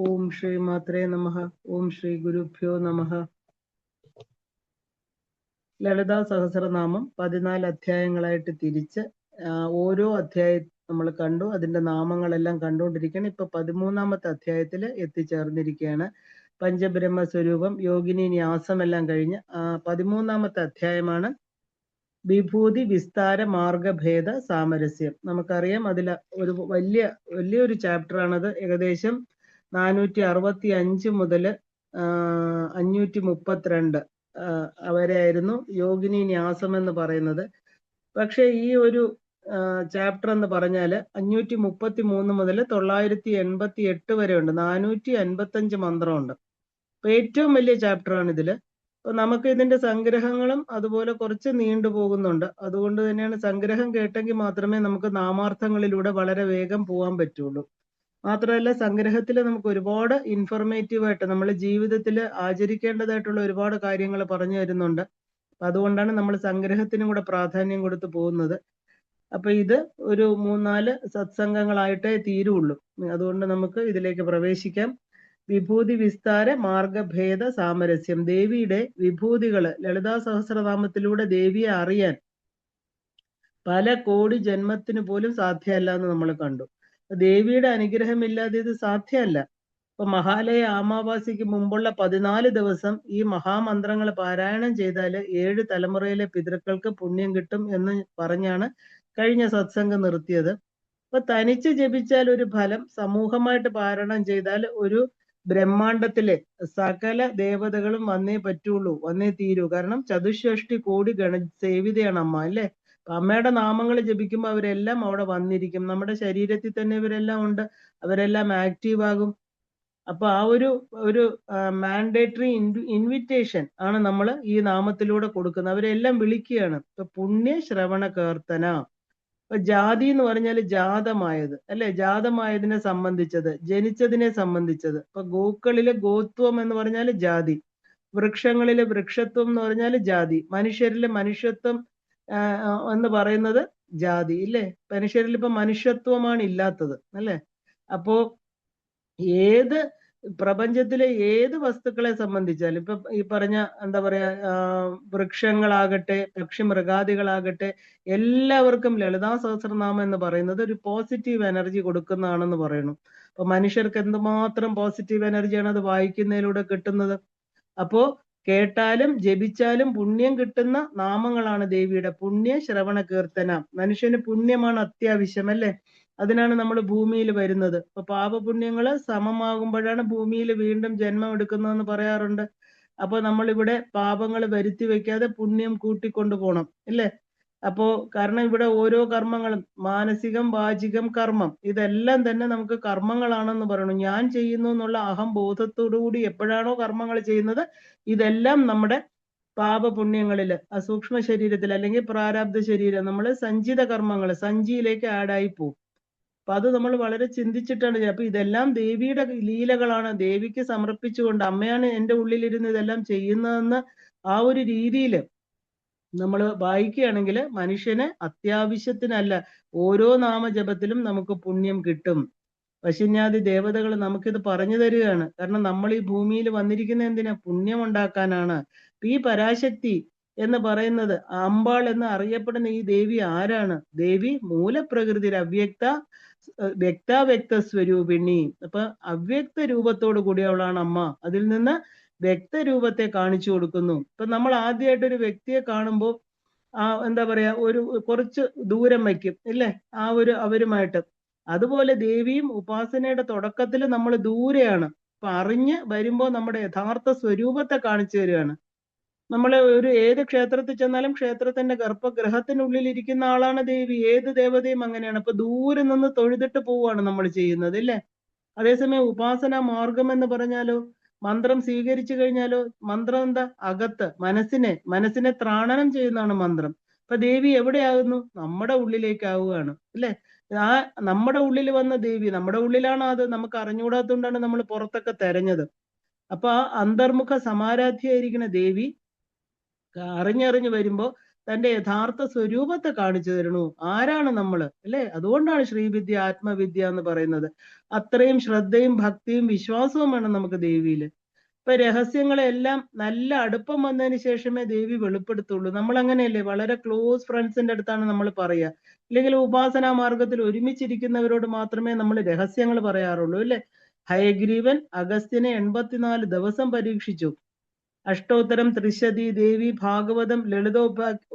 ഓം ശ്രീ മാത്രേ നമഃ. ഓം ശ്രീ ഗുരുഭ്യോ നമഃ. ലളിതാ സഹസ്രനാമം 14 അധ്യായങ്ങളായിട്ട് തിരിച്ച് ഓരോ അധ്യായം നമ്മൾ കണ്ടു. അതിന്റെ നാമങ്ങളെല്ലാം കണ്ടുകൊണ്ടിരിക്കുകയാണ്. ഇപ്പൊ 13ാമത്തെ അധ്യായത്തിൽ എത്തിച്ചേർന്നിരിക്കുകയാണ്. പഞ്ചബ്രഹ്മ സ്വരൂപം, യോഗിനി ന്യാസം എല്ലാം കഴിഞ്ഞ് 13ാമത്തെ അധ്യായമാണ് വിഭൂതി വിസ്താര മാർഗഭേദ സാമരസ്യം. നമുക്കറിയാം അതിൽ ഒരു വലിയൊരു ചാപ്റ്റർ ആണത്. ഏകദേശം 465 മുതൽ 532 അവരെയായിരുന്നു യോഗിനി ന്യാസം എന്ന് പറയുന്നത്. പക്ഷെ ഈ ഒരു ചാപ്റ്റർ എന്ന് പറഞ്ഞാല് 533 മുതൽ 988 വരെ ഉണ്ട്. 455 മന്ത്രമുണ്ട്. അപ്പൊ ഏറ്റവും വലിയ ചാപ്റ്റർ ആണ് ഇതില്. അപ്പൊ നമുക്ക് ഇതിന്റെ സംഗ്രഹങ്ങളും അതുപോലെ കുറച്ച് നീണ്ടുപോകുന്നുണ്ട്. അതുകൊണ്ട് തന്നെയാണ് സംഗ്രഹം കേട്ടെങ്കിൽ മാത്രമേ നമുക്ക് നാമാർത്ഥങ്ങളിലൂടെ വളരെ വേഗം പോകാൻ പറ്റുള്ളൂ. മാത്രമല്ല സംഗ്രഹത്തിൽ നമുക്ക് ഒരുപാട് ഇൻഫോർമേറ്റീവ് ആയിട്ട് നമ്മൾ ജീവിതത്തിൽ ആചരിക്കേണ്ടതായിട്ടുള്ള ഒരുപാട് കാര്യങ്ങൾ പറഞ്ഞു തരുന്നുണ്ട്. അതുകൊണ്ടാണ് നമ്മൾ സംഗ്രഹത്തിനും കൂടെ പ്രാധാന്യം കൊടുത്ത് പോകുന്നത്. അപ്പൊ ഇത് ഒരു 3-4 സത്സംഗങ്ങളായിട്ടേ തീരുള്ളൂ. അതുകൊണ്ട് നമുക്ക് ഇതിലേക്ക് പ്രവേശിക്കാം. വിഭൂതി വിസ്താര മാർഗഭേദ സാമരസ്യം. ദേവിയുടെ വിഭൂതികള് ലളിതാ സഹസ്രനാമത്തിലൂടെ ദേവിയെ അറിയാൻ പല കോടി ജന്മത്തിന് പോലും സാധ്യമല്ല എന്ന് നമ്മൾ കണ്ടു. ദേവിയുടെ അനുഗ്രഹമില്ലാതെ ഇത് സാധ്യമല്ല. ഇപ്പൊ മഹാലയ അമാവാസിക്ക് മുമ്പുള്ള 14 ദിവസം ഈ മഹാമന്ത്രങ്ങൾ പാരായണം ചെയ്താല് 7 തലമുറയിലെ പിതൃക്കൾക്ക് പുണ്യം കിട്ടും എന്ന് പറഞ്ഞാണ് കഴിഞ്ഞ സത്സംഗം നിർത്തിയത്. അപ്പൊ തനിച്ച് ജപിച്ചാൽ ഒരു ഫലം, സമൂഹമായിട്ട് പാരായണം ചെയ്താൽ ഒരു ബ്രഹ്മാണ്ടത്തിലെ സകല ദേവതകളും വന്നേ പറ്റുള്ളൂ, വന്നേ തീരൂ. കാരണം ചതുഷ്ഷഷ്ടി കോടി സേവിതയാണ് അമ്മ, അല്ലേ? അമ്മയുടെ നാമങ്ങൾ ജപിക്കുമ്പോൾ അവരെല്ലാം അവിടെ വന്നിരിക്കും. നമ്മുടെ ശരീരത്തിൽ തന്നെ ഇവരെല്ലാം ഉണ്ട്, അവരെല്ലാം ആക്റ്റീവ് ആകും. അപ്പൊ ആ ഒരു മാൻഡേറ്ററി ഇൻവിറ്റേഷൻ ആണ് നമ്മൾ ഈ നാമത്തിലൂടെ കൊടുക്കുന്നത്. അവരെല്ലാം വിളിക്കുകയാണ്. ഇപ്പൊ പുണ്യ ശ്രവണ കീർത്തന. ഇപ്പൊ ജാതി എന്ന് പറഞ്ഞാൽ ജാതമായത്, അല്ലെ? ജാതമായതിനെ സംബന്ധിച്ചത്, ജനിച്ചതിനെ സംബന്ധിച്ചത്. ഇപ്പൊ ഗോക്കളിലെ ഗോത്വം എന്ന് പറഞ്ഞാൽ ജാതി, വൃക്ഷങ്ങളിലെ വൃക്ഷത്വം എന്ന് പറഞ്ഞാൽ ജാതി, മനുഷ്യരിലെ മനുഷ്യത്വം എന്ന് പറയുന്നത് ജാതി, ഇല്ലേ? മനുഷ്യരിൽ ഇപ്പൊ മനുഷ്യത്വമാണ് ഇല്ലാത്തത്, അല്ലെ? അപ്പോ ഏത് പ്രപഞ്ചത്തിലെ ഏത് വസ്തുക്കളെ സംബന്ധിച്ചാലും ഇപ്പൊ ഈ പറഞ്ഞ എന്താ പറയാ വൃക്ഷങ്ങളാകട്ടെ, പക്ഷി മൃഗാദികളാകട്ടെ, എല്ലാവർക്കും ലളിതാ സഹസ്രനാമം എന്ന് പറയുന്നത് ഒരു പോസിറ്റീവ് എനർജി കൊടുക്കുന്നതാണെന്ന് പറയുന്നു. അപ്പൊ മനുഷ്യർക്ക് എന്തുമാത്രം പോസിറ്റീവ് എനർജിയാണ് അത് വായിക്കുന്നതിലൂടെ കിട്ടുന്നത്. അപ്പോ കേട്ടാലും ജപിച്ചാലും പുണ്യം കിട്ടുന്ന നാമങ്ങളാണ് ദേവിയുടെ. പുണ്യ ശ്രവണ കീർത്തന. മനുഷ്യന് പുണ്യമാണ് അത്യാവശ്യം, അല്ലേ? അതിനാണ് നമ്മൾ ഭൂമിയിൽ വരുന്നത്. അപ്പൊ പാപപുണ്യങ്ങള് സമമാകുമ്പോഴാണ് ഭൂമിയിൽ വീണ്ടും ജന്മം എടുക്കുന്നതെന്ന് പറയാറുണ്ട്. അപ്പൊ നമ്മളിവിടെ പാപങ്ങൾ വരുത്തി വെക്കാതെ പുണ്യം കൂട്ടിക്കൊണ്ടു പോകണം, അല്ലേ? അപ്പോ കാരണം ഇവിടെ ഓരോ കർമ്മങ്ങളും മാനസികം, വാചികം, കർമ്മം, ഇതെല്ലാം തന്നെ നമുക്ക് കർമ്മങ്ങളാണെന്ന് പറയണം. ഞാൻ ചെയ്യുന്നു എന്നുള്ള അഹംബോധത്തോടുകൂടി എപ്പോഴാണോ കർമ്മങ്ങൾ ചെയ്യുന്നത്, ഇതെല്ലാം നമ്മുടെ പാപപുണ്യങ്ങളില് സൂക്ഷ്മ ശരീരത്തിൽ അല്ലെങ്കിൽ പ്രാരാബ്ധ ശരീരം നമ്മൾ സഞ്ചിത കർമ്മങ്ങൾ സഞ്ചിയിലേക്ക് ആഡായി പോകും. അപ്പൊ അത് നമ്മൾ വളരെ ചിന്തിച്ചിട്ടാണ്. അപ്പൊ ഇതെല്ലാം ദേവിയുടെ ലീലകളാണ്, ദേവിക്ക് സമർപ്പിച്ചുകൊണ്ട് അമ്മയാണ് എൻ്റെ ഉള്ളിലിരുന്ന് ഇതെല്ലാം ചെയ്യുന്നതെന്ന് ആ ഒരു രീതിയിൽ നമ്മൾ വായിക്കുകയാണെങ്കിൽ മനുഷ്യന് അത്യാവശ്യത്തിനല്ല, ഓരോ നാമജപത്തിലും നമുക്ക് പുണ്യം കിട്ടും. പശുന്യാദി ദേവതകൾ നമുക്കിത് പറഞ്ഞു തരികയാണ്. കാരണം നമ്മൾ ഈ ഭൂമിയിൽ വന്നിരിക്കുന്ന എന്തിനാ? പുണ്യം ഉണ്ടാക്കാനാണ്. ഈ പരാശക്തി എന്ന് പറയുന്നത്, അമ്പാൾ എന്ന് അറിയപ്പെടുന്ന ഈ ദേവി ആരാണ്? ദേവി മൂലപ്രകൃതി വ്യക്ത സ്വരൂപിണി. അപ്പൊ അവ്യക്ത രൂപത്തോടു കൂടിയവളാണ് അമ്മ. അതിൽ നിന്ന് വ്യക്തരൂപത്തെ കാണിച്ചു കൊടുക്കുന്നു. ഇപ്പൊ നമ്മൾ ആദ്യമായിട്ട് ഒരു വ്യക്തിയെ കാണുമ്പോൾ എന്താ പറയാ, ഒരു കുറച്ച് ദൂരം വയ്ക്കും, ഇല്ലേ? അവരുമായിട്ട്. അതുപോലെ ദേവിയും ഉപാസനയുടെ തുടക്കത്തിൽ നമ്മൾ ദൂരെയാണ്. അപ്പൊ അറിഞ്ഞ് വരുമ്പോൾ നമ്മുടെ യഥാർത്ഥ സ്വരൂപത്തെ കാണിച്ചു തരികയാണ്. നമ്മൾ ഏത് ക്ഷേത്രത്തിൽ ചെന്നാലും ക്ഷേത്രത്തിന്റെ ഗർഭഗൃഹത്തിനുള്ളിൽ ഇരിക്കുന്ന ആളാണ് ദേവി. ഏത് ദേവതയും അങ്ങനെയാണ്. അപ്പൊ ദൂരെ നിന്ന് തൊഴുതിട്ട് പോവാണ് നമ്മൾ ചെയ്യുന്നത്, ഇല്ലേ? അതേസമയം ഉപാസന മാർഗം എന്ന് പറഞ്ഞാലോ, മന്ത്രം സ്വീകരിച്ചു കഴിഞ്ഞാലോ, മന്ത്രം എന്താ? അകത്ത് മനസ്സിനെ ത്രാണനം ചെയ്യുന്നതാണ് മന്ത്രം. അപ്പൊ ദേവി എവിടെയാകുന്നു? നമ്മുടെ ഉള്ളിലേക്കാവുകയാണ്, അല്ലെ? ആ നമ്മുടെ ഉള്ളിൽ വന്ന ദേവി നമ്മുടെ ഉള്ളിലാണ്. അത് നമുക്ക് അറിഞ്ഞുകൂടാത്തതുകൊണ്ടാണ് നമ്മൾ പുറത്തൊക്കെ തെരഞ്ഞത്. അപ്പൊ ആ അന്തർമുഖ സമാരാധ്യായിരിക്കുന്ന ദേവി അറിഞ്ഞറിഞ്ഞ് വരുമ്പോ തന്റെ യഥാർത്ഥ സ്വരൂപത്തെ കാണിച്ചു തരണു. ആരാണ് നമ്മള്, അല്ലെ? അതുകൊണ്ടാണ് ശ്രീവിദ്യ ആത്മവിദ്യ എന്ന് പറയുന്നത്. അത്രയും ശ്രദ്ധയും ഭക്തിയും വിശ്വാസവും വേണം നമുക്ക് ദേവിയില്. ഇപ്പൊ രഹസ്യങ്ങളെല്ലാം നല്ല അടുപ്പം വന്നതിന് ശേഷമേ ദേവി വെളിപ്പെടുത്തുള്ളൂ. നമ്മൾ അങ്ങനെയല്ലേ, വളരെ ക്ലോസ് ഫ്രണ്ട്സിന്റെ അടുത്താണ് നമ്മൾ പറയുക. ഇല്ലെങ്കിൽ ഉപാസനാ മാർഗത്തിൽ ഒരുമിച്ചിരിക്കുന്നവരോട് മാത്രമേ നമ്മൾ രഹസ്യങ്ങൾ പറയാറുള്ളൂ, അല്ലെ? ഹയഗ്രീവൻ അഗസ്ത്യനെ 84 ദിവസം പരീക്ഷിച്ചു. അഷ്ടോത്തരം, ത്രിശതി, ദേവി ഭാഗവതം,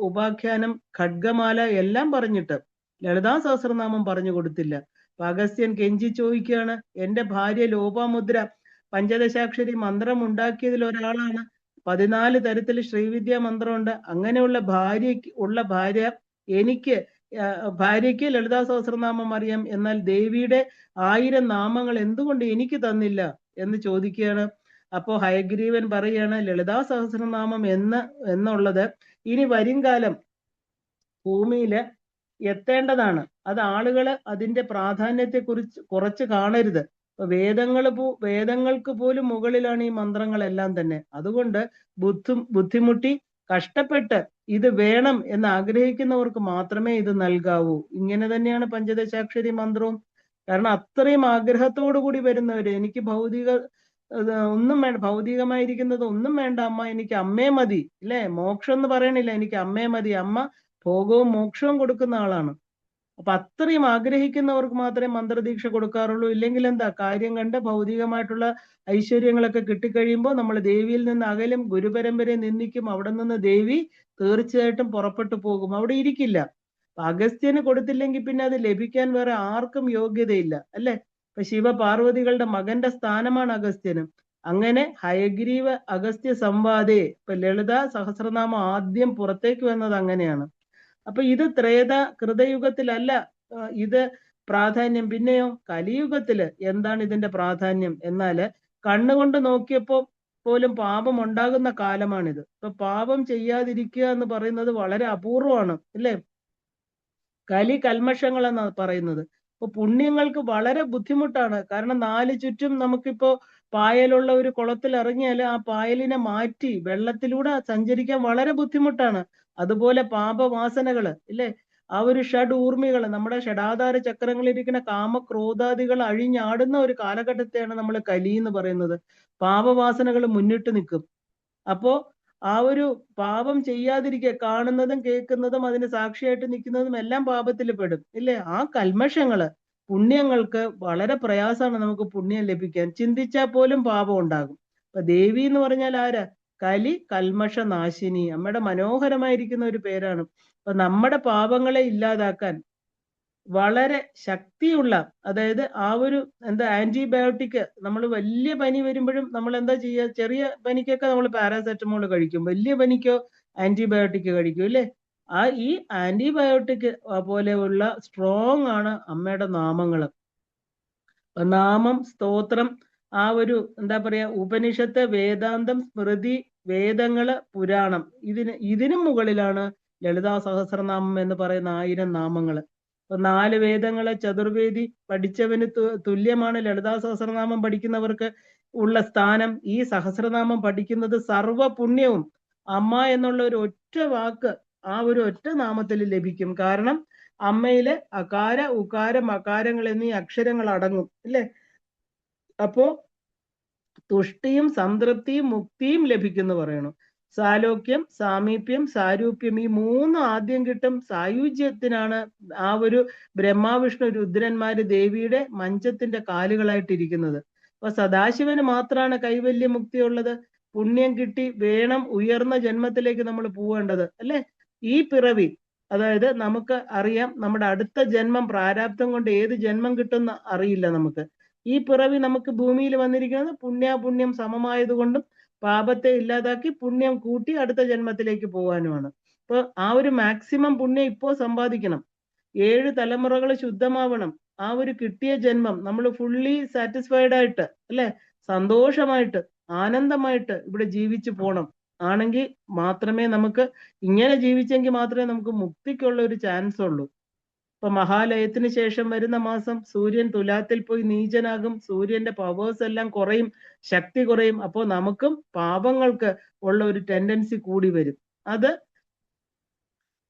ഉപാഖ്യാനം, ഖഡ്ഗമാല എല്ലാം പറഞ്ഞിട്ട് ലളിതാ സഹസ്രനാമം പറഞ്ഞു കൊടുത്തില്ല. അഗസ്ത്യൻ കെഞ്ചി ചോദിക്കുകയാണ്, എന്റെ ഭാര്യ ലോപാമുദ്ര പഞ്ചദശാക്ഷരി മന്ത്രം ഉണ്ടാക്കിയതിൽ ഒരാളാണ്. 14 തരത്തിൽ ശ്രീവിദ്യാ മന്ത്രമുണ്ട്. അങ്ങനെയുള്ള ഭാര്യ എനിക്ക് ഭാര്യയ്ക്ക് ലളിതാ സഹസ്രനാമം അറിയാം, എന്നാൽ ദേവിയുടെ 1000 നാമങ്ങൾ എന്തുകൊണ്ട് എനിക്ക് തന്നില്ല എന്ന് ചോദിക്കുകയാണ്. അപ്പോ ഹയഗ്രീവൻ പറയാണ്, ലളിതാ സഹസ്രനാമം എന്നുള്ളത് ഇനി വരും കാലം ഭൂമിയില് എത്തേണ്ടതാണ്. അത് ആളുകള് അതിന്റെ പ്രാധാന്യത്തെ കുറിച്ച് കുറച്ച് കാണരുത്. വേദങ്ങൾക്ക് പോലും മുകളിലാണ് ഈ മന്ത്രങ്ങളെല്ലാം തന്നെ. അതുകൊണ്ട് ബുദ്ധിമുട്ടി കഷ്ടപ്പെട്ട് ഇത് വേണം എന്ന് ആഗ്രഹിക്കുന്നവർക്ക് മാത്രമേ ഇത് നൽകാവൂ. ഇങ്ങനെ തന്നെയാണ് പഞ്ചദശാക്ഷരി മന്ത്രവും. കാരണം അത്രയും ആഗ്രഹത്തോടു കൂടി വരുന്നവര്, എനിക്ക് ഒന്നും വേണ്ട, ഭൗതികമായിരിക്കുന്നത് ഒന്നും വേണ്ട അമ്മ, എനിക്ക് അമ്മേ മതി, ഇല്ലേ? മോക്ഷം എന്ന് പറയണില്ല, എനിക്ക് അമ്മേ മതി. അമ്മ ഭോഗവും മോക്ഷവും കൊടുക്കുന്ന ആളാണ്. അപ്പൊ അത്രയും ആഗ്രഹിക്കുന്നവർക്ക് മാത്രമേ മന്ത്രദീക്ഷ കൊടുക്കാറുള്ളൂ. ഇല്ലെങ്കിൽ എന്താ കാര്യം കണ്ട് ഭൗതികമായിട്ടുള്ള ഐശ്വര്യങ്ങളൊക്കെ കിട്ടിക്കഴിയുമ്പോൾ നമ്മൾ ദേവിയിൽ നിന്ന് അകലും, ഗുരുപരമ്പരയെ നിന്ദിക്കും. അവിടെ നിന്ന് ദേവി തീർച്ചയായിട്ടും പുറപ്പെട്ടു പോകും, അവിടെ ഇരിക്കില്ല. അഗസ്ത്യന് കൊടുത്തില്ലെങ്കിൽ പിന്നെ അത് ലഭിക്കാൻ വേറെ ആർക്കും യോഗ്യതയില്ല, അല്ലെ? ഇപ്പൊ ശിവപാർവതികളുടെ മകന്റെ സ്ഥാനമാണ് അഗസ്ത്യന്. അങ്ങനെ ഹയഗ്രീവ അഗസ്ത്യ സംവാദേ, ഇപ്പൊ ലളിത സഹസ്രനാമം ആദ്യം പുറത്തേക്ക് വന്നത് അങ്ങനെയാണ്. അപ്പൊ ഇത് കൃതയുഗത്തിലല്ല ഇത് പ്രാധാന്യം. പിന്നെയോ കലിയുഗത്തില് എന്താണ് ഇതിന്റെ പ്രാധാന്യം എന്നാല്, കണ്ണുകൊണ്ട് നോക്കിയപ്പോ പോലും പാപം ഉണ്ടാകുന്ന കാലമാണിത്. ഇപ്പൊ പാപം ചെയ്യാതിരിക്കുക എന്ന് പറയുന്നത് വളരെ അപൂർവമാണ്, അല്ലേ? കലി കൽമഷങ്ങൾ എന്നാണ് പറയുന്നത്. ഇപ്പൊ പുണ്യങ്ങൾക്ക് വളരെ ബുദ്ധിമുട്ടാണ്. കാരണം 4 ചുറ്റും നമുക്കിപ്പോ പായലുള്ള ഒരു കുളത്തിൽ ഇറങ്ങിയാൽ ആ പായലിനെ മാറ്റി വെള്ളത്തിലൂടെ സഞ്ചരിക്കാൻ വളരെ ബുദ്ധിമുട്ടാണ്. അതുപോലെ പാപവാസനകള്, ഇല്ലേ? ആ ഒരു ഊർമികൾ, നമ്മുടെ ഷഡാധാര ചക്രങ്ങളിലിരിക്കുന്ന കാമക്രോധാദികൾ അഴിഞ്ഞാടുന്ന ഒരു കാലഘട്ടത്തെയാണ് നമ്മൾ കലി എന്ന് പറയുന്നത്. പാപവാസനകൾ മുന്നിട്ട് നിൽക്കും. അപ്പോ ആ ഒരു പാപം ചെയ്യാതിരിക്കുക, കാണുന്നതും കേൾക്കുന്നതും അതിന് സാക്ഷിയായിട്ട് നിൽക്കുന്നതും എല്ലാം പാപത്തിൽ പെടും, ഇല്ലേ? ആ കൽമഷങ്ങള് പുണ്യങ്ങൾക്ക് വളരെ പ്രയാസമാണ് നമുക്ക് പുണ്യം ലഭിക്കാൻ. ചിന്തിച്ചാൽ പോലും പാപം ഉണ്ടാകും. അപ്പൊ ദേവി എന്ന് പറഞ്ഞാൽ ആരാ? കലി കൽമഷ നാശിനി. അമ്മയുടെ മനോഹരമായിരിക്കുന്ന ഒരു പേരാണ്. അപ്പൊ നമ്മുടെ പാപങ്ങളെ ഇല്ലാതാക്കാൻ വളരെ ശക്തിയുള്ള, അതായത് ആ ഒരു ആന്റിബയോട്ടിക്, നമ്മൾ വലിയ പനി വരുമ്പോഴും നമ്മൾ എന്താ ചെയ്യുക? ചെറിയ പനിക്കൊക്കെ നമ്മൾ പാരാസെറ്റമോൾ കഴിക്കും, വലിയ പനിക്കോ ആന്റിബയോട്ടിക് കഴിക്കും, അല്ലേ? ഈ ആന്റിബയോട്ടിക് പോലെയുള്ള സ്ട്രോങ് ആണ് അമ്മയുടെ നാമങ്ങൾ. നാമം, സ്തോത്രം, ആ ഒരു ഉപനിഷത്ത്, വേദാന്തം, സ്മൃതി, വേദങ്ങള്, പുരാണം, ഇതിനും മുകളിലാണ് ലളിതാ സഹസ്രനാമം എന്ന് പറയുന്ന 1000 നാമങ്ങള്. 4 വേദങ്ങളെ ചതുർവേദി പഠിച്ചവന് തുല്യമാണ് ലളിതാ സഹസ്രനാമം പഠിക്കുന്നവർക്ക് ഉള്ള സ്ഥാനം. ഈ സഹസ്രനാമം പഠിക്കുന്നത് സർവ പുണ്യവും അമ്മ എന്നുള്ള ഒരു ഒറ്റ വാക്ക്, ആ ഒരു ഒറ്റ നാമത്തിൽ ലഭിക്കും. കാരണം അമ്മയിലെ അകാര, ഉകാര, മകാരങ്ങൾ എന്നീ അക്ഷരങ്ങൾ അടങ്ങും, അല്ലേ? അപ്പോ തുഷ്ടിയും സംതൃപ്തിയും മുക്തിയും ലഭിക്കുന്നു പറയണു. സാലോക്യം, സാമീപ്യം, സാരൂപ്യം, ഈ 3 ആദ്യം കിട്ടും. സായുജ്യത്തിനാണ് ആ ഒരു ബ്രഹ്മാവിഷ്ണു രുദ്രന്മാര് ദേവിയുടെ മഞ്ചത്തിന്റെ കാലുകളായിട്ടിരിക്കുന്നത്. അപ്പൊ സദാശിവന് മാത്രമാണ് കൈവല്യ മുക്തി ഉള്ളത്. പുണ്യം കിട്ടി വേണം ഉയർന്ന ജന്മത്തിലേക്ക് നമ്മൾ പോവേണ്ടത്, അല്ലെ? ഈ പിറവി, അതായത് നമുക്ക് അറിയാം നമ്മുടെ അടുത്ത ജന്മം പ്രാരാബ്ധം കൊണ്ട് ഏത് ജന്മം കിട്ടുമെന്ന് അറിയില്ല നമുക്ക്. ഈ പിറവി നമുക്ക് ഭൂമിയിൽ വന്നിരിക്കുന്നത് പുണ്യാപുണ്യം സമമായതുകൊണ്ടും പാപത്തെ ഇല്ലാതാക്കി പുണ്യം കൂട്ടി അടുത്ത ജന്മത്തിലേക്ക് പോകാനുമാണ്. അപ്പൊ ആ ഒരു മാക്സിമം പുണ്യം ഇപ്പോ സമ്പാദിക്കണം. 7 തലമുറകൾ ശുദ്ധമാവണം. ആ ഒരു കിട്ടിയ ജന്മം നമ്മൾ ഫുള്ളി സാറ്റിസ്ഫൈഡ് ആയിട്ട്, അല്ലെ, സന്തോഷമായിട്ട് ആനന്ദമായിട്ട് ഇവിടെ ജീവിച്ചു പോണം. ആണെങ്കിൽ മാത്രമേ നമുക്ക്, ഇങ്ങനെ ജീവിച്ചെങ്കിൽ മാത്രമേ നമുക്ക് മുക്തിക്കുള്ള ഒരു ചാൻസ് ഉള്ളൂ. ഇപ്പൊ മഹാലയത്തിന് ശേഷം വരുന്ന മാസം സൂര്യൻ തുലാത്തിൽ പോയി നീചനാകും. സൂര്യന്റെ പവേഴ്സ് എല്ലാം കുറയും, ശക്തി കുറയും. അപ്പോൾ നമുക്കും പാപങ്ങൾക്ക് ഉള്ള ഒരു ടെൻഡൻസി കൂടി വരും. അത്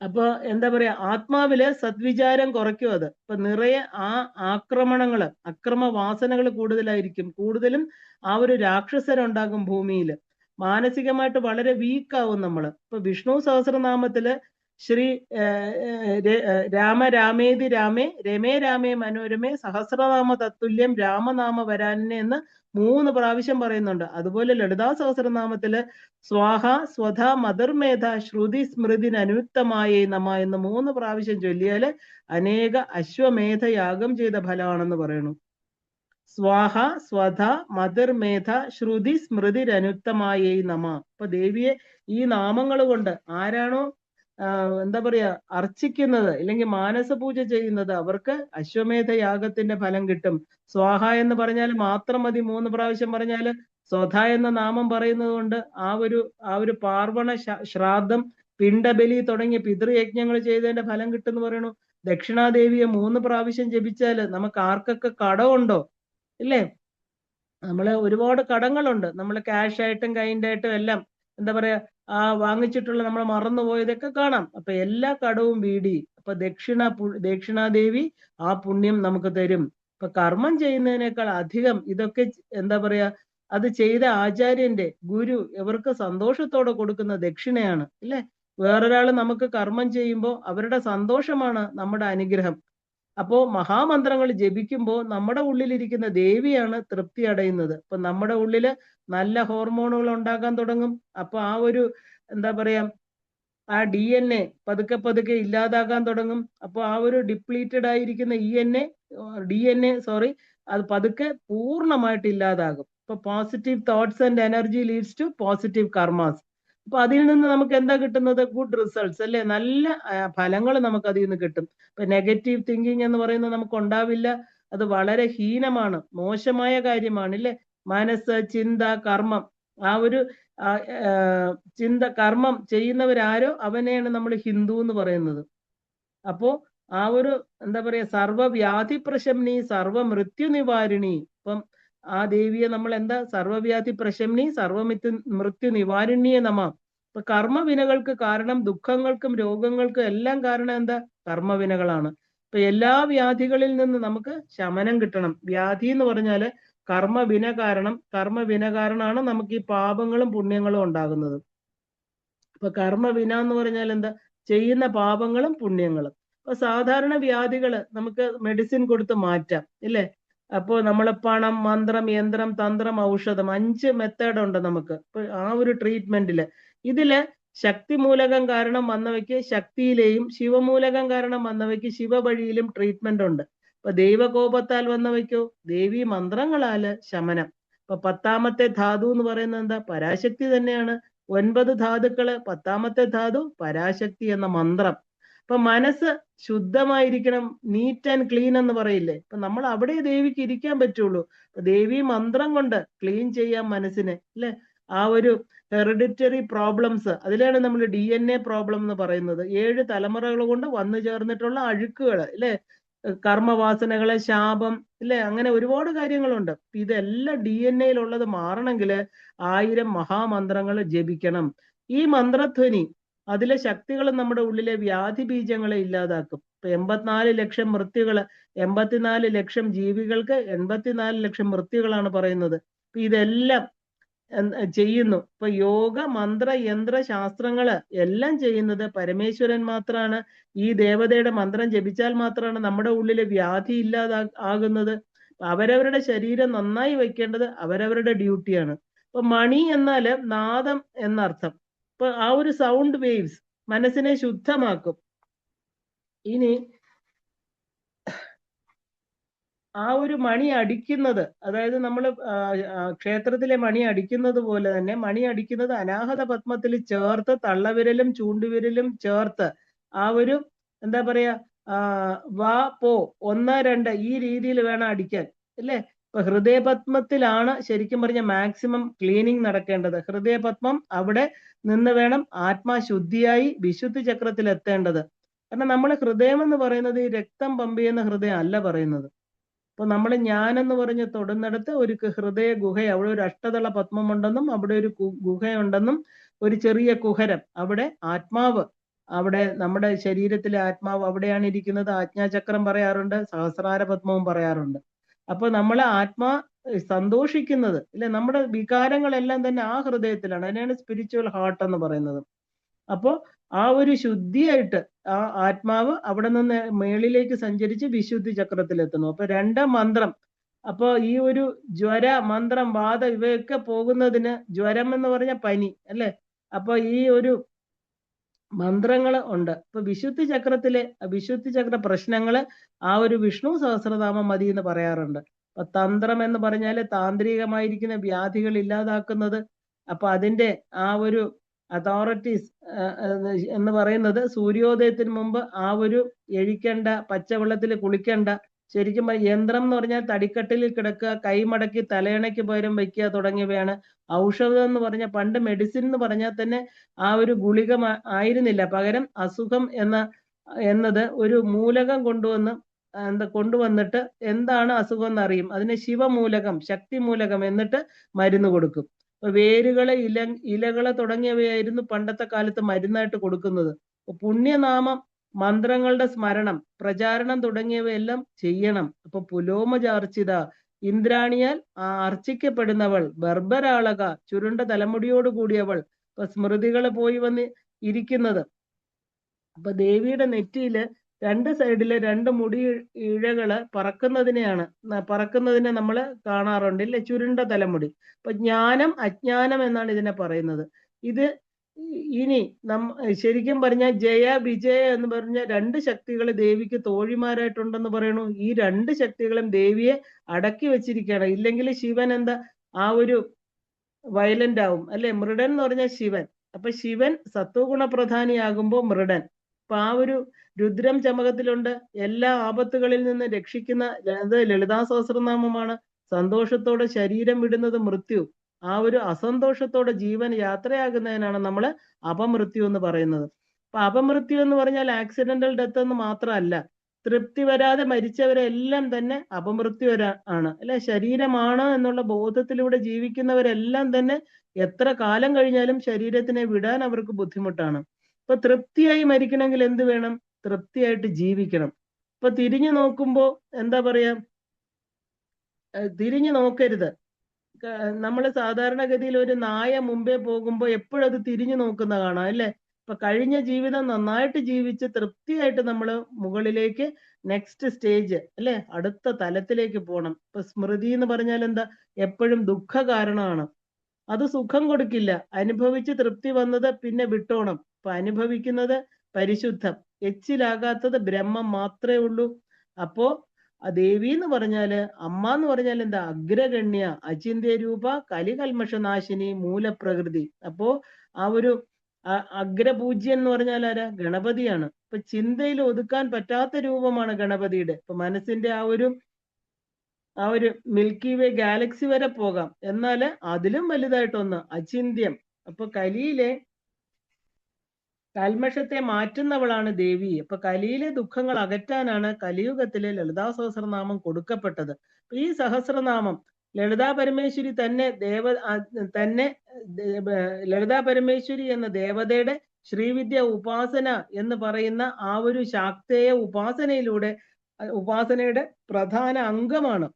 അപ്പൊ എന്താ പറയാ, ആത്മാവില് സദ്വിചാരം കുറയ്ക്കും അത്. ഇപ്പൊ നിറയെ ആക്രമണങ്ങള്, അക്രമ വാസനകൾ കൂടുതലും ആ ഒരു രാക്ഷസരുണ്ടാകും ഭൂമിയിൽ. മാനസികമായിട്ട് വളരെ വീക്കാവും നമ്മള്. ഇപ്പൊ വിഷ്ണു സഹസ്രനാമത്തില് ശ്രീ രാമ രാമേതി രാമേ രമേ രാമേ മനോരമേ സഹസ്രനാമ തത്തുല്യം രാമനാമ വരാനെ എന്ന് 3 പ്രാവശ്യം പറയുന്നുണ്ട്. അതുപോലെ ലളിതാ സഹസ്രനാമത്തില് സ്വാഹ സ്വധ മധുർമേധ ശ്രുതി സ്മൃതിന് അനുയുക്തമായ നമ എന്ന് 3 പ്രാവശ്യം ചൊല്ലിയാല് അനേക അശ്വമേധ യാഗം ചെയ്ത ഫലമാണെന്ന് പറയുന്നു. സ്വാഹ സ്വധ മധുർമേധ ശ്രുതി സ്മൃതിരനുക്തമായ നമ. അപ്പൊ ദേവിയെ ഈ നാമങ്ങൾ കൊണ്ട് ആരാണോ എന്താ പറയാ അർച്ചിക്കുന്നത് അല്ലെങ്കിൽ മാനസപൂജ ചെയ്യുന്നത് അവർക്ക് അശ്വമേധ യാഗത്തിന്റെ ഫലം കിട്ടും. സ്വാഹ എന്ന് പറഞ്ഞാൽ മാത്രം മതി, 3 പ്രാവശ്യം പറഞ്ഞാല്. സ്വധ എന്ന നാമം പറയുന്നത് കൊണ്ട് ആ ഒരു പാർവണ ശ്രാദ്ധം പിണ്ടബലി തുടങ്ങിയ പിതൃയജ്ഞങ്ങൾ ചെയ്തതിന്റെ ഫലം കിട്ടുമെന്ന് പറയണു. ദക്ഷിണാദേവിയെ 3 പ്രാവശ്യം ജപിച്ചാല് നമുക്ക് ആർക്കൊക്കെ കടമുണ്ടോ ഇല്ലേ, നമ്മള് ഒരുപാട് കടങ്ങളുണ്ട്, നമ്മൾ ക്യാഷ് ആയിട്ടും കൈൻഡായിട്ടും എല്ലാം എന്താ പറയാ വാങ്ങിച്ചിട്ടുള്ള നമ്മൾ മറന്നുപോയതൊക്കെ കാണാം. അപ്പൊ എല്ലാ കടവും വീടി. അപ്പൊ ദക്ഷിണാദേവി ആ പുണ്യം നമുക്ക് തരും. ഇപ്പൊ കർമ്മം ചെയ്യുന്നതിനേക്കാൾ അധികം ഇതൊക്കെ എന്താ പറയാ അത് ചെയ്ത ആചാര്യന്റെ ഗുരു ഇവർക്ക് സന്തോഷത്തോടെ കൊടുക്കുന്ന ദക്ഷിണയാണ് അല്ലെ. വേറൊരാള് നമുക്ക് കർമ്മം ചെയ്യുമ്പോൾ അവരുടെ സന്തോഷമാണ് നമ്മുടെ അനുഗ്രഹം. അപ്പോ മഹാമന്ത്രങ്ങൾ ജപിക്കുമ്പോൾ നമ്മുടെ ഉള്ളിലിരിക്കുന്ന ദേവിയാണ് തൃപ്തി അടയുന്നത്. അപ്പൊ നമ്മുടെ ഉള്ളില് നല്ല ഹോർമോണുകൾ ഉണ്ടാകാൻ തുടങ്ങും. അപ്പൊ ആ ഒരു എന്താ പറയാ ആ DNA പതുക്കെ ഇല്ലാതാകാൻ തുടങ്ങും. അപ്പൊ ആ ഒരു ഡിപ്ലീറ്റഡ് ആയിരിക്കുന്ന DNA അത് പതുക്കെ പൂർണ്ണമായിട്ട് ഇല്ലാതാകും. ഇപ്പൊ positive thoughts and energy leads to positive karmas. അപ്പൊ അതിൽ നിന്ന് നമുക്ക് എന്താ കിട്ടുന്നത്? ഗുഡ് റിസൾട്ട്സ് അല്ലെ, നല്ല ഫലങ്ങൾ നമുക്ക് അതിൽ നിന്ന് കിട്ടും. ഇപ്പൊ നെഗറ്റീവ് തിങ്കിങ് എന്ന് പറയുന്നത് നമുക്ക് ഉണ്ടാവില്ല. അത് വളരെ ഹീനമാണ്, മോശമായ കാര്യമാണ് ഇല്ലേ. മനസ്സ്, ചിന്ത, കർമ്മം, ആ ഒരു കർമ്മം ചെയ്യുന്നവരാരോ അവനെയാണ് നമ്മൾ ഹിന്ദു എന്ന് പറയുന്നത്. അപ്പോ ആ ഒരു എന്താ പറയാ സർവവ്യാധി പ്രശംനി സർവ മൃത്യു നിവാരിണി. ഇപ്പം ആ ദേവിയെ നമ്മൾ എന്താ സർവവ്യാധി പ്രശംനി മൃത്യു നിവാരിണിയെ നമ. ഇപ്പൊ കർമ്മവിനകൾക്ക് കാരണം ദുഃഖങ്ങൾക്കും രോഗങ്ങൾക്കും എല്ലാം കാരണം എന്താ? കർമ്മവിനകളാണ്. ഇപ്പൊ എല്ലാ വ്യാധികളിൽ നിന്ന് നമുക്ക് ശമനം കിട്ടണം. വ്യാധി എന്ന് പറഞ്ഞാല് കർമ്മവിന കാരണമാണ് നമുക്ക് ഈ പാപങ്ങളും പുണ്യങ്ങളും ഉണ്ടാകുന്നത്. ഇപ്പൊ കർമ്മവിന എന്ന് പറഞ്ഞാൽ എന്താ? ചെയ്യുന്ന പാപങ്ങളും പുണ്യങ്ങളും. അപ്പൊ സാധാരണ വ്യാധികള് നമുക്ക് മെഡിസിൻ കൊടുത്ത് മാറ്റാം ഇല്ലേ. അപ്പോ നമ്മള് പണം, മന്ത്രം, യന്ത്രം, തന്ത്രം, ഔഷധം 5 മെത്തേഡ് ഉണ്ട് നമുക്ക് ആ ഒരു ട്രീറ്റ്മെന്റില്. ഇതില് ശക്തി മൂലകം കാരണം വന്നവയ്ക്ക് ശക്തിയിലെയും ശിവമൂലകം കാരണം വന്നവയ്ക്ക് ശിവവഴിയിലും ട്രീറ്റ്മെന്റ് ഉണ്ട്. ഇപ്പൊ ദൈവകോപത്താൽ വന്നവയ്ക്കോ ദേവി മന്ത്രങ്ങളാല് ശമനം. ഇപ്പൊ 10ാമത്തെ ധാതു എന്ന് പറയുന്നത് എന്താ? പരാശക്തി തന്നെയാണ്. 9 ധാതുക്കള്, 10ാമത്തെ ധാതു പരാശക്തി എന്ന മന്ത്രം. ഇപ്പൊ മനസ്സ് ശുദ്ധമായിരിക്കണം, നീറ്റ് ആൻഡ് ക്ലീൻ എന്ന് പറയില്ലേ. ഇപ്പൊ നമ്മൾ അവിടെ ദേവിക്ക് ഇരിക്കാൻ പറ്റുള്ളൂ. ദേവി മന്ത്രം കൊണ്ട് ക്ലീൻ ചെയ്യാം മനസ്സിനെ അല്ലെ. ആ ഒരു ഹെറിഡിറ്ററി പ്രോബ്ലംസ്, അതിലാണ് നമ്മൾ DNA പ്രോബ്ലം എന്ന് പറയുന്നത്. 7 തലമുറകൾ കൊണ്ട് വന്നു ചേർന്നിട്ടുള്ള അഴുക്കുകൾ അല്ലെ, കർമ്മവാസനകളെ, ശാപം ഇല്ലേ, അങ്ങനെ ഒരുപാട് കാര്യങ്ങളുണ്ട്. ഇതെല്ലാം DNA ഉള്ളത് മാറണമെങ്കിൽ 1000 മഹാമന്ത്രങ്ങൾ ജപിക്കണം. ഈ മന്ത്രധ്വനി അതിലെ ശക്തികൾ നമ്മുടെ ഉള്ളിലെ വ്യാധി ബീജങ്ങളെ ഇല്ലാതാക്കും. ഇപ്പൊ 84 ലക്ഷം മൃത്യുകള്, 84 ലക്ഷം ജീവികൾക്ക് 84 ലക്ഷം മൃത്യുകളാണ് പറയുന്നത്. ഇതെല്ലാം ചെയ്യുന്നു. ഇപ്പൊ യോഗ, മന്ത്ര, യന്ത്ര, ശാസ്ത്രങ്ങള് എല്ലാം ചെയ്യുന്നത് പരമേശ്വരൻ മാത്രമാണ്. ഈ ദേവതയുടെ മന്ത്രം ജപിച്ചാൽ മാത്രമാണ് നമ്മുടെ ഉള്ളിലെ വ്യാധി ആകുന്നത്. അവരവരുടെ ശരീരം നന്നായി വയ്ക്കേണ്ടത് അവരവരുടെ ഡ്യൂട്ടിയാണ്. ഇപ്പൊ മണി എന്നാല് നാദം എന്നർത്ഥം. ഇപ്പൊ ആ ഒരു സൗണ്ട് വേവ്സ് മനസ്സിനെ ശുദ്ധമാക്കും. ഇനി ആ ഒരു മണി അടിക്കുന്നത്, അതായത് നമ്മൾ ക്ഷേത്രത്തിലെ മണി അടിക്കുന്നത് പോലെ തന്നെ മണി അടിക്കുന്നത് അനാഹത പത്മത്തിൽ ചേർത്ത് തള്ളവിരലും ചൂണ്ടുവിരലും ചേർത്ത് ആ ഒരു എന്താ പറയാ വാ പോ 1 2 ഈ രീതിയിൽ വേണം അടിക്കാൻ അല്ലേ. ഇപ്പൊ ഹൃദയപത്മത്തിലാണ് ശരിക്കും പറഞ്ഞ മാക്സിമം ക്ലീനിങ് നടക്കേണ്ടത്. ഹൃദയപത്മം അവിടെ നിന്ന് വേണം ആത്മാശുദ്ധിയായി വിശുദ്ധി ചക്രത്തിൽ എത്തേണ്ടത്. കാരണം നമ്മൾ ഹൃദയം എന്ന് പറയുന്നത് ഈ രക്തം പമ്പ് ചെയ്യുന്ന ഹൃദയം അല്ല പറയുന്നത്. അപ്പൊ നമ്മൾ ഞാനെന്ന് പറഞ്ഞ് തൊടുന്നിടത്ത് ഒരു ഹൃദയ ഗുഹ, അവിടെ ഒരു അഷ്ടതള പത്മമുണ്ടെന്നും അവിടെ ഒരു ഗുഹയുണ്ടെന്നും ഒരു ചെറിയ കുഹരം, അവിടെ ആത്മാവ് അവിടെ നമ്മുടെ ശരീരത്തിലെ ആത്മാവ് അവിടെയാണ് ഇരിക്കുന്നത്. ആജ്ഞാചക്രം പറയാറുണ്ട്, സഹസ്രാര പത്മവും പറയാറുണ്ട്. അപ്പൊ നമ്മളെ സന്തോഷിക്കുന്നത് ഇല്ലെ, നമ്മുടെ വികാരങ്ങളെല്ലാം തന്നെ ആ ഹൃദയത്തിലാണ്. അതിനാണ് സ്പിരിച്വൽ ഹാർട്ട് എന്ന് പറയുന്നത്. അപ്പോ ആ ഒരു ശുദ്ധിയായിട്ട് ആ ആത്മാവ് അവിടെ നിന്ന് മേളിലേക്ക് സഞ്ചരിച്ച് വിശുദ്ധി ചക്രത്തിലെത്തുന്നു. അപ്പൊ രണ്ടാം മന്ത്രം, അപ്പൊ ഈ ഒരു ജ്വര, മന്ത്രം, വാദം ഇവയൊക്കെ പോകുന്നതിന്, ജ്വരം എന്ന് പറഞ്ഞ പനി അല്ലെ, അപ്പൊ ഈ ഒരു മന്ത്രങ്ങൾ ഉണ്ട്. ഇപ്പൊ വിശുദ്ധി ചക്രത്തിലെ വിശുദ്ധി ചക്ര പ്രശ്നങ്ങള് ആ ഒരു വിഷ്ണു സഹസ്രനാമം മതി എന്ന് പറയാറുണ്ട്. അപ്പൊ തന്ത്രം എന്ന് പറഞ്ഞാല് താന്ത്രികമായിരിക്കുന്ന വ്യാധികൾ ഇല്ലാതാക്കുന്നത്. അപ്പൊ അതിന്റെ ആ ഒരു അതോറിറ്റീസ് എന്ന് പറയുന്നത് സൂര്യോദയത്തിന് മുമ്പ് ആ ഒരു എഴിക്കേണ്ട, പച്ചവെള്ളത്തിൽ കുളിക്കേണ്ട, ശരിക്കും യന്ത്രം എന്ന് പറഞ്ഞാൽ തടിക്കട്ടിലിൽ കിടക്കുക, കൈമടക്കി തലയണയ്ക്ക് പകരം വയ്ക്കുക തുടങ്ങിയവയാണ്. ഔഷധം എന്ന് പറഞ്ഞാൽ പണ്ട് മെഡിസിൻ എന്ന് പറഞ്ഞാൽ തന്നെ ആ ഒരു ഗുളിക ആയിരുന്നില്ല, പകരം അസുഖം എന്നത് ഒരു മൂലകം കൊണ്ടുവന്നിട്ട് എന്താണ് അസുഖം എന്നറിയും. അതിനെ ശിവമൂലകം, ശക്തി മൂലകം, എന്നിട്ട് മരുന്ന് കൊടുക്കും. വേരുകളെ, ഇലകളെ തുടങ്ങിയവയായിരുന്നു പണ്ടത്തെ കാലത്ത് മരുന്നായിട്ട് കൊടുക്കുന്നത്. പുണ്യനാമം, മന്ത്രങ്ങളുടെ സ്മരണം, പ്രചാരണം തുടങ്ങിയവയെല്ലാം ചെയ്യണം. അപ്പൊ പുലോമചാർച്ചിത, ഇന്ദ്രാണിയാൽ അർച്ചിക്കപ്പെടുന്നവൾ, ബർബരാളക, ചുരുണ്ട തലമുടിയോട് കൂടിയവൾ, ഇപ്പൊ സ്മൃതികൾ പോയി വന്ന് ഇരിക്കുന്നത്. അപ്പൊ ദേവിയുടെ നെറ്റിയില് രണ്ട് സൈഡില് രണ്ട് മുടി ഇഴകള് പറക്കുന്നതിനെ നമ്മൾ കാണാറുണ്ട് ഇല്ലേ, ചുരുണ്ട തലമുടി. അപ്പൊ ജ്ഞാനം, അജ്ഞാനം എന്നാണ് ഇതിനെ പറയുന്നത്. ഇത് ഇനി ശരിക്കും പറഞ്ഞാൽ ജയ, വിജയ എന്ന് പറഞ്ഞ രണ്ട് ശക്തികൾ ദേവിക്ക് തോഴിമാരായിട്ടുണ്ടെന്ന് പറയണു. ഈ രണ്ട് ശക്തികളും ദേവിയെ അടക്കി വെച്ചിരിക്കുകയാണ്. ഇല്ലെങ്കിൽ ശിവൻ എന്താ ആ ഒരു വയലന്റ് ആവും അല്ലെ. മൃഡൻ എന്ന് പറഞ്ഞാൽ ശിവൻ. അപ്പൊ ശിവൻ സത്വഗുണ പ്രധാനിയാകുമ്പോ മൃഡൻ. അപ്പൊ ആ ഒരു രുദ്രം ചമകത്തിലുണ്ട്. എല്ലാ ആപത്തുകളിൽ നിന്ന് രക്ഷിക്കുന്ന ലളിതാ സഹസ്രനാമമാണ്. സന്തോഷത്തോടെ ശരീരം വിടുന്നത് മൃത്യു, ആ ഒരു അസന്തോഷത്തോടെ ജീവൻ യാത്രയാകുന്നതിനാണ് നമ്മൾ അപമൃത്യു എന്ന് പറയുന്നത്. അപ്പൊ അപമൃത്യു എന്ന് പറഞ്ഞാൽ ആക്സിഡന്റൽ ഡെത്ത് എന്ന് മാത്രമല്ല, തൃപ്തി വരാതെ മരിച്ചവരെല്ലാം തന്നെ അപമൃത്യു ആണ് അല്ലെ. ശരീരമാണ് എന്നുള്ള ബോധത്തിലൂടെ ജീവിക്കുന്നവരെല്ലാം തന്നെ എത്ര കാലം കഴിഞ്ഞാലും ശരീരത്തിനെ വിടാൻ അവർക്ക് ബുദ്ധിമുട്ടാണ്. ഇപ്പൊ തൃപ്തിയായി മരിക്കണമെങ്കിൽ എന്ത് വേണം? തൃപ്തിയായിട്ട് ജീവിക്കണം. ഇപ്പൊ തിരിഞ്ഞു നോക്കുമ്പോ എന്താ പറയാ, തിരിഞ്ഞു നോക്കരുത്. നമ്മൾ സാധാരണഗതിയിൽ ഒരു നായ മുമ്പേ പോകുമ്പോൾ എപ്പോഴും അത് തിരിഞ്ഞു നോക്കുന്ന കാണാം അല്ലെ. ഇപ്പൊ കഴിഞ്ഞ ജീവിതം നന്നായിട്ട് ജീവിച്ച് തൃപ്തിയായിട്ട് നമ്മൾ മുകളിലേക്ക് നെക്സ്റ്റ് സ്റ്റേജ് അല്ലെ, അടുത്ത തലത്തിലേക്ക് പോകണം. ഇപ്പൊ സ്മൃതി എന്ന് പറഞ്ഞാൽ എന്താ? എപ്പോഴും ദുഃഖ കാരണമാണ്. അത് സുഖം കൊടുക്കില്ല. അനുഭവിച്ച് തൃപ്തി വന്നത് പിന്നെ വിട്ടോണം. ഇപ്പൊ അനുഭവിക്കുന്നത് പരിശുദ്ധം, എച്ചിലാകാത്തത് ബ്രഹ്മം മാത്രമേ ഉള്ളൂ. അപ്പോ ദേവി എന്ന് പറഞ്ഞാല്, അമ്മ എന്ന് പറഞ്ഞാൽ എന്താ? അഗ്രഗണ്യ, അചിന്ത്യ രൂപ, കലികൽമഷനാശിനി, മൂലപ്രകൃതി. അപ്പോ ആ ഒരു അഗ്രപൂജ്യൻ എന്ന് പറഞ്ഞാൽ ആരാ? ഗണപതിയാണ്. ഇപ്പൊ ചിന്തയിൽ ഒതുക്കാൻ പറ്റാത്ത രൂപമാണ് ഗണപതിയുടെ. ഇപ്പൊ മനസ്സിന്റെ ആ ഒരു മിൽക്കി വേ ഗാലക്സി വരെ പോകാം, എന്നാല് അതിലും വലുതായിട്ടൊന്ന് അചിന്ത്യം. അപ്പൊ കലിയിലെ കൽമഷത്തെ മാറ്റുന്നവളാണ് ദേവി. അപ്പൊ കലിയിലെ ദുഃഖങ്ങൾ അകറ്റാനാണ് കലിയുഗത്തിലെ ലളിതാ സഹസ്രനാമം കൊടുക്കപ്പെട്ടത്. ഈ സഹസ്രനാമം ലളിതാ പരമേശ്വരി തന്നെ ലളിതാ പരമേശ്വരി എന്ന ദേവതയുടെ ശ്രീവിദ്യ ഉപാസന എന്ന് പറയുന്ന ആ ഒരു ശാക്തേയ ഉപാസനയുടെ പ്രധാന അംഗമാണ്.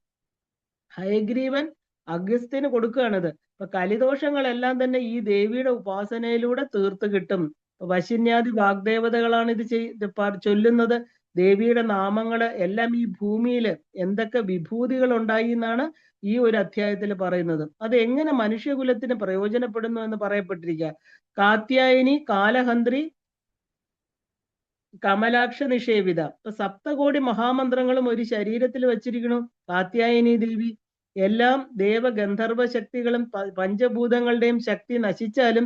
ഹയഗ്രീവൻ അഗസ്ത്യന് കൊടുക്കുകയാണിത്. ഇപ്പൊ കലിദോഷങ്ങളെല്ലാം തന്നെ ഈ ദേവിയുടെ ഉപാസനയിലൂടെ തീർത്ത് കിട്ടും. വശിന്യാദി വാഗ്ദേവതകളാണ് ഇത് ചൊല്ലുന്നത്. ദേവിയുടെ നാമങ്ങള് എല്ലാം ഈ ഭൂമിയിൽ എന്തൊക്കെ വിഭൂതികൾ ഉണ്ടായി എന്നാണ് ഈ ഒരു അധ്യായത്തിൽ പറയുന്നത്. അത് എങ്ങനെ മനുഷ്യകുലത്തിന് പ്രയോജനപ്പെടുന്നു എന്ന് പറയപ്പെട്ടിരിക്കുക. കാത്യായനി, കാലഹന്ത്രി, കമലാക്ഷ നിഷേവിത. ഇപ്പൊ സപ്തകോടി മഹാമന്ത്രങ്ങളും ഒരു ശരീരത്തിൽ വച്ചിരിക്കണു കാത്യായനി ദേവി. എല്ലാം ദേവഗന്ധർവ ശക്തികളും പഞ്ചഭൂതങ്ങളുടെയും ശക്തി നശിച്ചാലും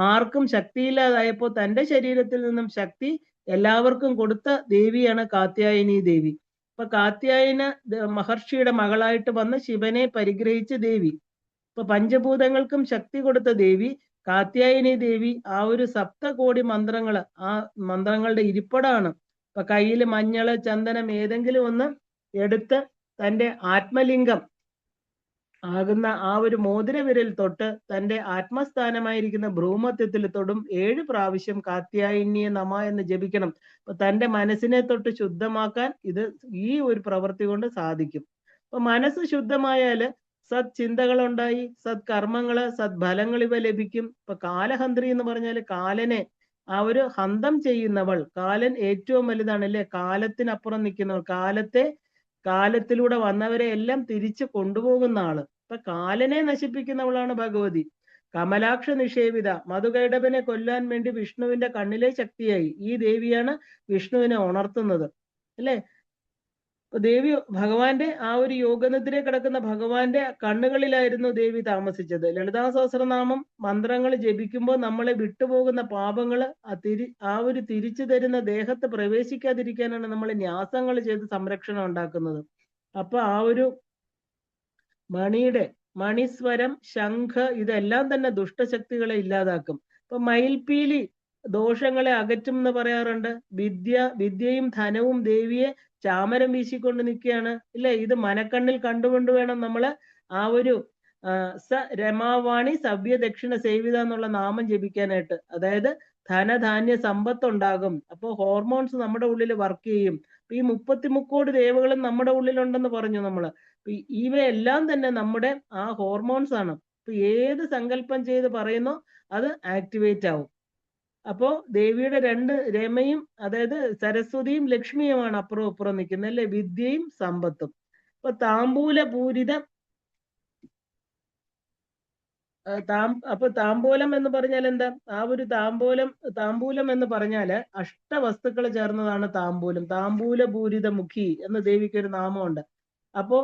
ആർക്കും ശക്തിയില്ലാതായപ്പോ തന്റെ ശരീരത്തിൽ നിന്നും ശക്തി എല്ലാവർക്കും കൊടുത്ത ദേവിയാണ് കാത്യായനി ദേവി. ഇപ്പൊ കാത്യായന മഹർഷിയുടെ മകളായിട്ട് വന്ന് ശിവനെ പരിഗ്രഹിച്ച ദേവി. ഇപ്പൊ പഞ്ചഭൂതങ്ങൾക്കും ശക്തി കൊടുത്ത ദേവി കാത്യായനി ദേവി. ആ ഒരു സപ്തകോടി മന്ത്രങ്ങള്, ആ മന്ത്രങ്ങളുടെ ഇരിപ്പിടാണ്. ഇപ്പൊ കയ്യിൽ മഞ്ഞള്, ചന്ദനം ഏതെങ്കിലും ഒന്ന് എടുത്ത് തന്റെ ആത്മലിംഗം ആകുന്ന ആ ഒരു മോതിരവിരൽ തൊട്ട് തന്റെ ആത്മസ്ഥാനമായിരിക്കുന്ന ഭ്രൂമധ്യത്തിൽ തൊടും 7 പ്രാവശ്യം കാത്യായനിയെ നമ എന്ന് ജപിക്കണം. അപ്പൊ തന്റെ മനസ്സിനെ തൊട്ട് ശുദ്ധമാക്കാൻ ഇത് ഈ ഒരു പ്രവൃത്തി കൊണ്ട് സാധിക്കും. അപ്പൊ മനസ്സ് ശുദ്ധമായാല് സത് ചിന്തകളുണ്ടായി, സത് കർമ്മങ്ങള്, സദ്ഫലങ്ങൾ ഇവ ലഭിക്കും. ഇപ്പൊ കാലഹന്ത്രി എന്ന് പറഞ്ഞാല് കാലനെ ആ ഒരു ഹന്തം ചെയ്യുന്നവൾ, കാലൻ ഏറ്റവും വലുതാണ് അല്ലെ, കാലത്തിനപ്പുറം നിൽക്കുന്നവൾ, കാലത്തിലൂടെ വന്നവരെ എല്ലാം തിരിച്ചു കൊണ്ടുപോകുന്ന ആള്. ഇപ്പൊ കാലനെ നശിപ്പിക്കുന്നവളാണ് ഭഗവതി. കമലാക്ഷ നിഷേവിത, മധുകൈടബനെ കൊല്ലാൻ വേണ്ടി വിഷ്ണുവിന്റെ കണ്ണിലെ ശക്തിയായി ഈ ദേവിയാണ് വിഷ്ണുവിനെ ഉണർത്തുന്നത് അല്ലെ. അപ്പൊ ദേവി ഭഗവാന്റെ ആ ഒരു യോഗനിദ്രയിൽ കിടക്കുന്ന ഭഗവാന്റെ കണ്ണുകളിലായിരുന്നു ദേവി താമസിച്ചത്. ലളിതാ സഹസ്രനാമം മന്ത്രങ്ങൾ ജപിക്കുമ്പോൾ നമ്മളെ വിട്ടുപോകുന്ന പാപങ്ങള് ആ ഒരു തിരിച്ചു തരുന്ന ദേഹത്ത് പ്രവേശിക്കാതിരിക്കാനാണ് നമ്മൾ ന്യാസങ്ങൾ ചെയ്ത് സംരക്ഷണം ഉണ്ടാക്കുന്നത്. അപ്പൊ ആ ഒരു മണിസ്വരം, ശംഖ് ഇതെല്ലാം തന്നെ ദുഷ്ടശക്തികളെ ഇല്ലാതാക്കും. ഇപ്പൊ മയിൽപീലി ദോഷങ്ങളെ അകറ്റും എന്ന് പറയാറുണ്ട്. വിദ്യയും ധനവും ദേവിയെ ചാമരം വീശിക്കൊണ്ട് നിൽക്കുകയാണ് ഇല്ലേ. ഇത് മനക്കണ്ണിൽ കണ്ടുകൊണ്ട് വേണം നമ്മള് ആ ഒരു സ രമാവാണി സവ്യ ദക്ഷിണ സേവിത എന്നുള്ള നാമം ജപിക്കാനായിട്ട്. അതായത് ധനധാന്യ സമ്പത്തുണ്ടാകും. അപ്പോൾ ഹോർമോൺസ് നമ്മുടെ ഉള്ളിൽ വർക്ക് ചെയ്യും. ഈ 33 ദേവകളും നമ്മുടെ ഉള്ളിലുണ്ടെന്ന് പറഞ്ഞു നമ്മള്. ഇവയെല്ലാം തന്നെ നമ്മുടെ ആ ഹോർമോൺസ് ആണ്. ഇപ്പൊ ഏത് സങ്കല്പം ചെയ്ത് പറയുന്നോ അത് ആക്ടിവേറ്റ് ആവും. അപ്പോ ദേവിയുടെ 2 രമയും അതായത് സരസ്വതിയും ലക്ഷ്മിയുമാണ് അപ്പുറം ഇപ്പുറം നിൽക്കുന്നത് അല്ലെ, വിദ്യയും സമ്പത്തും. അപ്പൊ താമ്പൂലം എന്ന് പറഞ്ഞാൽ എന്താ, ആ ഒരു താമ്പൂലം എന്ന് പറഞ്ഞാല് അഷ്ടവസ്തുക്കൾ ചേർന്നതാണ് താമ്പൂലം. താമ്പൂല പൂരിത മുഖി എന്ന് ദേവിക്ക് ഒരു നാമമുണ്ട്. അപ്പോ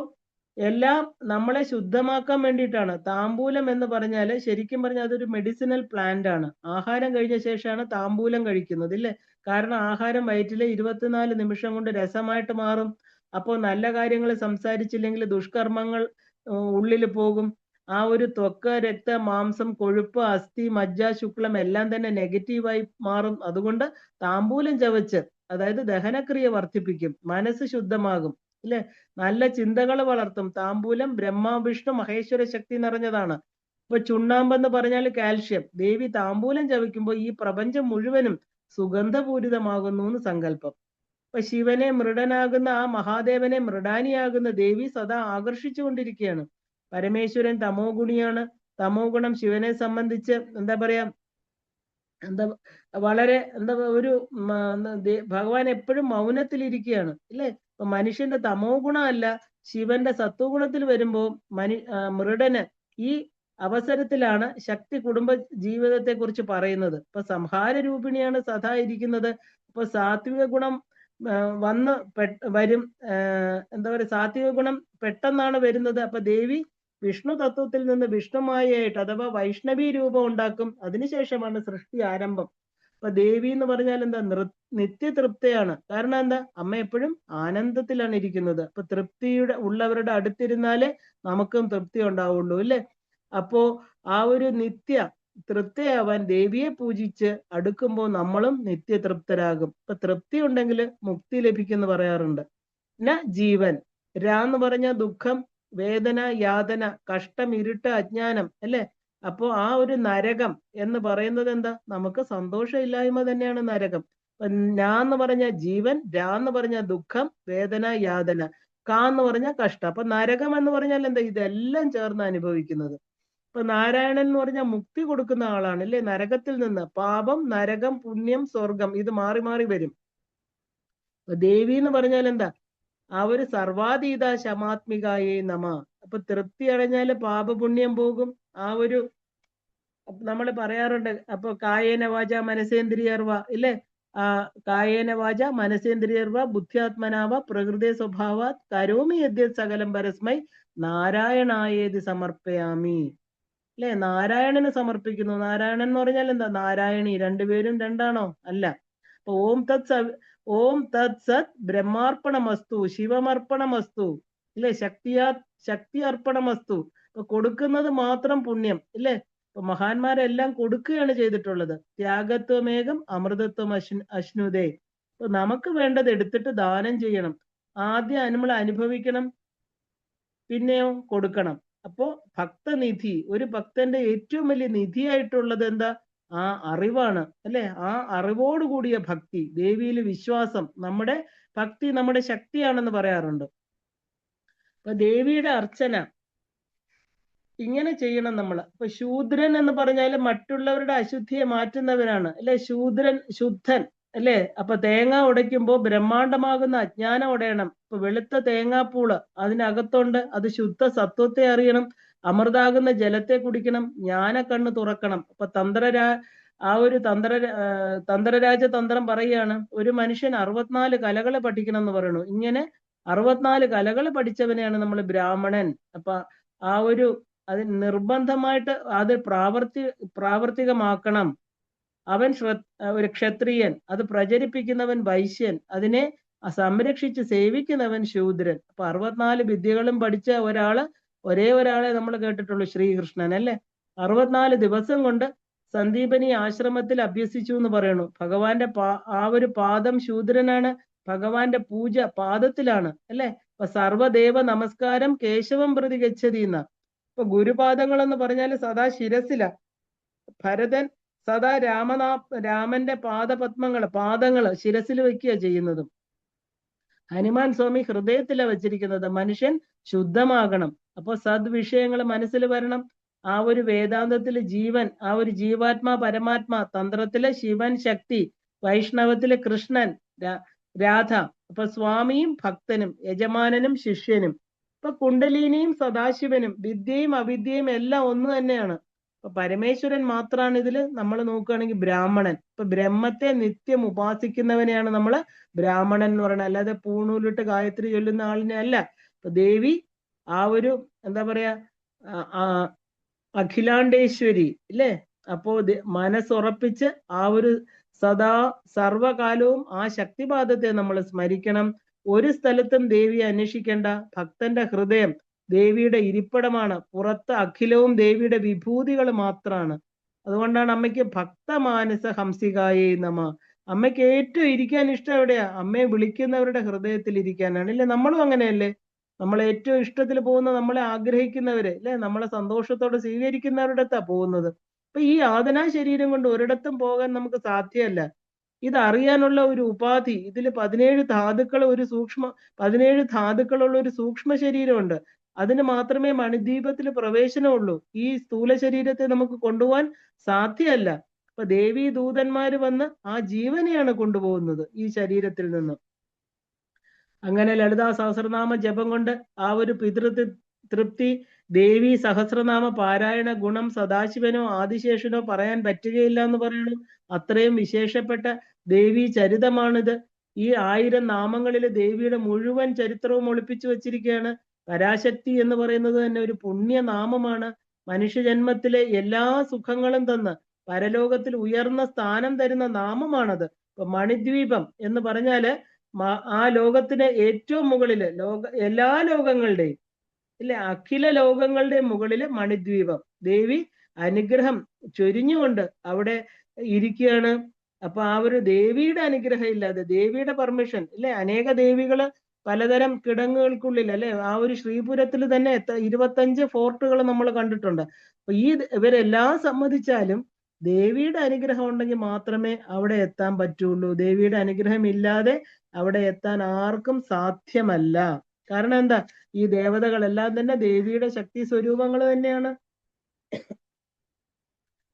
എല്ലാം നമ്മളെ ശുദ്ധമാക്കാൻ വേണ്ടിയിട്ടാണ്. താമ്പൂലം എന്ന് പറഞ്ഞാല് ശരിക്കും പറഞ്ഞാൽ അതൊരു മെഡിസിനൽ പ്ലാന്റ് ആണ്. ആഹാരം കഴിഞ്ഞ ശേഷമാണ് താമ്പൂലം കഴിക്കുന്നത് ഇല്ലേ. കാരണം ആഹാരം വയറ്റിലെ 24 നിമിഷം കൊണ്ട് രസമായിട്ട് മാറും. അപ്പോൾ നല്ല കാര്യങ്ങൾ സംസാരിച്ചില്ലെങ്കിൽ ദുഷ്കർമ്മങ്ങൾ ഉള്ളിൽ പോകും. ആ ഒരു ത്വക്ക്, രക്ത, മാംസം, കൊഴുപ്പ്, അസ്ഥി, മജ്ജ, ശുക്ലം എല്ലാം തന്നെ നെഗറ്റീവായി മാറും. അതുകൊണ്ട് താമ്പൂലം ചവച്ച് അതായത് ദഹനക്രിയ വർദ്ധിപ്പിക്കും, മനസ്സ് ശുദ്ധമാകും ഇല്ലേ, നല്ല ചിന്തകൾ വളർത്തും. താമ്പൂലം ബ്രഹ്മ വിഷ്ണു മഹേശ്വര ശക്തി നിറഞ്ഞതാണ്. ഇപ്പൊ ചുണ്ണാമ്പെന്ന് പറഞ്ഞാൽ കാൽഷ്യം. ദേവി താമ്പൂലം ചവയ്ക്കുമ്പോൾ ഈ പ്രപഞ്ചം മുഴുവനും സുഗന്ധപൂരിതമാകുന്നു എന്ന് സങ്കല്പം. ഇപ്പൊ ശിവനെ മൃഡനാകുന്ന ആ മഹാദേവനെ മൃഡാനിയാകുന്ന ദേവി സദാ ആകർഷിച്ചു കൊണ്ടിരിക്കുകയാണ്. പരമേശ്വരൻ തമോ ഗുണിയാണ്. തമോ ഗുണം ശിവനെ സംബന്ധിച്ച് എന്താ പറയാ, വളരെ ഒരു ഭഗവാൻ എപ്പോഴും മൗനത്തിലിരിക്കുകയാണ് ഇല്ലേ. ഇപ്പൊ മനുഷ്യന്റെ തമോ ഗുണമല്ല, ശിവന്റെ സത്വഗുണത്തിൽ വരുമ്പോ മൃഡന് ഈ അവസരത്തിലാണ് ശക്തി കുടുംബ ജീവിതത്തെ കുറിച്ച് പറയുന്നത്. ഇപ്പൊ സംഹാര രൂപിണിയാണ് സദാ ഇരിക്കുന്നത്. ഇപ്പൊ സാത്വിക ഗുണം വരും. എന്താ പറയുക, സാത്വിക ഗുണം പെട്ടെന്നാണ് വരുന്നത്. അപ്പൊ ദേവി വിഷ്ണു തത്വത്തിൽ നിന്ന് വിഷ്ണുമായായിട്ട് അഥവാ വൈഷ്ണവി രൂപം ഉണ്ടാക്കും. അതിനുശേഷമാണ് സൃഷ്ടി ആരംഭം. അപ്പൊ ദേവി എന്ന് പറഞ്ഞാൽ എന്താ, നിത്യതൃപ്തയാണ്. കാരണം എന്താ, അമ്മ എപ്പോഴും ആനന്ദത്തിലാണ് ഇരിക്കുന്നത്. അപ്പൊ ഉള്ളവരുടെ അടുത്തിരുന്നാലേ നമുക്കും തൃപ്തി ഉണ്ടാവുള്ളൂ അല്ലേ. അപ്പോ ആ ഒരു നിത്യ തൃപ്തിയാവാൻ ദേവിയെ പൂജിച്ച് അടുക്കുമ്പോൾ നമ്മളും നിത്യതൃപ്തരാകും. ഇപ്പൊ തൃപ്തി ഉണ്ടെങ്കിൽ മുക്തി ലഭിക്കുമെന്ന് പറയാറുണ്ട്. ജീവൻ എന്ന് പറഞ്ഞ ദുഃഖം, വേദന, യാതന, കഷ്ടം, ഇരുട്ട്, അജ്ഞാനം അല്ലെ. അപ്പോ ആ ഒരു നരകം എന്ന് പറയുന്നത് എന്താ, നമുക്ക് സന്തോഷമില്ലായ്മ തന്നെയാണ് നരകം. എന്ന് പറഞ്ഞ ജീവൻ, എന്ന് പറഞ്ഞ ദുഃഖം, വേദന, യാതന, എന്ന് പറഞ്ഞ കഷ്ടം. അപ്പൊ നരകം എന്ന് പറഞ്ഞാൽ എന്താ, ഇതെല്ലാം ചേർന്ന് അനുഭവിക്കുന്നത്. ഇപ്പൊ നാരായണൻ എന്ന് പറഞ്ഞാൽ മുക്തി കൊടുക്കുന്ന ആളാണ് അല്ലെ. നരകത്തിൽ നിന്ന് പാപം, നരകം, പുണ്യം, സ്വർഗം ഇത് മാറി മാറി വരും. ദേവി എന്ന് പറഞ്ഞാൽ എന്താ, ആ ഒരു സർവാതീത ശമാത്മികായേ നമ. അപ്പൊ തൃപ്തി അടഞ്ഞാല് പാപപുണ്യം പോകും. ആ ഒരു നമ്മൾ പറയാറുണ്ട്. അപ്പൊ കായേന വാച മനസേന്ദ്രിയർവ ഇല്ലേ. കായേന വാച മനസേന്ദ്രിയർവ ബുദ്ധ്യാത്മനാവ പ്രകൃതി സ്വഭാവാത് കരോമി യദ്യത് സകലം പരസ്മൈ നാരായണായേതി സമർപ്പയാമി അല്ലെ. നാരായണന് സമർപ്പിക്കുന്നു. നാരായണൻ എന്ന് പറഞ്ഞാൽ എന്താ, നാരായണി. രണ്ടുപേരും രണ്ടാണോ? അല്ല. അപ്പൊ ഓം തത് സത് ബ്രഹ്മാർപ്പണമസ്തു ശിവമർപ്പണമസ്തു ഇല്ലേ. ശക്തി അർപ്പണമസ്തു. അപ്പൊ കൊടുക്കുന്നത് മാത്രം പുണ്യം ഇല്ലേ. ഇപ്പൊ മഹാന്മാരെല്ലാം കൊടുക്കുകയാണ് ചെയ്തിട്ടുള്ളത്. ത്യാഗത്വമേകം അമൃതത്വം അശ്നുതേ. അപ്പൊ നമുക്ക് വേണ്ടത് എടുത്തിട്ട് ദാനം ചെയ്യണം. ആദ്യം നമ്മൾ അനുഭവിക്കണം, പിന്നെയോ കൊടുക്കണം. അപ്പോ ഭക്തനിധി, ഒരു ഭക്തന്റെ ഏറ്റവും വലിയ നിധിയായിട്ടുള്ളത് എന്താ? ആ അറിവാണ്, അല്ലെ? ആ അറിവോട് കൂടിയ ഭക്തി, ദേവിയിൽ വിശ്വാസം. നമ്മുടെ ഭക്തി നമ്മുടെ ശക്തിയാണെന്ന് പറയാറുണ്ട്. അപ്പൊ ദേവിയുടെ അർച്ചന ഇങ്ങനെ ചെയ്യണം നമ്മൾ. അപ്പൊ ശൂദ്രൻ എന്ന് പറഞ്ഞാൽ മറ്റുള്ളവരുടെ അശുദ്ധിയെ മാറ്റുന്നവനാണ്, അല്ലെ? ശൂദ്രൻ ശുദ്ധൻ, അല്ലെ? അപ്പൊ തേങ്ങ ഉടയ്ക്കുമ്പോ ബ്രഹ്മാണ്ടമാകുന്ന അജ്ഞാനം ഉടയണം. ഇപ്പൊ വെളുത്ത തേങ്ങാപ്പൂള് അതിനകത്തോണ്ട് അത് ശുദ്ധ സത്വത്തെ അറിയണം. അമൃതാകുന്ന ജലത്തെ കുടിക്കണം. ജ്ഞാനക്കണ്ണ് തുറക്കണം. അപ്പൊ ആ ഒരു തന്ത്രരാജ തന്ത്രം പറയാണ്, ഒരു മനുഷ്യൻ 64 കലകളെ പഠിക്കണം എന്ന് പറയണു. ഇങ്ങനെ 64 കലകൾ പഠിച്ചവനെയാണ് നമ്മൾ ബ്രാഹ്മണൻ. അപ്പൊ ആ ഒരു അത് നിർബന്ധമായിട്ട് അത് പ്രാവർത്തികമാക്കണം. അവൻ ഒരു ക്ഷത്രിയൻ, അത് പ്രചരിപ്പിക്കുന്നവൻ വൈശ്യൻ, അതിനെ സംരക്ഷിച്ച് സേവിക്കുന്നവൻ ശൂദ്രൻ. അപ്പൊ 64 വിദ്യകളും പഠിച്ച ഒരേ ഒരാളെ നമ്മൾ കേട്ടിട്ടുള്ളൂ, ശ്രീകൃഷ്ണൻ, അല്ലെ? 64 ദിവസം കൊണ്ട് സന്ദീപനി ആശ്രമത്തിൽ അഭ്യസിച്ചു എന്ന് പറയണു. ഭഗവാന്റെ ആ ഒരു പാദം ശൂദ്രനാണ്. ഭഗവാന്റെ പൂജ പാദത്തിലാണ്, അല്ലെ? അപ്പൊ സർവദേവ നമസ്കാരം കേശവം പ്രതി ഗച്ഛതി എന്ന. ഇപ്പൊ ഗുരുപാദങ്ങൾ എന്ന് പറഞ്ഞാൽ സദാ ശിരസില. ഭരതൻ സദാ രാമന്റെ പാദങ്ങള് ശിരസിൽ വെക്കുക ചെയ്യുന്നതും. ഹനുമാൻ സ്വാമി ഹൃദയത്തിലാണ് വെച്ചിരിക്കുന്നത്. മനുഷ്യൻ ശുദ്ധമാകണം. അപ്പൊ സദ്വിഷയങ്ങൾ മനസ്സിൽ വരണം. ആ ഒരു വേദാന്തത്തിലെ ജീവൻ, ആ ഒരു ജീവാത്മാ പരമാത്മാ, തന്ത്രത്തിലെ ശിവൻ ശക്തി, വൈഷ്ണവത്തിലെ കൃഷ്ണൻ രാധ. അപ്പൊ സ്വാമിയും ഭക്തനും, യജമാനനും ശിഷ്യനും. ഇപ്പൊ കുണ്ടലിനിയും സദാശിവനും, വിദ്യയും അവിദ്യയും എല്ലാം ഒന്ന് തന്നെയാണ്. അപ്പൊ പരമേശ്വരൻ മാത്രമാണ് ഇതിൽ നമ്മൾ നോക്കുകയാണെങ്കിൽ ബ്രാഹ്മണൻ. ഇപ്പൊ ബ്രഹ്മത്തെ നിത്യം ഉപാസിക്കുന്നവനെയാണ് നമ്മൾ ബ്രാഹ്മണൻ എന്ന് പറയുന്നത്. അല്ലാതെ പൂണൂലിട്ട് ഗായത്രി ചൊല്ലുന്ന ആളിനെ അല്ല. അപ്പൊ ദേവി ആ ഒരു എന്താ പറയാ അഖിലാണ്ടേശ്വരി, ഇല്ലേ? അപ്പോ മനസ്സുറപ്പിച്ച് ആ ഒരു സദാ സർവകാലവും ആ ശക്തിപാദത്തെ നമ്മൾ സ്മരിക്കണം. ഒരു സ്ഥലത്തും ദേവിയെ അന്വേഷിക്കേണ്ട. ഭക്തന്റെ ഹൃദയം ദേവിയുടെ ഇരിപ്പിടമാണ്. പുറത്ത് അഖിലവും ദേവിയുടെ വിഭൂതികൾ മാത്രമാണ്. അതുകൊണ്ടാണ് അമ്മയ്ക്ക് ഭക്തമാനസ ഹംസികായേ നമ. അമ്മയ്ക്ക് ഏറ്റവും ഇരിക്കാൻ ഇഷ്ടം എവിടെയാ? അമ്മയെ വിളിക്കുന്നവരുടെ ഹൃദയത്തിൽ ഇരിക്കാനാണ്, ഇല്ലേ? നമ്മളും അങ്ങനെയല്ലേ? നമ്മളെ ഏറ്റവും ഇഷ്ടത്തിൽ പോകുന്ന, നമ്മളെ ആഗ്രഹിക്കുന്നവര്, അല്ലെ? നമ്മളെ സന്തോഷത്തോടെ സ്വീകരിക്കുന്നവരുടെ അടുത്താ പോകുന്നത്. അപ്പൊ ഈ യാതനാ ശരീരം കൊണ്ട് ഒരിടത്തും പോകാൻ നമുക്ക് സാധ്യമല്ല. ഇത് അറിയാനുള്ള ഒരു ഉപാധി, ഇതിൽ 17 ധാതുക്കളുള്ള ഒരു സൂക്ഷ്മ ശരീരമുണ്ട്. അതിന് മാത്രമേ മണിദ്വീപത്തിൽ പ്രവേശനമുള്ളൂ. ഈ സ്ഥൂല ശരീരത്തെ നമുക്ക് കൊണ്ടുപോകാൻ സാധ്യമല്ല. അപ്പൊ ദേവീ ദൂതന്മാര് വന്ന് ആ ജീവനെയാണ് കൊണ്ടുപോകുന്നത് ഈ ശരീരത്തിൽ നിന്നും. അങ്ങനെ ലളിതാ സഹസ്രനാമ ജപം കൊണ്ട് ആ ഒരു തൃപ്തി, ദേവി സഹസ്രനാമ പാരായണ ഗുണം സദാശിവനോ ആദിശേഷനോ പറയാൻ പറ്റുകയില്ല എന്ന് പറയുന്നു. അത്രയും വിശേഷപ്പെട്ട ദേവി ചരിതമാണിത്. ഈ 1000 നാമങ്ങളിൽ ദേവിയുടെ മുഴുവൻ ചരിത്രവും ഒളിപ്പിച്ചു വച്ചിരിക്കുകയാണ്. പരാശക്തി എന്ന് പറയുന്നത് തന്നെ ഒരു പുണ്യനാമമാണ്. മനുഷ്യജന്മത്തിലെ എല്ലാ സുഖങ്ങളും തന്ന് പരലോകത്തിൽ ഉയർന്ന സ്ഥാനം തരുന്ന നാമമാണത്. ഇപ്പൊ മണിദ്വീപം എന്ന് പറഞ്ഞാല് ആ ലോകത്തിന് ഏറ്റവും മുകളില് എല്ലാ ലോകങ്ങളുടെയും, ഇല്ലേ, അഖില ലോകങ്ങളുടെയും മുകളില് മണിദ്വീപം. ദേവി അനുഗ്രഹം ചൊരിഞ്ഞുകൊണ്ട് അവിടെ ഇരിക്കുകയാണ്. അപ്പൊ ആ ഒരു ദേവിയുടെ അനുഗ്രഹം ഇല്ലാതെ, ദേവിയുടെ പെർമിഷൻ, ഇല്ലേ, അനേക ദേവികള് പലതരം കിടങ്ങുകൾക്കുള്ളിൽ, അല്ലെ? ആ ഒരു ശ്രീപുരത്തിൽ തന്നെ 25 ഫോർട്ടുകൾ നമ്മൾ കണ്ടിട്ടുണ്ട്. അപ്പൊ ഇവരെല്ലാം സമ്മതിച്ചാലും ദേവിയുടെ അനുഗ്രഹം ഉണ്ടെങ്കിൽ മാത്രമേ അവിടെ എത്താൻ പറ്റുള്ളൂ. ദേവിയുടെ അനുഗ്രഹം ഇല്ലാതെ അവിടെ എത്താൻ ആർക്കും സാധ്യമല്ല. കാരണം എന്താ? ഈ ദേവതകളെല്ലാം തന്നെ ദേവിയുടെ ശക്തി സ്വരൂപങ്ങൾ തന്നെയാണ്.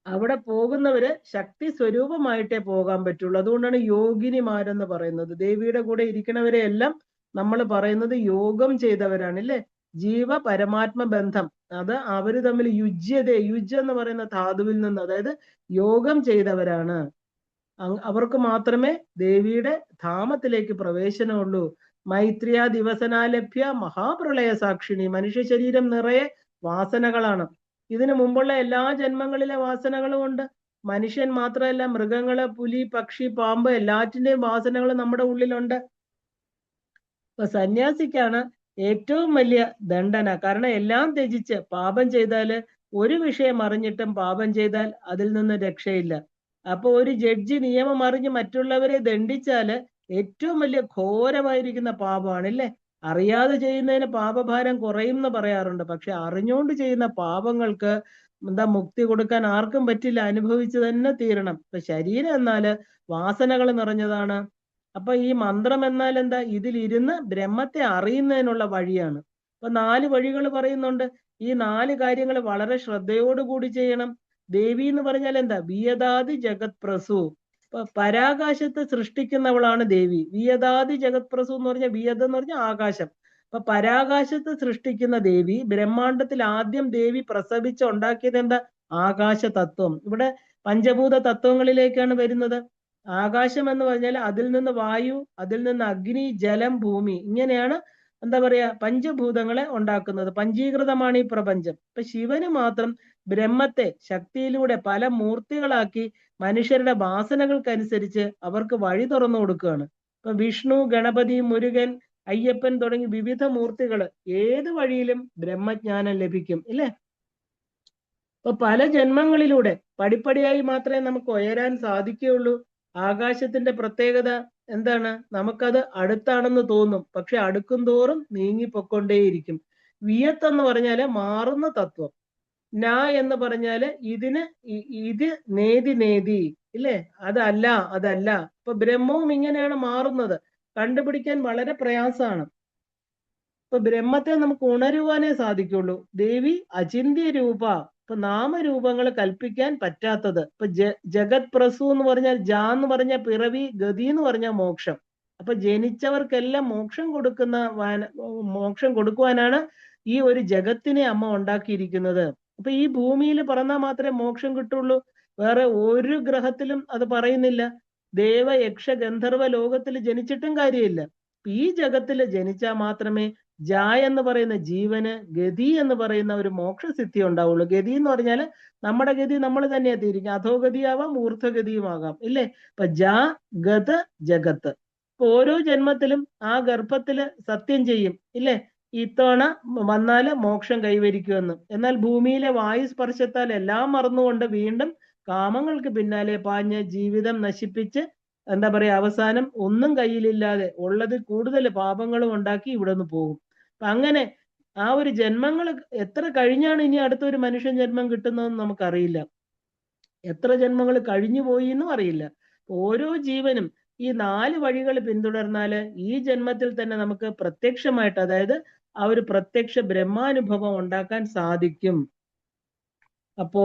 അവിടെ പോകുന്നവര് ശക്തി സ്വരൂപമായിട്ടേ പോകാൻ പറ്റുള്ളൂ. അതുകൊണ്ടാണ് യോഗിനിമാരെന്ന് പറയുന്നത്. ദേവിയുടെ കൂടെ ഇരിക്കണവരെ എല്ലാം നമ്മൾ പറയുന്നത് യോഗം ചെയ്തവരാണ്, ഇല്ലേ? ജീവ പരമാത്മ ബന്ധം, അത് അവര് തമ്മിൽ യുജ്യം എന്ന് പറയുന്ന ധാതുവിൽ നിന്ന്, അതായത് യോഗം ചെയ്തവരാണ്. അവർക്ക് മാത്രമേ ദേവിയുടെ ധാമത്തിലേക്ക് പ്രവേശനമുള്ളൂ. മൈത്രിയ ദിവസനാലഭ്യ മഹാപ്രളയ സാക്ഷിണി. മനുഷ്യ ശരീരം നിറയെ വാസനകളാണ്. ഇതിനു മുമ്പുള്ള എല്ലാ ജന്മങ്ങളിലെ വാസനകളും ഉണ്ട്. മനുഷ്യൻ മാത്രമല്ല, മൃഗങ്ങള്, പുലി, പക്ഷി, പാമ്പ്, എല്ലാറ്റിന്റെയും വാസനകൾ നമ്മുടെ ഉള്ളിലുണ്ട്. ഇപ്പൊ സന്യാസിക്കാണ് ഏറ്റവും വലിയ ദണ്ഡന. കാരണം എല്ലാം ത്യജിച്ച് പാപം ചെയ്താല്, ഒരു വിഷയം അറിഞ്ഞിട്ടും പാപം ചെയ്താൽ അതിൽ നിന്ന് രക്ഷയില്ല. അപ്പൊ ഒരു ജഡ്ജി നിയമം അറിഞ്ഞ് മറ്റുള്ളവരെ ദണ്ഡിച്ചാല് ഏറ്റവും വലിയ ഘോരമായിരിക്കുന്ന പാപമാണ്, ഇല്ലേ? അറിയാതെ ചെയ്യുന്നതിന് പാപഭാരം കുറയും എന്ന് പറയാറുണ്ട്. പക്ഷെ അറിഞ്ഞുകൊണ്ട് ചെയ്യുന്ന പാപങ്ങൾക്ക് മുക്തി കൊടുക്കാൻ ആർക്കും പറ്റില്ല, അനുഭവിച്ചു തന്നെ തീരണം. ഇപ്പൊ ശരീരം എന്നാല് വാസനകൾ നിറഞ്ഞതാണ്. അപ്പൊ ഈ മന്ത്രം എന്നാൽ എന്താ? ഇതിലിരുന്ന് ബ്രഹ്മത്തെ അറിയുന്നതിനുള്ള വഴിയാണ്. അപ്പൊ 4 വഴികൾ പറയുന്നുണ്ട്. ഈ 4 കാര്യങ്ങൾ വളരെ ശ്രദ്ധയോടുകൂടി ചെയ്യണം. ദേവി എന്ന് പറഞ്ഞാൽ എന്താ? വിയതാതി ജഗത് പ്രസു. ഇപ്പൊ പരാകാശത്തെ സൃഷ്ടിക്കുന്നവളാണ് ദേവി. വിയതാതി ജഗത് പ്രസു എന്ന് പറഞ്ഞാൽ, വിയത എന്ന് പറഞ്ഞാൽ ആകാശം. അപ്പൊ പരാകാശത്തെ സൃഷ്ടിക്കുന്ന ദേവി, ബ്രഹ്മാണ്ടത്തിൽ ആദ്യം ദേവി പ്രസവിച്ച് ഉണ്ടാക്കിയത് എന്താ? ആകാശ തത്വം. ഇവിടെ പഞ്ചഭൂത തത്വങ്ങളിലേക്കാണ് വരുന്നത്. ആകാശം എന്ന് പറഞ്ഞാൽ അതിൽ നിന്ന് വായു, അതിൽ നിന്ന് അഗ്നി, ജലം, ഭൂമി, ഇങ്ങനെയാണ് എന്താ പറയാ പഞ്ചഭൂതങ്ങളെ ഉണ്ടാക്കുന്നത്. പഞ്ചീകൃതമാണ് ഈ പ്രപഞ്ചം. ഇപ്പൊ ശിവന് മാത്രം ബ്രഹ്മത്തെ ശക്തിയിലൂടെ പല മൂർത്തികളാക്കി മനുഷ്യരുടെ വാസനകൾക്കനുസരിച്ച് അവർക്ക് വഴി തുറന്നു കൊടുക്കുകയാണ്. ഇപ്പൊ വിഷ്ണു, ഗണപതി, മുരുകൻ, അയ്യപ്പൻ തുടങ്ങി വിവിധ മൂർത്തികൾ ഏത് വഴിയിലും ബ്രഹ്മജ്ഞാനം ലഭിക്കും, ഇല്ലേ? ഇപ്പൊ പല ജന്മങ്ങളിലൂടെ പടിപ്പടിയായി മാത്രമേ നമുക്ക് ഉയരാൻ സാധിക്കുകയുള്ളൂ. ആകാശത്തിന്റെ പ്രത്യേകത എന്താണ്? നമുക്കത് അടുത്താണെന്ന് തോന്നും, പക്ഷെ അടുക്കും തോറും നീങ്ങിപ്പൊക്കൊണ്ടേയിരിക്കും. വിയത്ത് എന്ന് പറഞ്ഞാല് മാറുന്ന തത്വം. ന എന്ന് പറഞ്ഞാല് ഇത് നേതി, ഇല്ലേ? അതല്ല, അതല്ല. ഇപ്പൊ ബ്രഹ്മവും ഇങ്ങനെയാണ് മാറുന്നത്. കണ്ടുപിടിക്കാൻ വളരെ പ്രയാസമാണ്. ഇപ്പൊ ബ്രഹ്മത്തെ നമുക്ക് ഉണരുവാനേ സാധിക്കുള്ളൂ. ദേവി അചിന്ത്യ രൂപ. ഇപ്പൊ നാമരൂപങ്ങൾ കൽപ്പിക്കാൻ പറ്റാത്തത്. ഇപ്പൊ ജഗത് പ്രസു എന്ന് പറഞ്ഞാൽ, ജാ എന്ന് പറഞ്ഞാൽ പിറവി, ഗതി എന്ന് പറഞ്ഞാൽ മോക്ഷം. അപ്പൊ ജനിച്ചവർക്കെല്ലാം മോക്ഷം കൊടുക്കുവാനാണ് ഈ ഒരു ജഗത്തിനെ അമ്മ ഉണ്ടാക്കിയിരിക്കുന്നത്. അപ്പൊ ഈ ഭൂമിയിൽ പറഞ്ഞാൽ മാത്രമേ മോക്ഷം കിട്ടുള്ളൂ. വേറെ ഒരു ഗ്രഹത്തിലും അത് പറയുന്നില്ല. ദേവ, യക്ഷ, ഗന്ധർവ ലോകത്തിൽ ജനിച്ചിട്ടും കാര്യമില്ല. ഈ ജഗത്തിൽ ജനിച്ചാൽ മാത്രമേ ജാ എന്ന് പറയുന്ന ജീവന്, ഗതി എന്ന് പറയുന്ന ഒരു മോക്ഷസിദ്ധി ഉണ്ടാവുള്ളൂ. ഗതി എന്ന് പറഞ്ഞാൽ നമ്മുടെ ഗതി നമ്മൾ തന്നെ എത്തിയിരിക്കും. അധോഗതിയാവാം, ഊർധ്വഗതിയുമാകാം, ഇല്ലേ? ഇപ്പൊ ജാ, ഗത, ജഗത്ത്. ഇപ്പൊ ഓരോ ജന്മത്തിലും ആ ഗർഭത്തില് സത്യം ചെയ്യും, ഇല്ലേ? ഇത്തവണ വന്നാല് മോക്ഷം കൈവരിക്കുമെന്ന്. എന്നാൽ ഭൂമിയിലെ വായു സ്പർശത്താൽ എല്ലാം മറന്നുകൊണ്ട് വീണ്ടും കാമങ്ങൾക്ക് പിന്നാലെ പാഞ്ഞ് ജീവിതം നശിപ്പിച്ച് എന്താ പറയാ അവസാനം ഒന്നും കയ്യിലില്ലാതെ ഉള്ളത് കൂടുതൽ പാപങ്ങളും ഉണ്ടാക്കി ഇവിടെ നിന്ന് പോകും. അപ്പൊ അങ്ങനെ ആ ഒരു ജന്മങ്ങൾ എത്ര കഴിഞ്ഞാണ് ഇനി അടുത്തൊരു മനുഷ്യൻ ജന്മം കിട്ടുന്നതെന്ന് നമുക്കറിയില്ല. എത്ര ജന്മങ്ങൾ കഴിഞ്ഞു പോയി എന്നും അറിയില്ല. ഓരോ ജീവനും ഈ 4 വഴികൾ പിന്തുടർന്നാല് ഈ ജന്മത്തിൽ തന്നെ നമുക്ക് പ്രത്യക്ഷമായിട്ട്, അതായത് ആ ഒരു പ്രത്യക്ഷ ബ്രഹ്മാനുഭവം ഉണ്ടാക്കാൻ സാധിക്കും. അപ്പോ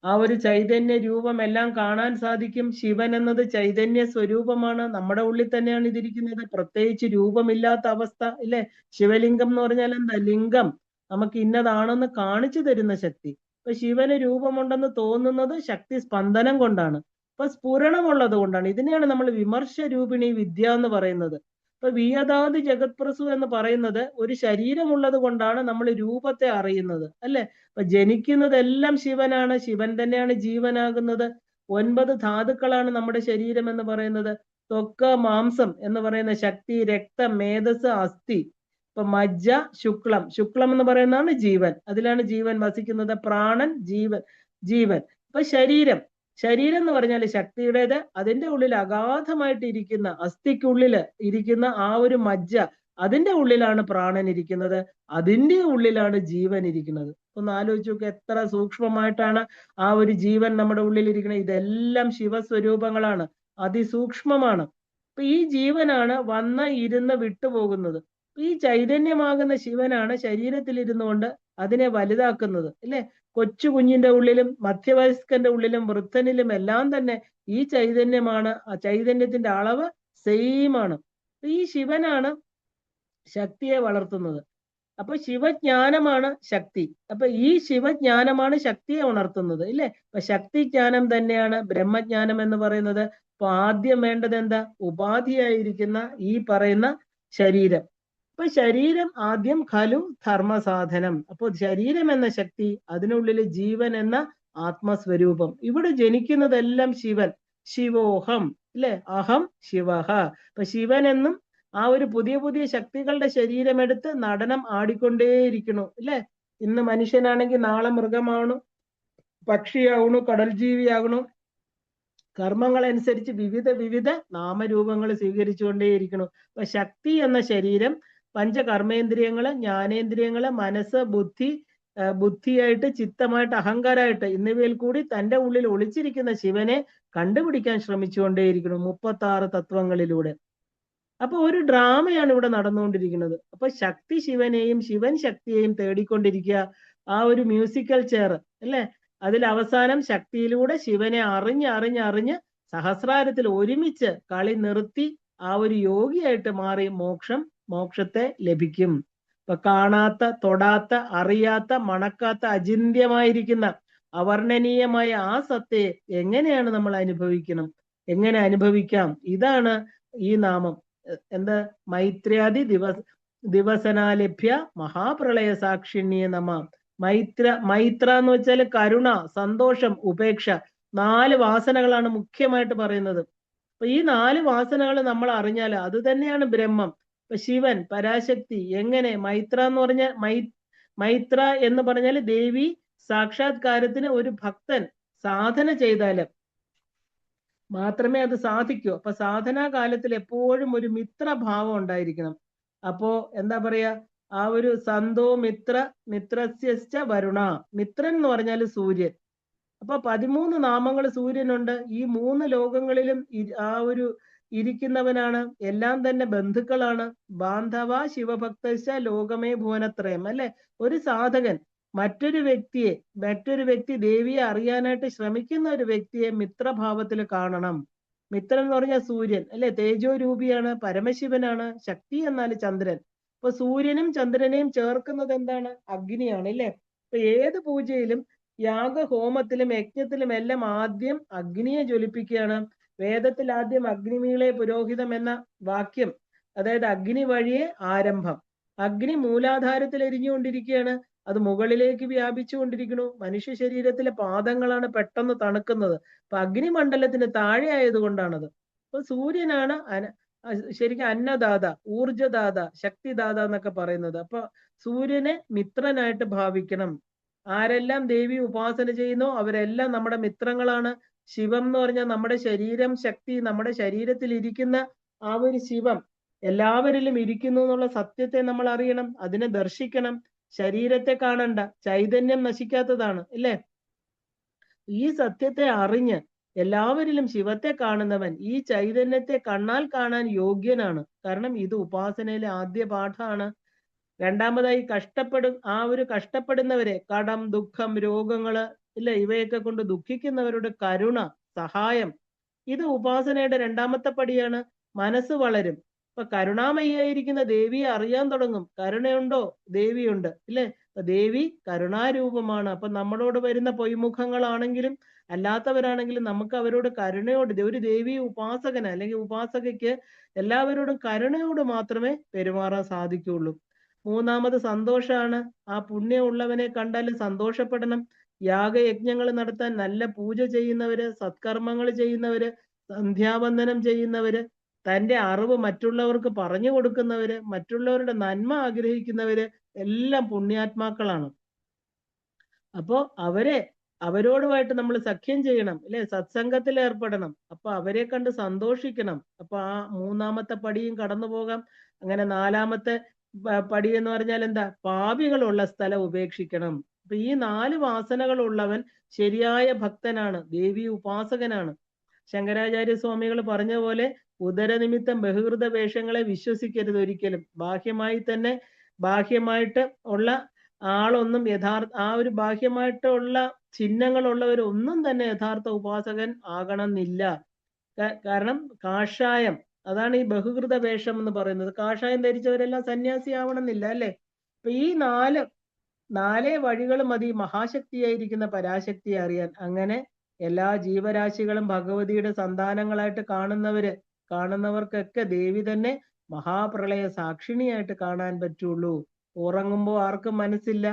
ആ ഒരു ചൈതന്യ രൂപം എല്ലാം കാണാൻ സാധിക്കും. ശിവൻ എന്നത് ചൈതന്യ സ്വരൂപമാണ്. നമ്മുടെ ഉള്ളിൽ തന്നെയാണ് ഇതിരിക്കുന്നത്. പ്രത്യേകിച്ച് രൂപമില്ലാത്ത അവസ്ഥ, ഇല്ലേ? ശിവലിംഗം എന്ന് പറഞ്ഞാൽ എന്താ? ലിംഗം നമുക്ക് ഇന്നതാണെന്ന് കാണിച്ചു തരുന്ന ശക്തി. ഇപ്പൊ ശിവന് രൂപമുണ്ടെന്ന് തോന്നുന്നത് ശക്തി സ്പന്ദനം കൊണ്ടാണ്. ഇപ്പൊ സ്ഫുരണമുള്ളത് കൊണ്ടാണ്. ഇതിനെയാണ് നമ്മൾ വിമർശ രൂപിണി വിദ്യ എന്ന് പറയുന്നത്. ഇപ്പൊ വിയതാതി ജഗത്പ്രസു എന്ന് പറയുന്നത് ഒരു ശരീരമുള്ളത് കൊണ്ടാണ് നമ്മൾ രൂപത്തെ അറിയുന്നത്, അല്ലെ? അപ്പൊ ജനിക്കുന്നതെല്ലാം ശിവനാണ്. ശിവൻ തന്നെയാണ് ജീവനാകുന്നത്. 9 ധാതുക്കളാണ് നമ്മുടെ ശരീരം എന്ന് പറയുന്നത്. ത്വക്ക്, മാംസം എന്ന് പറയുന്ന ശക്തി, രക്തം, മേധസ്, അസ്ഥി. ഇപ്പൊ മജ്ജ, ശുക്ലം. ശുക്ലം എന്ന് പറയുന്നതാണ് ജീവൻ. അതിലാണ് ജീവൻ വസിക്കുന്നത്. പ്രാണൻ, ജീവൻ. ഇപ്പൊ ശരീരം എന്ന് പറഞ്ഞാൽ ശക്തിയുടേത്. അതിന്റെ ഉള്ളിൽ അഗാധമായിട്ട് ഇരിക്കുന്ന, അസ്ഥിക്കുള്ളില് ഇരിക്കുന്ന ആ ഒരു മജ്ജ, അതിന്റെ ഉള്ളിലാണ് പ്രാണൻ ഇരിക്കുന്നത്. അതിന്റെ ഉള്ളിലാണ് ജീവൻ ഇരിക്കുന്നത്. ഒന്ന് ആലോചിച്ച് നോക്കുക, എത്ര സൂക്ഷ്മമായിട്ടാണ് ആ ഒരു ജീവൻ നമ്മുടെ ഉള്ളിൽ ഇരിക്കുന്നത്. ഇതെല്ലാം ശിവസ്വരൂപങ്ങളാണ്, അതിസൂക്ഷ്മമാണ്. അപ്പൊ ഈ ജീവനാണ് വന്ന ഇരുന്ന് വിട്ടുപോകുന്നത്. ഈ ചൈതന്യമാകുന്ന ശിവനാണ് ശരീരത്തിൽ ഇരുന്നുകൊണ്ട് അതിനെ വലുതാക്കുന്നത്, അല്ലെ? കൊച്ചു കുഞ്ഞിന്റെ ഉള്ളിലും മധ്യവയസ്കന്റെ ഉള്ളിലും വൃദ്ധനിലും എല്ലാം തന്നെ ഈ ചൈതന്യമാണ്. ആ ചൈതന്യത്തിന്റെ അളവ് സെയിം ആണ്. ഈ ശിവനാണ് ശക്തിയെ വളർത്തുന്നത്. അപ്പൊ ശിവജ്ഞാനമാണ് ശക്തി. അപ്പൊ ഈ ശിവജ്ഞാനമാണ് ശക്തിയെ ഉണർത്തുന്നത്, ഇല്ലേ? അപ്പൊ ശക്തിജ്ഞാനം തന്നെയാണ് ബ്രഹ്മജ്ഞാനം എന്ന് പറയുന്നത്. അപ്പൊ ആദ്യം വേണ്ടത് എന്താ? ഉപാധിയായിരിക്കുന്ന ഈ പറയുന്ന ശരീരം. അപ്പൊ ശരീരം ആദ്യം ഖലു ധർമ്മസാധനം. അപ്പൊ ശരീരം എന്ന ശക്തി, അതിനുള്ളിൽ ജീവൻ എന്ന ആത്മസ്വരൂപം. ഇവിടെ ജനിക്കുന്നതെല്ലാം ശിവൻ. ശിവോഹം, ഇല്ലേ? അഹം ശിവഹ. അപ്പൊ ശിവൻ എന്നും ആ ഒരു പുതിയ പുതിയ ശക്തികളുടെ ശരീരമെടുത്ത് നടനം ആടിക്കൊണ്ടേയിരിക്കണു, ഇല്ലേ? ഇന്ന് മനുഷ്യനാണെങ്കിൽ നാളെ മൃഗമാവണു, പക്ഷിയാവണു, കടൽ ജീവിയാകണു. കർമ്മങ്ങൾ അനുസരിച്ച് വിവിധ നാമരൂപങ്ങൾ സ്വീകരിച്ചുകൊണ്ടേയിരിക്കണു. അപ്പൊ ശക്തി എന്ന ശരീരം പഞ്ചകർമ്മേന്ദ്രിയങ്ങള്, ജ്ഞാനേന്ദ്രിയങ്ങള്, മനസ്സ്, ബുദ്ധിയായിട്ട്, ചിത്തമായിട്ട്, അഹങ്കാരമായിട്ട് എന്നിവയിൽ കൂടി തന്റെ ഉള്ളിൽ ഒളിച്ചിരിക്കുന്ന ശിവനെ കണ്ടുപിടിക്കാൻ ശ്രമിച്ചുകൊണ്ടേയിരിക്കുന്നു 36 തത്വങ്ങളിലൂടെ. അപ്പൊ ഒരു ഡ്രാമയാണ് ഇവിടെ നടന്നുകൊണ്ടിരിക്കുന്നത്. അപ്പൊ ശക്തി ശിവനെയും ശിവൻ ശക്തിയെയും തേടിക്കൊണ്ടിരിക്കുക. ആ ഒരു മ്യൂസിക്കൽ ചെയർ അല്ലെ, അതിൽ അവസാനം ശക്തിയിലൂടെ ശിവനെ അറിഞ്ഞ് സഹസ്രാരത്തിൽ ഒരുമിച്ച് കളി നിർത്തി ആ ഒരു യോഗിയായിട്ട് മാറി മോക്ഷത്തെ ലഭിക്കും. ഇപ്പൊ കാണാത്ത, തൊടാത്ത, അറിയാത്ത, മണക്കാത്ത, അചിന്ത്യമായിരിക്കുന്ന അവർണ്ണനീയമായ ആ സത്തയെ എങ്ങനെയാണ് നമ്മൾ എങ്ങനെ അനുഭവിക്കാം? ഇതാണ് ഈ നാമം. എന്താ? മൈത്ര്യാദി ദിവസനാലഭ്യ മഹാപ്രളയ സാക്ഷിണ്യെ നമ. മൈത്ര എന്ന് വെച്ചാൽ കരുണ, സന്തോഷം, ഉപേക്ഷ. 4 വാസനകളാണ് മുഖ്യമായിട്ട് പറയുന്നത്. അപ്പൊ ഈ 4 വാസനകൾ നമ്മൾ അറിഞ്ഞാൽ അത് തന്നെയാണ് ബ്രഹ്മം. ഇപ്പൊ ശിവൻ, പരാശക്തി എങ്ങനെ? മൈത്ര എന്ന് പറഞ്ഞാൽ ദേവി സാക്ഷാത്കാരത്തിന് ഒരു ഭക്തൻ സാധന ചെയ്താല് മാത്രമേ അത് സാധിക്കൂ. അപ്പൊ സാധനാ കാലത്തിൽ എപ്പോഴും ഒരു മിത്രഭാവം ഉണ്ടായിരിക്കണം. അപ്പോ എന്താ പറയാ, ആ ഒരു സന്തോ മിത്രസ്യശ്ച വരുണ. മിത്രൻ എന്ന് പറഞ്ഞാൽ സൂര്യൻ. അപ്പൊ 13 നാമങ്ങൾ സൂര്യനുണ്ട്. ഈ 3 ലോകങ്ങളിലും ആ ഒരു ഇരിക്കുന്നവനാണ്. എല്ലാം തന്നെ ബന്ധുക്കളാണ്. ബാന്ധവ ശിവഭക്തശ്ച ലോകമേ ഭുവനത്രയം അല്ലെ. ഒരു സാധകൻ മറ്റൊരു വ്യക്തി ദേവിയെ അറിയാനായിട്ട് ശ്രമിക്കുന്ന ഒരു വ്യക്തിയെ മിത്രഭാവത്തിൽ കാണണം. മിത്രൻ എന്ന് പറഞ്ഞാൽ സൂര്യൻ അല്ലെ, തേജോ രൂപിയാണ്, പരമശിവനാണ്. ശക്തി എന്നാൽ ചന്ദ്രൻ. അപ്പൊ സൂര്യനും ചന്ദ്രനെയും ചേർക്കുന്നത് എന്താണ്? അഗ്നിയാണ് അല്ലെ. അപ്പൊ ഏത് പൂജയിലും, യാഗഹോമത്തിലും, യജ്ഞത്തിലും എല്ലാം ആദ്യം അഗ്നിയെ ജ്വലിപ്പിക്കുകയാണ്. വേദത്തിൽ ആദ്യം അഗ്നിമീളെ പുരോഹിതം എന്ന വാക്യം, അതായത് അഗ്നി വഴിയെ ആരംഭം. അഗ്നി മൂലാധാരത്തിൽ എരിഞ്ഞുകൊണ്ടിരിക്കുകയാണ്, അത് മുകളിലേക്ക് വ്യാപിച്ചുകൊണ്ടിരിക്കുന്നു. മനുഷ്യ ശരീരത്തിലെ പാദങ്ങളാണ് പെട്ടെന്ന് തണുക്കുന്നത്. അപ്പൊ അഗ്നിമണ്ഡലത്തിന് താഴെ ആയതുകൊണ്ടാണത്. അപ്പൊ സൂര്യനാണ് ശരിക്കും അന്നദാത, ഊർജദാത, ശക്തിദാത എന്നൊക്കെ പറയുന്നത്. അപ്പൊ സൂര്യനെ മിത്രനായിട്ട് ഭാവിക്കണം. ആരെല്ലാം ദേവി ഉപാസന ചെയ്യുന്നോ അവരെല്ലാം നമ്മുടെ മിത്രങ്ങളാണ്. ശിവം എന്ന് പറഞ്ഞാൽ നമ്മുടെ ശരീരം, ശക്തി, നമ്മുടെ ശരീരത്തിൽ ഇരിക്കുന്ന ആ ഒരു ശിവം എല്ലാവരിലും ഇരിക്കുന്നു എന്നുള്ള സത്യത്തെ നമ്മൾ അറിയണം, അതിനെ ദർശിക്കണം. ശരീരത്തെ കാണണ്ട, ചൈതന്യം നശിക്കാത്തതാണ് അല്ലേ. ഈ സത്യത്തെ അറിഞ്ഞ് എല്ലാവരിലും ശിവത്തെ കാണുന്നവൻ ഈ ചൈതന്യത്തെ കണ്ണാൽ കാണാൻ യോഗ്യനാണ്. കാരണം ഇത് ഉപാസനയിലെ ആദ്യ പാഠമാണ്. രണ്ടാമതായി കഷ്ടപ്പെടുന്നവരെ, കടം, ദുഃഖം, രോഗങ്ങള് ഇല്ല, ഇവയൊക്കെ കൊണ്ട് ദുഃഖിക്കുന്നവരുടെ കരുണ, സഹായം, ഇത് ഉപാസനയുടെ രണ്ടാമത്തെ പടിയാണ്. മനസ്സ് വളരും. ഇപ്പൊ കരുണാമയിയായിരിക്കുന്ന ദേവിയെ അറിയാൻ തുടങ്ങും. കരുണയുണ്ടോ? ദേവിയുണ്ട് ഇല്ലേ. ദേവി കരുണാരൂപമാണ്. അപ്പൊ നമ്മളോട് വരുന്ന പൊയ്മുഖങ്ങളാണെങ്കിലും അല്ലാത്തവരാണെങ്കിലും നമുക്ക് അവരോട് കരുണയോട്, ഒരു ദേവി ഉപാസകന് അല്ലെങ്കിൽ ഉപാസകയ്ക്ക് എല്ലാവരോടും കരുണയോട് മാത്രമേ പെരുമാറാൻ സാധിക്കുകയുള്ളൂ. മൂന്നാമത് സന്തോഷമാണ്. ആ പുണ്യമുള്ളവനെ കണ്ടാൽ സന്തോഷപ്പെടണം. യാഗയജ്ഞങ്ങൾ നടത്താൻ, നല്ല പൂജ ചെയ്യുന്നവര്, സത്കർമ്മങ്ങൾ ചെയ്യുന്നവര്, സന്ധ്യാവന്ദനം ചെയ്യുന്നവര്, തന്റെ അറിവ് മറ്റുള്ളവർക്ക് പറഞ്ഞു കൊടുക്കുന്നവര്, മറ്റുള്ളവരുടെ നന്മ ആഗ്രഹിക്കുന്നവര് എല്ലാം പുണ്യാത്മാക്കളാണ്. അപ്പോ അവരോടുമായിട്ട് നമ്മൾ സഖ്യം ചെയ്യണം അല്ലെ, സത്സംഗത്തിൽ ഏർപ്പെടണം. അപ്പൊ അവരെ കണ്ട് സന്തോഷിക്കണം. അപ്പൊ ആ മൂന്നാമത്തെ പടിയും കടന്നു പോകാം. അങ്ങനെ നാലാമത്തെ പടി എന്ന് പറഞ്ഞാൽ എന്താ? പാപികളുള്ള സ്ഥലം ഉപേക്ഷിക്കണം. അപ്പൊ ഈ 4 വാസനകൾ ഉള്ളവൻ ശരിയായ ഭക്തനാണ്, ദേവി ഉപാസകനാണ്. ശങ്കരാചാര്യ സ്വാമികൾ പറഞ്ഞ പോലെ ഉദരനിമിത്തം ബഹിർദ വേഷങ്ങളെ വിശ്വസിക്കരുത് ഒരിക്കലും. ബാഹ്യമായിട്ട് ഉള്ള ആളൊന്നും ആ ഒരു ബാഹ്യമായിട്ടുള്ള ചിഹ്നങ്ങളുള്ളവരൊന്നും തന്നെ യഥാർത്ഥ ഉപാസകൻ ആകണമെന്നില്ല. കാരണം കാഷായം, അതാണ് ഈ ബഹുകൃത വേഷം എന്ന് പറയുന്നത്. കാഷായം ധരിച്ചവരെല്ലാം സന്യാസി ആവണമെന്നില്ല അല്ലെ. അപ്പൊ ഈ നാലേ വഴികൾ മതി മഹാശക്തിയായിരിക്കുന്ന പരാശക്തിയെ അറിയാൻ. അങ്ങനെ എല്ലാ ജീവരാശികളും ഭഗവതിയുടെ സന്താനങ്ങളായിട്ട് കാണുന്നവർക്കൊക്കെ ദേവി തന്നെ മഹാപ്രളയ സാക്ഷിണിയായിട്ട് കാണാൻ പറ്റുള്ളൂ. ഉറങ്ങുമ്പോൾ ആർക്കും മനസ്സില്ല,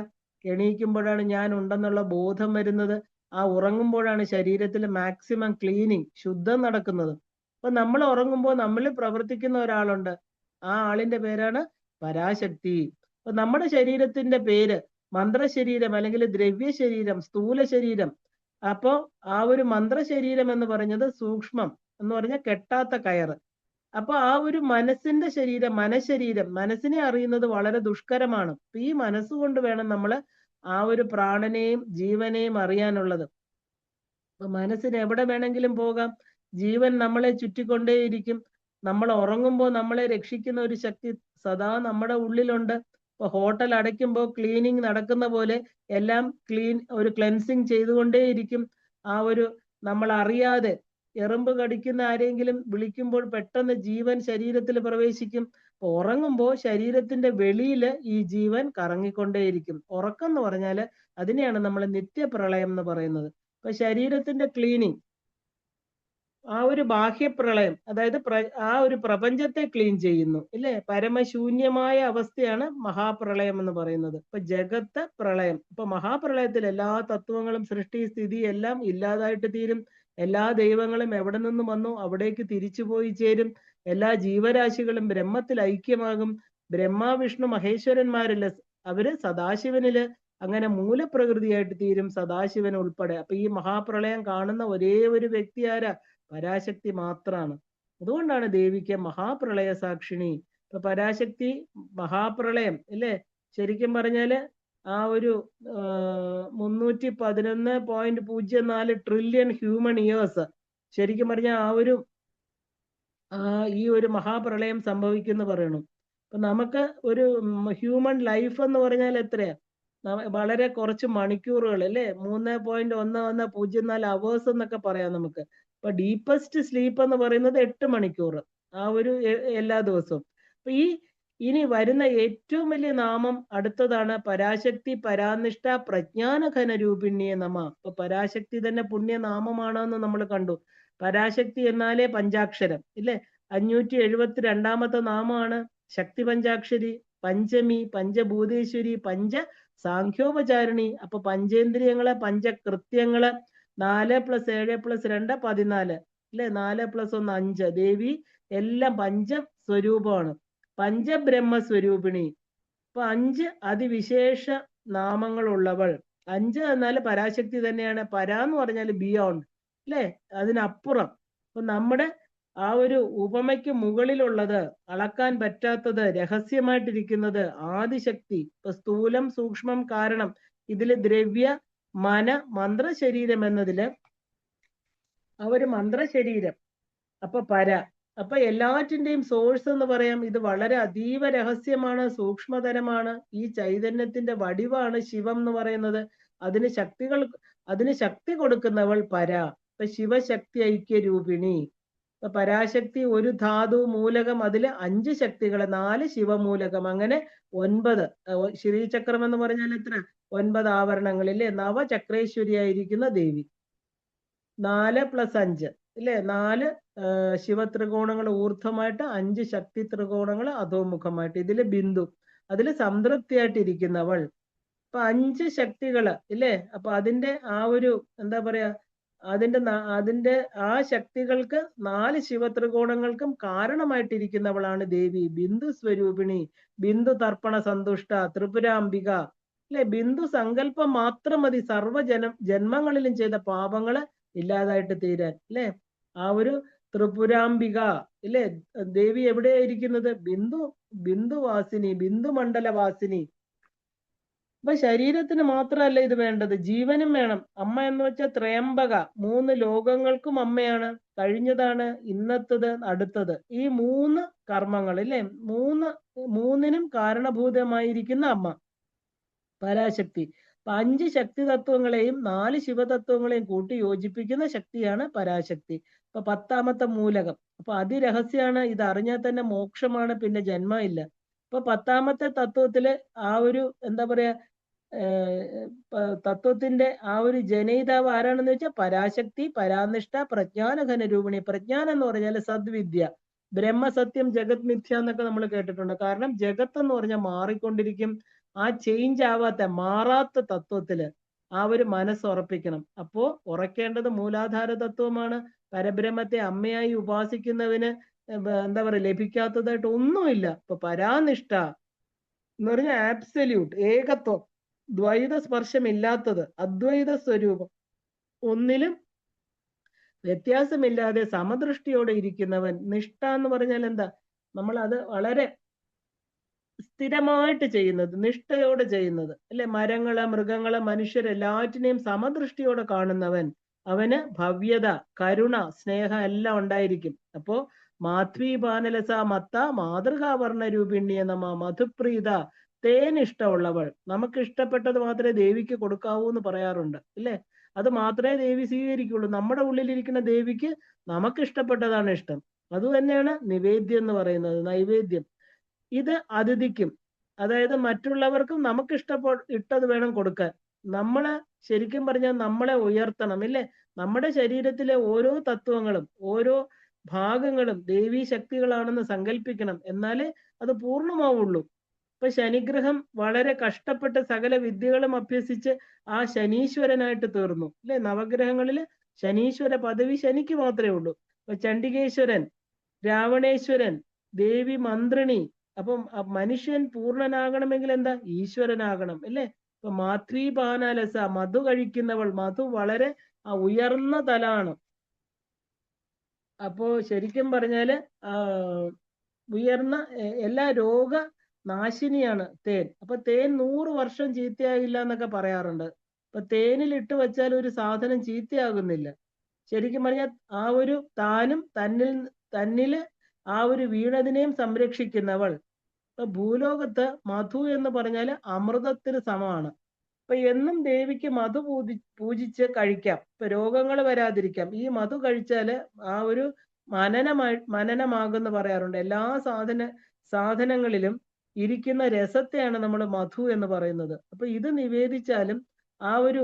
എണീക്കുമ്പോഴാണ് ഞാൻ ഉണ്ടെന്നുള്ള ബോധം വരുന്നത്. ആ ഉറങ്ങുമ്പോഴാണ് ശരീരത്തിൽ മാക്സിമം ക്ലീനിങ്, ശുദ്ധം നടക്കുന്നത്. അപ്പൊ നമ്മൾ ഉറങ്ങുമ്പോൾ നമ്മളിൽ പ്രവർത്തിക്കുന്ന ഒരാളുണ്ട്, ആ ആളിന്റെ പേരാണ് പരാശക്തി. അപ്പൊ നമ്മുടെ ശരീരത്തിന്റെ പേര് മന്ത്രശരീരം അല്ലെങ്കിൽ ദ്രവ്യ ശരീരം, സ്ഥൂല ശരീരം. അപ്പോ ആ ഒരു മന്ത്രശരീരം എന്ന് പറഞ്ഞത് സൂക്ഷ്മം എന്ന് പറഞ്ഞാൽ കെട്ടാത്ത കയറ്. അപ്പൊ ആ ഒരു മനസ്സിന്റെ ശരീരം, മനസ്സിനെ അറിയുന്നത് വളരെ ദുഷ്കരമാണ്. അപ്പൊ ഈ മനസ്സുകൊണ്ട് വേണം നമ്മൾ ആ ഒരു പ്രാണനെയും ജീവനെയും അറിയാനുള്ളത്. അപ്പൊ മനസ്സിന് എവിടെ വേണമെങ്കിലും പോകാം. ജീവൻ നമ്മളെ ചുറ്റിക്കൊണ്ടേയിരിക്കും. നമ്മൾ ഉറങ്ങുമ്പോൾ നമ്മളെ രക്ഷിക്കുന്ന ഒരു ശക്തി സദാ നമ്മുടെ ഉള്ളിലുണ്ട്. ഇപ്പൊ ഹോട്ടൽ അടയ്ക്കുമ്പോൾ ക്ലീനിങ് നടക്കുന്ന പോലെ എല്ലാം ഒരു ക്ലെൻസിങ് ചെയ്തുകൊണ്ടേയിരിക്കും. ആ ഒരു നമ്മൾ അറിയാതെ എറുമ്പ് കടിക്കുന്ന ആരെങ്കിലും വിളിക്കുമ്പോൾ പെട്ടെന്ന് ജീവൻ ശരീരത്തിൽ പ്രവേശിക്കും. അപ്പൊ ഉറങ്ങുമ്പോൾ ശരീരത്തിന്റെ വെളിയിൽ ഈ ജീവൻ കറങ്ങിക്കൊണ്ടേയിരിക്കും. ഉറക്കം എന്ന് പറഞ്ഞാൽ അതിനെയാണ് നമ്മൾ നിത്യപ്രളയം എന്ന് പറയുന്നത്. അപ്പൊ ശരീരത്തിന്റെ ക്ലീനിങ്, ആ ഒരു ബാഹ്യപ്രളയം, അതായത് ആ ഒരു പ്രപഞ്ചത്തെ ക്ലീൻ ചെയ്യുന്നു ഇല്ലേ? പരമശൂന്യമായ അവസ്ഥയാണ് മഹാപ്രളയം എന്ന് പറയുന്നത്. ഇപ്പൊ ജഗത്ത് പ്രളയം. ഇപ്പൊ മഹാപ്രളയത്തിൽ എല്ലാ തത്വങ്ങളും, സൃഷ്ടി, സ്ഥിതി എല്ലാം ഇല്ലാതായിട്ട് തീരും. എല്ലാ ദൈവങ്ങളും എവിടെ നിന്നും വന്നു അവിടേക്ക് തിരിച്ചുപോയി ചേരും. എല്ലാ ജീവരാശികളും ബ്രഹ്മത്തിൽ ഐക്യമാകും. ബ്രഹ്മ, വിഷ്ണു, മഹേശ്വരന്മാരില് അവര് സദാശിവനില് അങ്ങനെ മൂലപ്രകൃതിയായിട്ട് തീരും, സദാശിവൻ ഉൾപ്പെടെ. അപ്പൊ ഈ മഹാപ്രളയം കാണുന്ന ഒരേ ഒരു വ്യക്തി ആരാ? പരാശക്തി മാത്രാണ്. അതുകൊണ്ടാണ് ദേവിക്ക് മഹാപ്രളയ സാക്ഷിണി. ഇപ്പൊ പരാശക്തി മഹാപ്രളയം അല്ലേ? ശരിക്കും പറഞ്ഞാല് ആ ഒരു 311.04 ട്രില്യൺ ഹ്യൂമൻ ഇയേഴ്സ് ശരിക്കും പറഞ്ഞാൽ ഈ ഒരു മഹാപ്രളയം സംഭവിക്കുന്നു പറയണം. അപ്പൊ നമുക്ക് ഒരു ഹ്യൂമൻ ലൈഫ് എന്ന് പറഞ്ഞാൽ എത്രയാ? വളരെ കുറച്ച് മണിക്കൂറുകൾ അല്ലേ? 3.1104 അവേഴ്സ് എന്നൊക്കെ പറയാം നമുക്ക്. അപ്പൊ ഡീപ്പസ്റ്റ് സ്ലീപ്പ് എന്ന് പറയുന്നത് 8 മണിക്കൂർ ആ ഒരു എല്ലാ ദിവസവും. അപ്പൊ ഇനി വരുന്ന ഏറ്റവും വലിയ നാമം അടുത്തതാണ് പരാശക്തി പരാനിഷ്ഠ പ്രജ്ഞാനഘന രൂപിണിയെ നമ. അപ്പൊ പരാശക്തി തന്നെ പുണ്യനാമമാണെന്ന് നമ്മൾ കണ്ടു. പരാശക്തി എന്നാലേ പഞ്ചാക്ഷരം ഇല്ലേ? 572ാമത്തെ നാമമാണ് ശക്തി പഞ്ചാക്ഷരി, പഞ്ചമി, പഞ്ചഭൂതേശ്വരി, പഞ്ച സാഖ്യോപചാരിണി. അപ്പൊ പഞ്ചേന്ദ്രിയങ്ങള്, പഞ്ചകൃത്യങ്ങള്, 4 + 7 + 2 14 അല്ലെ? 4 + 1 5. ദേവി എല്ലാം പഞ്ചസ്വരൂപമാണ്, പഞ്ചബ്രഹ്മസ്വരൂപിണി. അപ്പൊ 5 അതിവിശേഷ നാമങ്ങളുള്ളവൾ. 5 എന്നാൽ പരാശക്തി തന്നെയാണ്. പരാ എന്ന് പറഞ്ഞാൽ ബിയോണ്ട് അല്ലെ? അതിനപ്പുറം. അപ്പൊ നമ്മുടെ ആ ഒരു ഉപമയ്ക്ക് മുകളിലുള്ളത്, അളക്കാൻ പറ്റാത്തത്, രഹസ്യമായിട്ടിരിക്കുന്നത് ആദിശക്തി. ഇപ്പൊ സ്ഥൂലം, സൂക്ഷ്മം, കാരണം ഇതില് ദ്രവ്യ, മന, മന്ത്രശരീരം എന്നതില് ആ ഒരു മന്ത്രശരീരം. അപ്പൊ അപ്പൊ എല്ലാറ്റിന്റെയും സോഴ്സ് എന്ന് പറയാം. ഇത് വളരെ അതീവ രഹസ്യമാണ്, സൂക്ഷ്മതരമാണ്. ഈ ചൈതന്യത്തിന്റെ വടിവാണ് ശിവം എന്ന് പറയുന്നത്. അതിന് ശക്തി കൊടുക്കുന്നവൾ ഇപ്പൊ ശിവശക്തി ഐക്യരൂപിണി. ഇപ്പൊ പരാശക്തി ഒരു ധാതു മൂലകം, അതില് 5 ശക്തികൾ, 4 ശിവമൂലകം, അങ്ങനെ 9. ശ്രീചക്രം എന്ന് പറഞ്ഞാൽ എത്ര? 9 ആവരണങ്ങളില്ലേ? നവചക്രേശ്വരിയായിരിക്കുന്ന ദേവി. 4 + 5 ഇല്ലേ? 4 ശിവത്രികോണങ്ങൾ ഊർധ്വമായിട്ട്, 5 ശക്തി ത്രികോണങ്ങൾ അധോമുഖമായിട്ട്. ഇതില് ബിന്ദു, അതില് സംതൃപ്തിയായിട്ടിരിക്കുന്നവൾ. അപ്പൊ 5 ശക്തികള് ഇല്ലേ? അപ്പൊ അതിന്റെ ആ ഒരു എന്താ പറയാ, അതിന്റെ ആ ശക്തികൾക്ക് 4 ശിവത്രികോണങ്ങൾക്കും കാരണമായിട്ടിരിക്കുന്നവളാണ് ദേവി. ബിന്ദു സ്വരൂപിണി, ബിന്ദു തർപ്പണ സന്തുഷ്ട, ത്രിപുരാംബിക അല്ലെ? ബിന്ദു സങ്കല്പം മാത്രം മതി ജന്മങ്ങളിലും ചെയ്ത പാപങ്ങള് ഇല്ലാതായിട്ട് തീരാൻ അല്ലെ? ആ ഒരു ത്രിപുരാംബിക ഇല്ലേ? ദേവി എവിടെയായിരിക്കുന്നത്? ബിന്ദുവാസിനി, ബിന്ദുമണ്ഡലവാസിനി. അപ്പൊ ശരീരത്തിന് മാത്രമല്ല ഇത് വേണ്ടത്, ജീവനും വേണം. അമ്മ എന്ന് വെച്ചാൽ ത്രയംബക, 3 ലോകങ്ങൾക്കും അമ്മയാണ്. കഴിഞ്ഞതാണ്, ഇന്നത്തത്, അടുത്തത്. ഈ 3 കർമ്മങ്ങൾ അല്ലേ? മൂന്നിനും കാരണഭൂതമായിരിക്കുന്ന അമ്മ പരാശക്തി. 5 ശക്തി തത്വങ്ങളെയും 4 ശിവതത്വങ്ങളെയും കൂട്ടി യോജിപ്പിക്കുന്ന ശക്തിയാണ് പരാശക്തി. അപ്പൊ 10ാമത്തെ മൂലകം. അപ്പൊ അതിരഹസ്യമാണ്. ഇത് അറിഞ്ഞാൽ തന്നെ മോക്ഷമാണ്, പിന്നെ ജന്മം ഇല്ല. അപ്പൊ 10ാമത്തെ തത്വത്തില് ആ ഒരു എന്താ പറയാ, തത്വത്തിന്റെ ആ ഒരു ജനയിതാവ് ആരാണെന്ന് വെച്ചാൽ പരാശക്തി പരാനിഷ്ഠ പ്രജ്ഞാനഘന രൂപിണി. പ്രജ്ഞാനം എന്ന് പറഞ്ഞാൽ സദ്വിദ്യ, ബ്രഹ്മസത്യം, ജഗത് മിഥ്യ എന്നൊക്കെ നമ്മൾ കേട്ടിട്ടുണ്ട്. കാരണം ജഗത്ത് എന്ന് പറഞ്ഞാൽ മാറിക്കൊണ്ടിരിക്കും. ആ ചേഞ്ച് ആവാത്ത, മാറാത്ത തത്വത്തില് ആ ഒരു മനസ്സ് ഉറപ്പിക്കണം. അപ്പോ ഉറക്കേണ്ടത് മൂലാധാര തത്വമാണ്. പരബ്രഹ്മത്തെ അമ്മയായി ഉപാസിക്കുന്നവന് എന്താ പറയാ, ലഭിക്കാത്തതായിട്ട് ഒന്നുമില്ല. ഇപ്പൊ പരാനിഷ്ഠ എന്ന് പറഞ്ഞാൽ ആബ്സല്യൂട്ട്, ഏകത്വം, ദ്വൈത സ്പർശമില്ലാത്തത്, അദ്വൈത സ്വരൂപം, ഒന്നിലും വ്യത്യാസമില്ലാതെ സമദൃഷ്ടിയോടെ ഇരിക്കുന്നവൻ. നിഷ്ഠ എന്ന് പറഞ്ഞാൽ എന്താ? നമ്മൾ അത് വളരെ സ്ഥിരമായിട്ട് ചെയ്യുന്നത്, നിഷ്ഠയോടെ ചെയ്യുന്നത് അല്ലെ? മരങ്ങള്, മൃഗങ്ങള്, മനുഷ്യരെല്ലാറ്റിനെയും സമദൃഷ്ടിയോടെ കാണുന്നവൻ, അവന് ഭവ്യത, കരുണ, സ്നേഹം എല്ലാം ഉണ്ടായിരിക്കും. അപ്പോ മാധ്വീപാനലസ മത്ത മാതൃകാവർണ്ണ രൂപിണ്യ നമ മധുപ്രീത, തേൻ ഇഷ്ടമുള്ളവൾ. നമുക്ക് ഇഷ്ടപ്പെട്ടത് മാത്രമേ ദേവിക്ക് കൊടുക്കാവൂ എന്ന് പറയാറുണ്ട് ഇല്ലേ? അത് മാത്രമേ ദേവി സ്വീകരിക്കുള്ളൂ. നമ്മുടെ ഉള്ളിലിരിക്കുന്ന ദേവിക്ക് നമുക്ക് ഇഷ്ടപ്പെട്ടതാണ് ഇഷ്ടം. അത് തന്നെയാണ് നിവേദ്യം എന്ന് പറയുന്നത്, നൈവേദ്യം. ഇത് അതിഥിക്കും, അതായത് മറ്റുള്ളവർക്കും നമുക്ക് ഇട്ടത് വേണം കൊടുക്കാൻ. നമ്മളെ ശരിക്കും പറഞ്ഞാൽ നമ്മളെ ഉയർത്തണം ഇല്ലേ? നമ്മുടെ ശരീരത്തിലെ ഓരോ തത്വങ്ങളും ഓരോ ഭാഗങ്ങളും ദേവീ ശക്തികളാണെന്ന് സങ്കല്പിക്കണം, എന്നാലേ അത് പൂർണ്ണമാവുള്ളൂ. ഇപ്പൊ ശനിഗ്രഹം വളരെ കഷ്ടപ്പെട്ട് സകല വിദ്യകളും അഭ്യസിച്ച് ആ ശനീശ്വരനായിട്ട് തീർന്നു അല്ലെ? നവഗ്രഹങ്ങളില് ശനീശ്വര പദവി ശനിക്ക് മാത്രമേ ഉള്ളൂ. ഇപ്പൊ ചണ്ഡികേശ്വരൻ, രാവണേശ്വരൻ, ദേവി മന്ത്രിണി. അപ്പം മനുഷ്യൻ പൂർണ്ണനാകണമെങ്കിൽ എന്താ? ഈശ്വരനാകണം അല്ലേ? ഇപ്പൊ മാധ്വീപാനാലസ, മധു കഴിക്കുന്നവൾ. മധു വളരെ ഉയർന്ന തലാണ്. അപ്പോ ശരിക്കും പറഞ്ഞാല് ഉയർന്ന എല്ലാ രോഗ നാശിനിയാണ് തേൻ. അപ്പൊ തേൻ 100 വർഷം ചീത്തയാകില്ല എന്നൊക്കെ പറയാറുണ്ട്. അപ്പൊ തേനിൽ ഇട്ട് വെച്ചാൽ ഒരു സാധനം ചീത്തയാകുന്നില്ല. ശരിക്കും പറഞ്ഞാൽ ആ ഒരു താനും തന്നില് ആ ഒരു വീണതിനെയും സംരക്ഷിക്കുന്നവൾ. ഇപ്പൊ ഭൂലോകത്ത് മധു എന്ന് പറഞ്ഞാൽ അമൃതത്തിന് സമമാണ്. അപ്പൊ എന്നും ദേവിക്ക് മധു പൂജിച്ച് കഴിക്കാം. ഇപ്പൊ രോഗങ്ങൾ വരാതിരിക്കാം. ഈ മധു കഴിച്ചാല് ആ ഒരു മനനമാകുമെന്ന് പറയാറുണ്ട്. എല്ലാ സാധനങ്ങളിലും ഇരിക്കുന്ന രസത്തെയാണ് നമ്മൾ മധു എന്ന് പറയുന്നത്. അപ്പൊ ഇത് നിവേദിച്ചാലും ആ ഒരു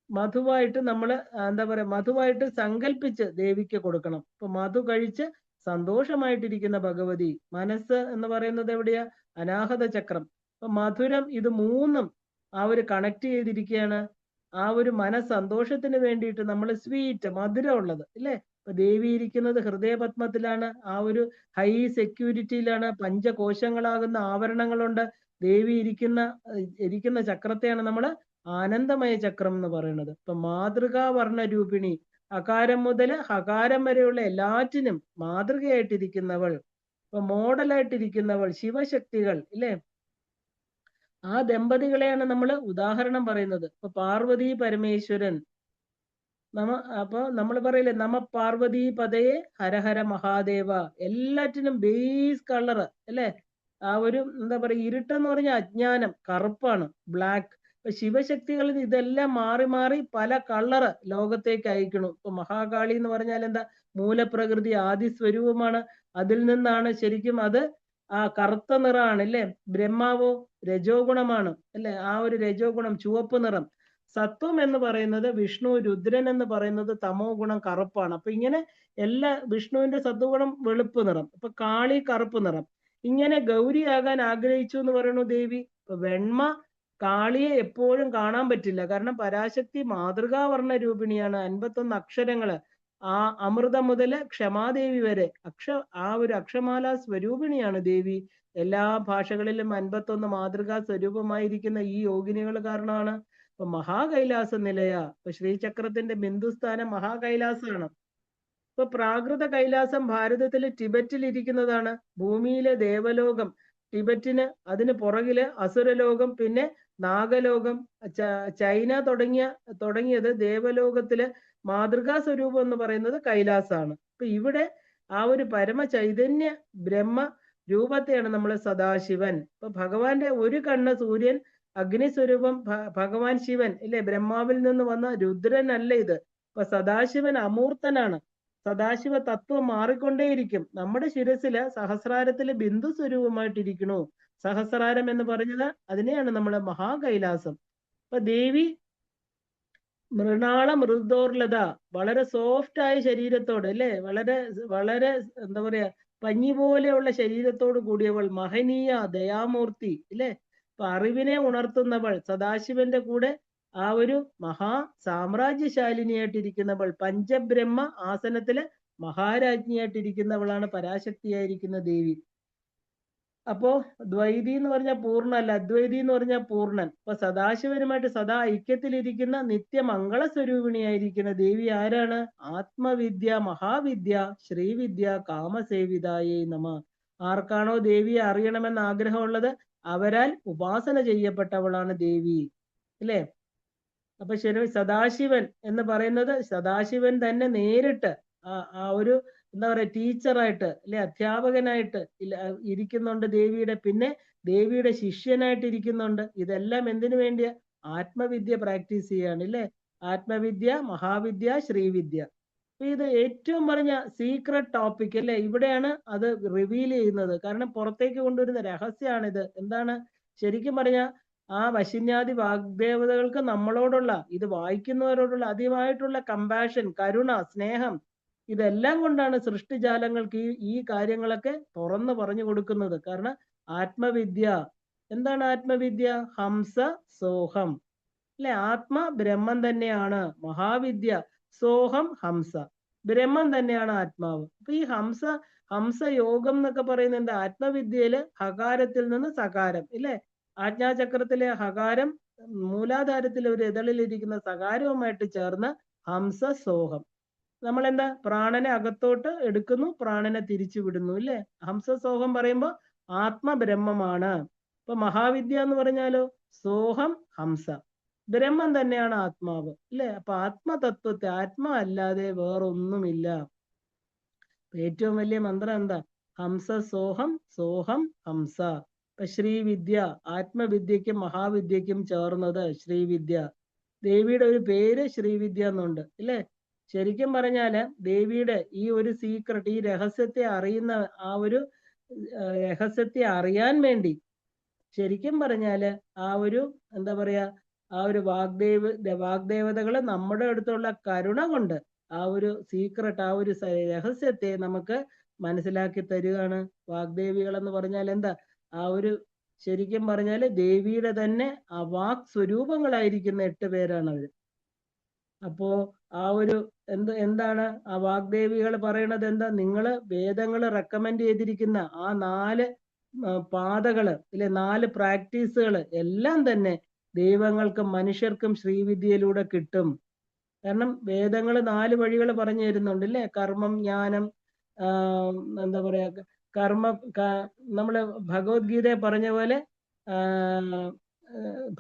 മധുവായിട്ട് നമ്മൾ എന്താ പറയാ, മധുവായിട്ട് സങ്കല്പിച്ച് ദേവിക്ക് കൊടുക്കണം. ഇപ്പൊ മധു കഴിച്ച് സന്തോഷമായിട്ടിരിക്കുന്ന ഭഗവതി. മനസ്സ് എന്ന് പറയുന്നത് എവിടെയാ? അനാഹത ചക്രം. അപ്പൊ മധുരം, ഇത് മൂന്നും ആ ഒരു കണക്ട് ചെയ്തിരിക്കുകയാണ്. ആ ഒരു മനസ്സന്തോഷത്തിന് വേണ്ടിയിട്ട് നമ്മൾ സ്വീറ്റ്, മധുരം ഉള്ളത് ഇല്ലേ? ഇപ്പൊ ദേവി ഇരിക്കുന്നത് ഹൃദയപത്മത്തിലാണ്. ആ ഒരു ഹൈ സെക്യൂരിറ്റിയിലാണ്. പഞ്ചകോശങ്ങളാകുന്ന ആവരണങ്ങളുണ്ട്. ദേവി ഇരിക്കുന്ന ചക്രത്തെയാണ് നമ്മൾ ആനന്ദമയ ചക്രം എന്ന് പറയുന്നത്. ഇപ്പൊ മാതൃകാ വർണ്ണ രൂപിണി, അകാരം മുതൽ ഹകാരം വരെയുള്ള എല്ലാറ്റിനും മാതൃകയായിട്ടിരിക്കുന്നവൾ, ഇപ്പൊ മോഡലായിട്ടിരിക്കുന്നവൾ, ശിവശക്തികൾ ഇല്ലേ? ആ ദമ്പതികളെയാണ് നമ്മൾ ഉദാഹരണം പറയുന്നത്. ഇപ്പൊ പാർവതി പരമേശ്വരൻ. അപ്പൊ നമ്മൾ പറയില്ലേ, നമ പാർവതി പതയെ ഹരഹര മഹാദേവ. എല്ലാറ്റിനും ബേസ് കളർ അല്ലെ? ആ ഒരു എന്താ പറയുക, ഇരുട്ടെന്ന് പറഞ്ഞാൽ അജ്ഞാനം, കറുപ്പാണ്, ബ്ലാക്ക്. ഇപ്പൊ ശിവശക്തികളിൽ ഇതെല്ലാം മാറി മാറി പല കളറ് ലോകത്തേക്ക് അയക്കണു. ഇപ്പൊ മഹാകാളി എന്ന് പറഞ്ഞാൽ എന്താ? മൂലപ്രകൃതി ആദി സ്വരൂപമാണ്. അതിൽ നിന്നാണ് ശരിക്കും അത് ആ കറുത്ത നിറമാണ് അല്ലേ? ബ്രഹ്മാവോ രജോ ഗുണമാണ് അല്ലെ? ആ ഒരു രജോ ഗുണം ചുവപ്പ് നിറം. സത്വം എന്ന് പറയുന്നത് വിഷ്ണു, രുദ്രൻ എന്ന് പറയുന്നത് തമോ ഗുണം കറുപ്പാണ്. അപ്പൊ ഇങ്ങനെ എല്ലാ വിഷ്ണുവിന്റെ സത്വഗുണം വെളുപ്പ് നിറം, ഇപ്പൊ കാളി കറുപ്പ് നിറം. ഇങ്ങനെ ഗൗരിയാകാൻ ആഗ്രഹിച്ചു എന്ന് പറയുന്നു ദേവി. ഇപ്പൊ വെണ്മ കാളിയെ എപ്പോഴും കാണാൻ പറ്റില്ല, കാരണം പരാശക്തി മാതൃകാവർണ്ണ രൂപിണിയാണ്. 51 അക്ഷരങ്ങള്, ആ അമൃതം മുതല് ക്ഷമാദേവി വരെ ആ ഒരു അക്ഷമാല സ്വരൂപിണിയാണ് ദേവി. എല്ലാ ഭാഷകളിലും 51 മാതൃകാ സ്വരൂപമായിരിക്കുന്ന ഈ യോഗിനികൾ കാരണമാണ്. ഇപ്പൊ മഹാകൈലാസ നിലയ, ഇപ്പൊ ശ്രീചക്രത്തിന്റെ ബിന്ദുസ്ഥാനം മഹാകൈലാസമാണ്. ഇപ്പൊ പ്രാകൃത കൈലാസം ഭാരതത്തില് ടിബറ്റിൽ ഇരിക്കുന്നതാണ്. ഭൂമിയിലെ ദേവലോകം ടിബറ്റിന്, അതിന് പുറകില് അസുരലോകം, പിന്നെ നാഗലോകം. ചൈന തുടങ്ങിയത് ദേവലോകത്തിലെ മാതൃകാ സ്വരൂപം എന്ന് പറയുന്നത് കൈലാസാണ്. ഇപ്പൊ ഇവിടെ ആ ഒരു പരമ ചൈതന്യ ബ്രഹ്മ രൂപത്തെയാണ് നമ്മൾ സദാശിവൻ. ഇപ്പൊ ഭഗവാന്റെ ഒരു കണ്ണ് സൂര്യൻ, അഗ്നിസ്വരൂപം ഭഗവാൻ ശിവൻ ഇല്ലേ? ബ്രഹ്മാവിൽ നിന്ന് വന്ന രുദ്രൻ അല്ല ഇത്. ഇപ്പൊ സദാശിവൻ അമൂർത്തനാണ്. സദാശിവ തത്വം മാറിക്കൊണ്ടേയിരിക്കും. നമ്മുടെ ശിരസില് സഹസ്രാരത്തില് ബിന്ദു സ്വരൂപമായിട്ടിരിക്കണു. സഹസ്രാരം എന്ന് പറഞ്ഞത് അതിനെയാണ് നമ്മള് മഹാകൈലാസം. അപ്പൊ ദേവി മൃണാള മൃദോർലത, വളരെ സോഫ്റ്റ് ആയ ശരീരത്തോട് അല്ലെ? വളരെ വളരെ എന്താ പറയാ, പഞ്ഞി പോലെയുള്ള ശരീരത്തോട് കൂടിയവൾ, മഹനീയ ദയാമൂർത്തി ഇല്ലേ? അപ്പൊ അറിവിനെ ഉണർത്തുന്നവൾ, സദാശിവന്റെ കൂടെ ആ ഒരു മഹാ സാമ്രാജ്യശാലിനിയായിട്ടിരിക്കുന്നവൾ, പഞ്ചബ്രഹ്മ ആസനത്തില് മഹാരാജ്ഞിയായിട്ടിരിക്കുന്നവളാണ് പരാശക്തിയായിരിക്കുന്ന ദേവി. അപ്പോ ദ്വൈതി എന്ന് പറഞ്ഞാൽ പൂർണ്ണല്ല, അദ്വൈതി എന്ന് പറഞ്ഞാൽ പൂർണ്ണൻ. അപ്പൊ സദാശിവനുമായിട്ട് സദാ ഐക്യത്തിലിരിക്കുന്ന നിത്യമംഗള സ്വരൂപിണിയായിരിക്കുന്ന ദേവി ആരാണ്? ആത്മവിദ്യ മഹാവിദ്യ ശ്രീവിദ്യ കാമസേവിതായേ നമ. ആർക്കാണോ ദേവിയെ അറിയണമെന്ന് ആഗ്രഹമുള്ളത് അവരാൽ ഉപാസന ചെയ്യപ്പെട്ടവളാണ് ദേവി, അല്ലേ? അപ്പൊ ശരി, സദാശിവൻ എന്ന് പറയുന്നത് സദാശിവൻ തന്നെ നേരിട്ട് ആ ഒരു എന്താ പറയാ ടീച്ചറായിട്ട് അല്ലെ അധ്യാപകനായിട്ട് ഇരിക്കുന്നുണ്ട് ദേവിയുടെ. പിന്നെ ദേവിയുടെ ശിഷ്യനായിട്ട് ഇരിക്കുന്നുണ്ട്. ഇതെല്ലാം എന്തിനു വേണ്ടിയാ? ആത്മവിദ്യ പ്രാക്ടീസ് ചെയ്യാണ്, അല്ലെ? ആത്മവിദ്യ മഹാവിദ്യ ശ്രീവിദ്യ. ഇത് ഏറ്റവും പറഞ്ഞ സീക്രട്ട് ടോപ്പിക് അല്ലെ. ഇവിടെയാണ് അത് റിവീൽ ചെയ്യുന്നത്. കാരണം പുറത്തേക്ക് കൊണ്ടുവരുന്ന രഹസ്യമാണിത്. എന്താണ്? ശരിക്കും പറഞ്ഞ ആ വശിന്യാദി വാഗ്ദേവതകൾക്ക് നമ്മളോടുള്ള, ഇത് വായിക്കുന്നവരോടുള്ള അതിവായിട്ടുള്ള കമ്പാഷൻ, കരുണ, സ്നേഹം, ഇതെല്ലാം കൊണ്ടാണ് സൃഷ്ടിജാലങ്ങൾക്ക് ഈ കാര്യങ്ങളൊക്കെ തുറന്നു പറഞ്ഞു കൊടുക്കുന്നത്. കാരണം ആത്മവിദ്യ എന്താണ്? ആത്മവിദ്യ ഹംസ സോഹം, അല്ലെ? ആത്മ ബ്രഹ്മം തന്നെയാണ്. മഹാവിദ്യ സോഹം ഹംസ, ബ്രഹ്മം തന്നെയാണ് ആത്മാവ്. അപ്പൊ ഈ ഹംസ യോഗം എന്നൊക്കെ പറയുന്നത് എന്താ? ആത്മവിദ്യയില് ഹകാരത്തിൽ നിന്ന് സകാരം, ഇല്ലേ? ആജ്ഞാചക്രത്തിലെ ഹകാരം മൂലാധാരത്തിലെ ഒരു ഇതളിലിരിക്കുന്ന സകാരവുമായിട്ട് ചേർന്ന് ഹംസ സോഹം. നമ്മളെന്താ? പ്രാണനെ അകത്തോട്ട് എടുക്കുന്നു, പ്രാണനെ തിരിച്ചു വിടുന്നു, ഇല്ലേ? ഹംസസോഹം പറയുമ്പോ ആത്മബ്രഹ്മമാണ്. ഇപ്പൊ മഹാവിദ്യ എന്ന് പറഞ്ഞാലോ സോഹം ഹംസ, ബ്രഹ്മം തന്നെയാണ് ആത്മാവ്, ഇല്ലേ? അപ്പൊ ആത്മതത്വത്തെ, ആത്മ അല്ലാതെ വേറൊന്നുമില്ല. ഏറ്റവും വലിയ മന്ത്രം എന്താ? ഹംസ സോഹം, സോഹം ഹംസ. ഇപ്പൊ ശ്രീവിദ്യ, ആത്മവിദ്യക്കും മഹാവിദ്യക്കും ചേർന്നത് ശ്രീവിദ്യ. ദേവിയുടെ ഒരു പേര് ശ്രീവിദ്യ എന്നുണ്ട്, ഇല്ലേ? ശരിക്കും പറഞ്ഞാല് ദേവിയുടെ ഈ ഒരു സീക്രട്ട്, ഈ രഹസ്യത്തെ അറിയുന്ന ആ ഒരു രഹസ്യത്തെ അറിയാൻ വേണ്ടി ശരിക്കും പറഞ്ഞാല് ആ ഒരു എന്താ പറയാ ആ ഒരു വാഗ്ദേവതകള് നമ്മുടെ അടുത്തുള്ള കരുണ കൊണ്ട് ആ ഒരു സീക്രട്ട്, ആ ഒരു രഹസ്യത്തെ നമുക്ക് മനസ്സിലാക്കി തരികയാണ്. വാഗ്ദേവികൾ എന്ന് പറഞ്ഞാൽ എന്താ? ആ ഒരു ശരിക്കും പറഞ്ഞാല് ദേവിയുടെ തന്നെ ആ വാക് സ്വരൂപങ്ങളായിരിക്കുന്ന 8 പേരാണ് അവര്. അപ്പോ ആ ഒരു എന്താണ് ആ വാഗ്ദേവികൾ പറയണത്? എന്താ? നിങ്ങള് വേദങ്ങൾ റെക്കമെൻഡ് ചെയ്തിരിക്കുന്ന ആ 4 പാതകള്, ഇല്ലെ, 4 പ്രാക്ടീസുകള് എല്ലാം തന്നെ ദൈവങ്ങൾക്കും മനുഷ്യർക്കും ശ്രീവിദ്യയിലൂടെ കിട്ടും. കാരണം വേദങ്ങൾ 4 വഴികൾ പറഞ്ഞു തരുന്നുണ്ട്, അല്ലേ? കർമ്മം, ജ്ഞാനം, എന്താ പറയാ നമ്മള് ഭഗവത്ഗീത പറഞ്ഞ പോലെ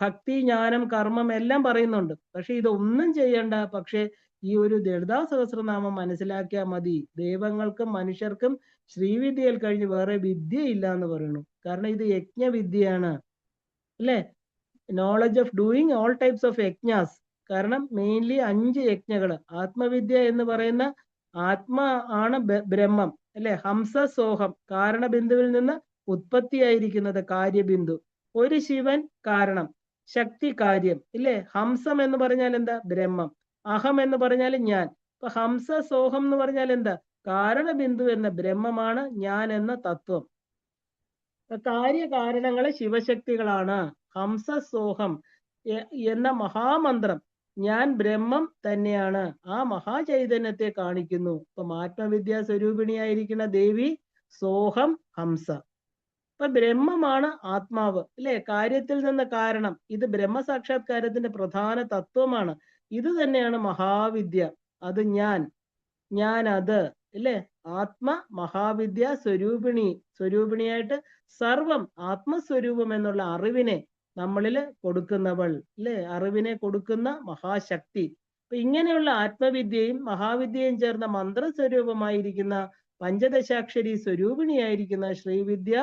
ഭക്തി, ജ്ഞാനം, കർമ്മം എല്ലാം പറയുന്നുണ്ട്. പക്ഷെ ഇതൊന്നും ചെയ്യണ്ട. പക്ഷെ ഈ ഒരു ലളിതാ സഹസ്രനാമം മനസ്സിലാക്കിയാൽ മതി. ദൈവങ്ങൾക്കും മനുഷ്യർക്കും ശ്രീവിദ്യയിൽ കഴിഞ്ഞ് വേറെ വിദ്യ ഇല്ല എന്ന് പറയുന്നു. കാരണം ഇത് യജ്ഞവിദ്യയാണ്, അല്ലേ? Knowledge of doing all types of യജ്ഞാസ്. കാരണം മെയിൻലി 5 യജ്ഞകള്. ആത്മവിദ്യ എന്ന് പറയുന്ന ആത്മാ ആണ് ബ്രഹ്മം, അല്ലെ? ഹംസ സോഹം, കാരണബിന്ദുവിൽ നിന്ന് ഉത്പത്തിയായിരിക്കുന്നത് കാര്യബിന്ദു. ഒരു ശിവൻ കാരണം, ശക്തി കാര്യം, ഇല്ലേ? ഹംസം എന്ന് പറഞ്ഞാൽ എന്താ? ബ്രഹ്മം. അഹം എന്ന് പറഞ്ഞാൽ ഞാൻ. ഇപ്പൊ ഹംസ സോഹം എന്ന് പറഞ്ഞാൽ എന്താ? കാരണബിന്ദു എന്ന ബ്രഹ്മമാണ് ഞാൻ എന്ന തത്വം. കാര്യകാരണങ്ങള് ശിവശക്തികളാണ്. ഹംസ സോഹം എന്ന മഹാമന്ത്രം ഞാൻ ബ്രഹ്മം തന്നെയാണ്, ആ മഹാചൈതന്യത്തെ കാണിക്കുന്നു. ഇപ്പൊ ആത്മവിദ്യാ സ്വരൂപിണിയായിരിക്കുന്ന ദേവി സോഹം ഹംസ. ഇപ്പൊ ബ്രഹ്മമാണ് ആത്മാവ്, അല്ലെ? കാര്യത്തിൽ നിന്ന് കാരണം. ഇത് ബ്രഹ്മസാക്ഷാത്കാരത്തിന്റെ പ്രധാന തത്വമാണ്. ഇത് തന്നെയാണ് മഹാവിദ്യ. അത് ഞാൻ അത്, അല്ലെ? ആത്മ മഹാവിദ്യ സ്വരൂപിണിയായിട്ട് സർവം ആത്മസ്വരൂപം എന്നുള്ള അറിവിനെ നമ്മളിൽ കൊടുക്കുന്നവൾ, അല്ലെ? അറിവിനെ കൊടുക്കുന്ന മഹാശക്തി. അപ്പൊ ഇങ്ങനെയുള്ള ആത്മവിദ്യയും മഹാവിദ്യയും ചേർന്ന മന്ത്രസ്വരൂപമായിരിക്കുന്ന പഞ്ചദശാക്ഷരി സ്വരൂപിണിയായിരിക്കുന്ന ശ്രീവിദ്യ,